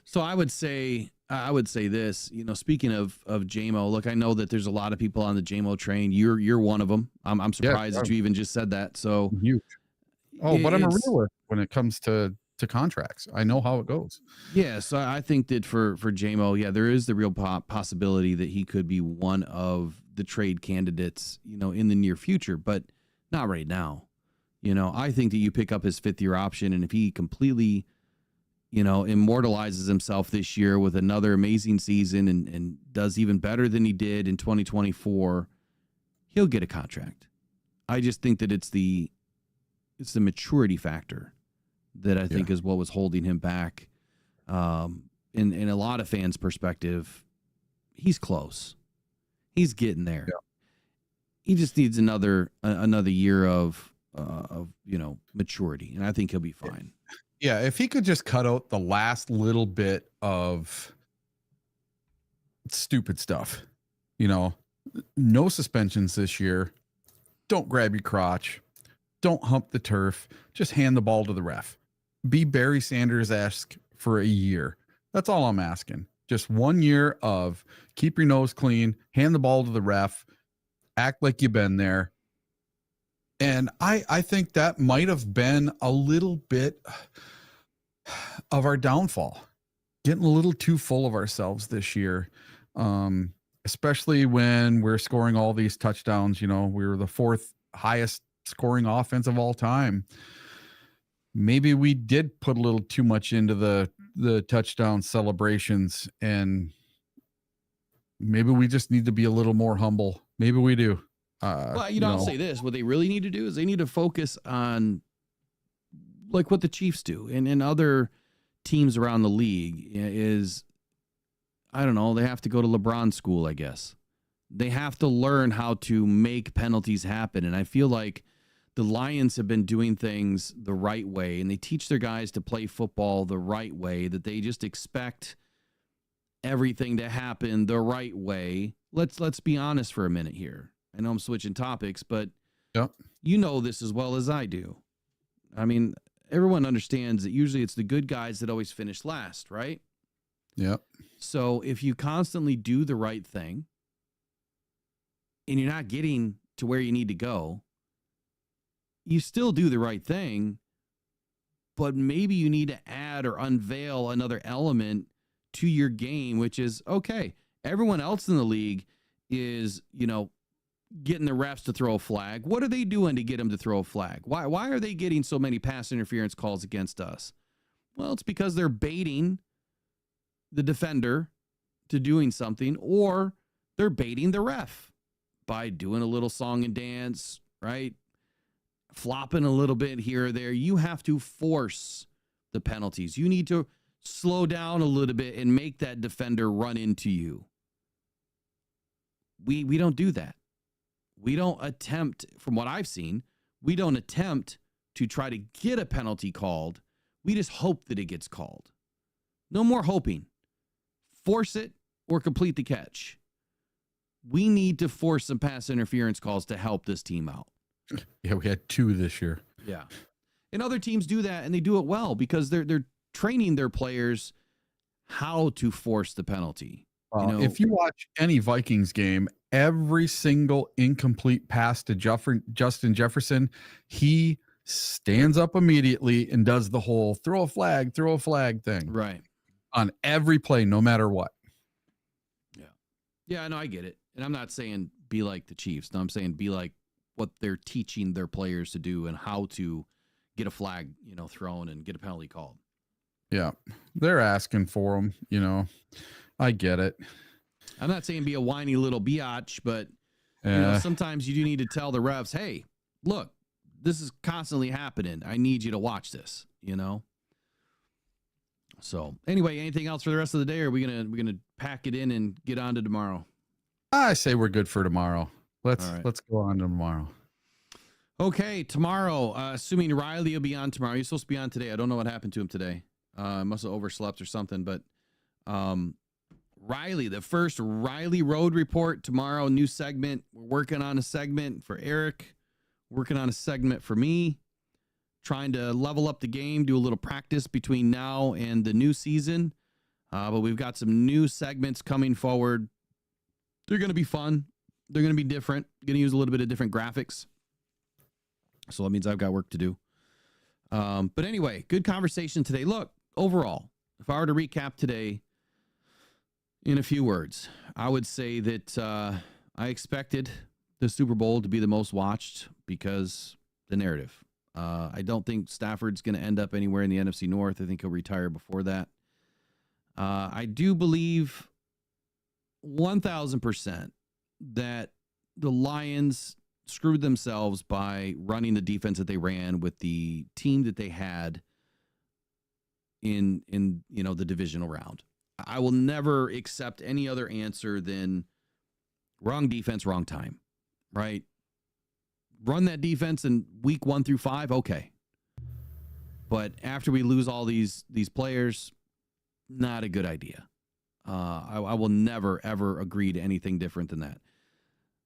So I would say this, speaking of JMO, look, I know that there's a lot of people on the JMO train. You're one of them. I'm surprised that you even just said that. So huge. But I'm a realist when it comes to contracts. I know how it goes. Yeah. So I think that for JMO, there is the real possibility that he could be one of the trade candidates, in the near future, but not right now. I think that you pick up his 5th-year option, and if he completely, immortalizes himself this year with another amazing season and does even better than he did in 2024, he'll get a contract. I just think that it's the maturity factor that I think is what was holding him back. In a lot of fans' perspective, he's close. He's getting there. he just needs another year of maturity, and I think he'll be fine. Yeah, if he could just cut out the last little bit of stupid stuff, no suspensions this year. Don't grab your crotch. Don't hump the turf. Just hand the ball to the ref. Be Barry Sanders-esque for a year. That's all I'm asking. Just 1 year of keep your nose clean, hand the ball to the ref, act like you've been there. And I think that might have been a little bit of our downfall, getting a little too full of ourselves this year, especially when we're scoring all these touchdowns. We were the 4th highest scoring offense of all time. Maybe we did put a little too much into the touchdown celebrations, and maybe we just need to be a little more humble. Maybe we do. Well, I'll say this. What they really need to do is they need to focus on like what the Chiefs do and other teams around the league is, I don't know, they have to go to LeBron school, I guess. They have to learn how to make penalties happen. And I feel like the Lions have been doing things the right way, and they teach their guys to play football the right way, that they just expect everything to happen the right way. Let's be honest for a minute here. I know I'm switching topics, but you know this as well as I do. I mean, everyone understands that usually it's the good guys that always finish last, right? Yep. So if you constantly do the right thing and you're not getting to where you need to go, you still do the right thing, but maybe you need to add or unveil another element to your game, which is, okay, everyone else in the league is, getting the refs to throw a flag. What are they doing to get them to throw a flag? Why are they getting so many pass interference calls against us? Well, it's because they're baiting the defender to doing something, or they're baiting the ref by doing a little song and dance, right? Flopping a little bit here or there. You have to force the penalties. You need to slow down a little bit and make that defender run into you. We don't do that. We don't attempt, from what I've seen, we don't attempt to try to get a penalty called. We just hope that it gets called. No more hoping. Force it or complete the catch. We need to force some pass interference calls to help this team out. Yeah, we had 2 this year. Yeah. And other teams do that, and they do it well because they're training their players how to force the penalty. If you watch any Vikings game, every single incomplete pass to Justin Jefferson, he stands up immediately and does the whole throw a flag thing. Right. On every play, no matter what. Yeah. Yeah, no, I get it. And I'm not saying be like the Chiefs. No, I'm saying be like what they're teaching their players to do and how to get a flag, thrown and get a penalty called. Yeah. They're asking for them, I get it. I'm not saying be a whiny little biatch, but sometimes you do need to tell the refs, hey, look, this is constantly happening. I need you to watch this, So anyway, anything else for the rest of the day? Or are we gonna pack it in and get on to tomorrow? I say we're good for tomorrow. Let's go on to tomorrow. Okay, tomorrow, assuming Riley will be on tomorrow. He's supposed to be on today. I don't know what happened to him today. Must have overslept or something, but Riley, the first Riley Road Report tomorrow, new segment. We're working on a segment for Eric, working on a segment for me, trying to level up the game, do a little practice between now and the new season. But we've got some new segments coming forward. They're going to be fun. They're going to be different. Going to use a little bit of different graphics. So that means I've got work to do. But anyway, good conversation today. Look, overall, if I were to recap today in a few words, I would say that I expected the Super Bowl to be the most watched because the narrative. I don't think Stafford's going to end up anywhere in the NFC North. I think he'll retire before that. I do believe 1,000% that the Lions screwed themselves by running the defense that they ran with the team that they had in the divisional round. I will never accept any other answer than wrong defense, wrong time, right? run that defense in week 1 through 5, okay. But after we lose all these players, not a good idea. I will never, ever agree to anything different than that.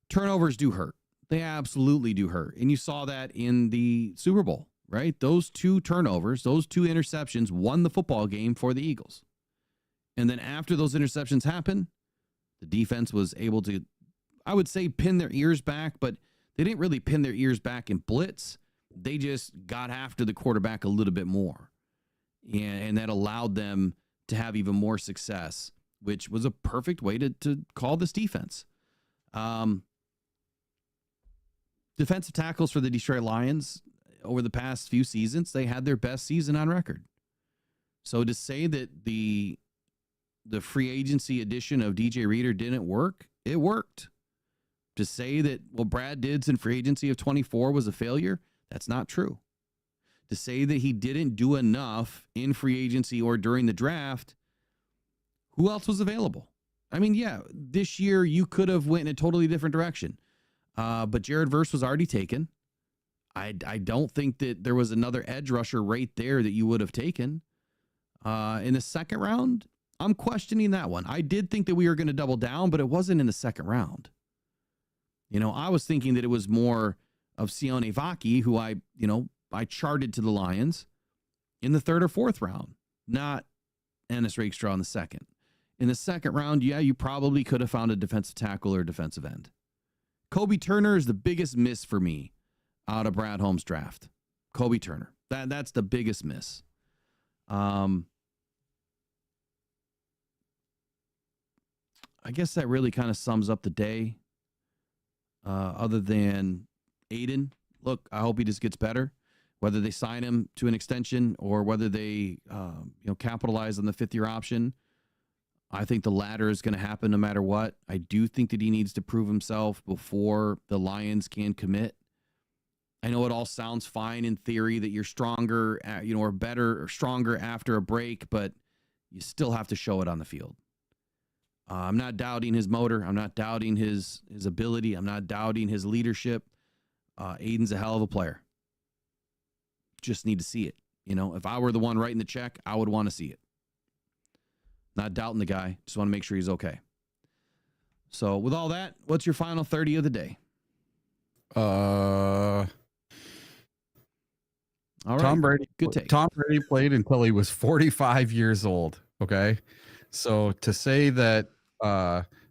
Turnovers do hurt. They absolutely do hurt. And you saw that in the Super Bowl, right? Those 2 turnovers, those 2 interceptions won the football game for the Eagles. And then after those interceptions happened, the defense was able to, I would say, pin their ears back, but they didn't really pin their ears back in blitz. They just got after the quarterback a little bit more. And that allowed them to have even more success, which was a perfect way to call this defense. Defensive tackles for the Detroit Lions over the past few seasons, they had their best season on record. So to say that the free agency edition of DJ Reader didn't work, it worked. To say that what Brad did in free agency of 24 was a failure, that's not true. To say that he didn't do enough in free agency or during the draft, who else was available? I mean, yeah, this year you could have went in a totally different direction. But Jared Verse was already taken. I don't think that there was another edge rusher right there that you would have taken. In the second round, I'm questioning that one. I did think that we were going to double down, but it wasn't in the second round. You know, I was thinking that it was more of Sione Vaki, who I charted to the Lions in the 3rd or 4th round, not Ennis Rakestraw in the 2nd. In the 2nd round, yeah, you probably could have found a defensive tackle or defensive end. Kobe Turner is the biggest miss for me out of Brad Holmes' draft. Kobe Turner. That's the biggest miss. I guess that really kind of sums up the day. Other than Aidan, look, I hope he just gets better. Whether they sign him to an extension or whether they capitalize on the 5th-year option, I think the latter is going to happen no matter what. I do think that he needs to prove himself before the Lions can commit. I know it all sounds fine in theory that you're stronger, or better or stronger after a break, but you still have to show it on the field. I'm not doubting his motor. I'm not doubting his ability. I'm not doubting his leadership. Aidan's a hell of a player. Just need to see it. If I were the one writing the check, I would want to see it. Not doubting the guy. Just want to make sure he's okay. So with all that, what's your final 30 of the day? All right. Tom Brady. Good take. Tom Brady played until he was 45 years old. Okay. So to say that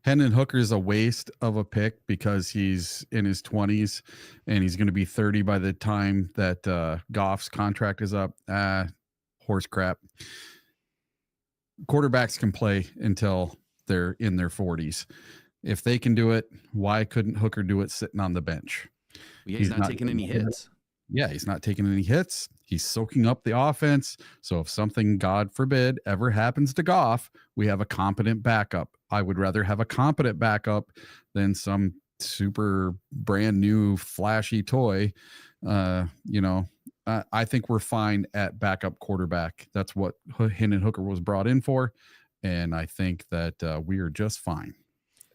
Hendon Hooker is a waste of a pick because he's in his 20s and he's going to be 30 by the time that Goff's contract is up, horse crap. Quarterbacks can play until they're in their 40s. If they can do it, why couldn't Hooker do it sitting on the bench? Yeah, he's not taking any hits. Yeah, he's not taking any hits. He's soaking up the offense. So if something, God forbid, ever happens to Goff, we have a competent backup. I would rather have a competent backup than some super brand new flashy toy. I think we're fine at backup quarterback. That's what Hendon Hooker was brought in for. And I think that we are just fine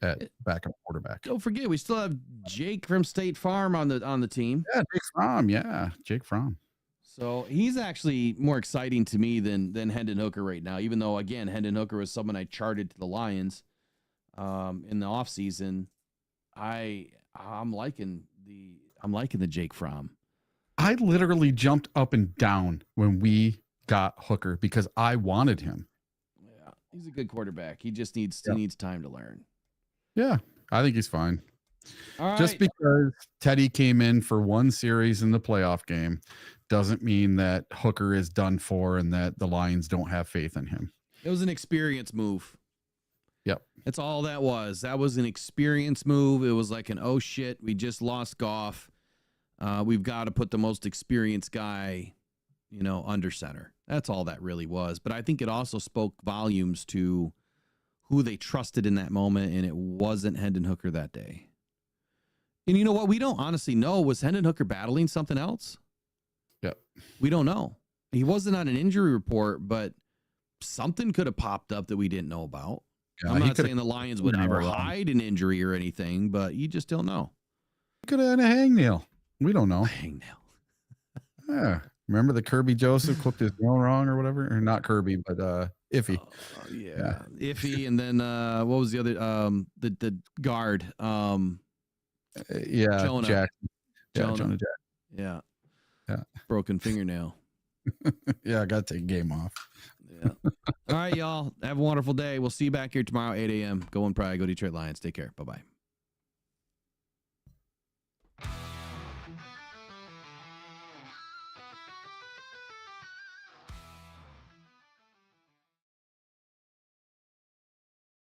at backup quarterback. Don't forget, we still have Jake from State Farm on the team. Yeah, Jake Fromm. Yeah, Jake Fromm. So he's actually more exciting to me than Hendon Hooker right now, even though, again, Hendon Hooker was someone I charted to the Lions in the offseason. I'm liking the Jake Fromm. I literally jumped up and down when we got Hooker because I wanted him. Yeah, he's a good quarterback. He just needs time to learn. Yeah, I think he's fine. All right. Just because Teddy came in for one series in the playoff game doesn't mean that Hooker is done for and that the Lions don't have faith in him. It was an experience move. Yep. That's all that was. That was an experience move. It was like an, oh shit, we just lost Goff. We've got to put the most experienced guy, under center. That's all that really was. But I think it also spoke volumes to who they trusted in that moment, and it wasn't Hendon Hooker that day. And you know what? We don't honestly know. Was Hendon Hooker battling something else? Yep. We don't know. He wasn't on an injury report, but something could have popped up that we didn't know about. Yeah, I'm not saying the Lions would never hide an injury or anything, but you just don't know. Could have had a hangnail. We don't know. Hangnail. Yeah. Remember the Kirby Joseph clipped his nail wrong or whatever? Or not Kirby, but Iffy. Yeah. Iffy. And then what was the other the guard? Yeah, Jonah. Jack. Yeah, Jonah. Jonah Jack. Yeah. Yeah. Broken fingernail. Yeah, I got to take a game off. Yeah. All right, y'all. Have a wonderful day. We'll see you back here tomorrow, 8 a.m. Go and Pride. Go Detroit Lions. Take care. Bye-bye.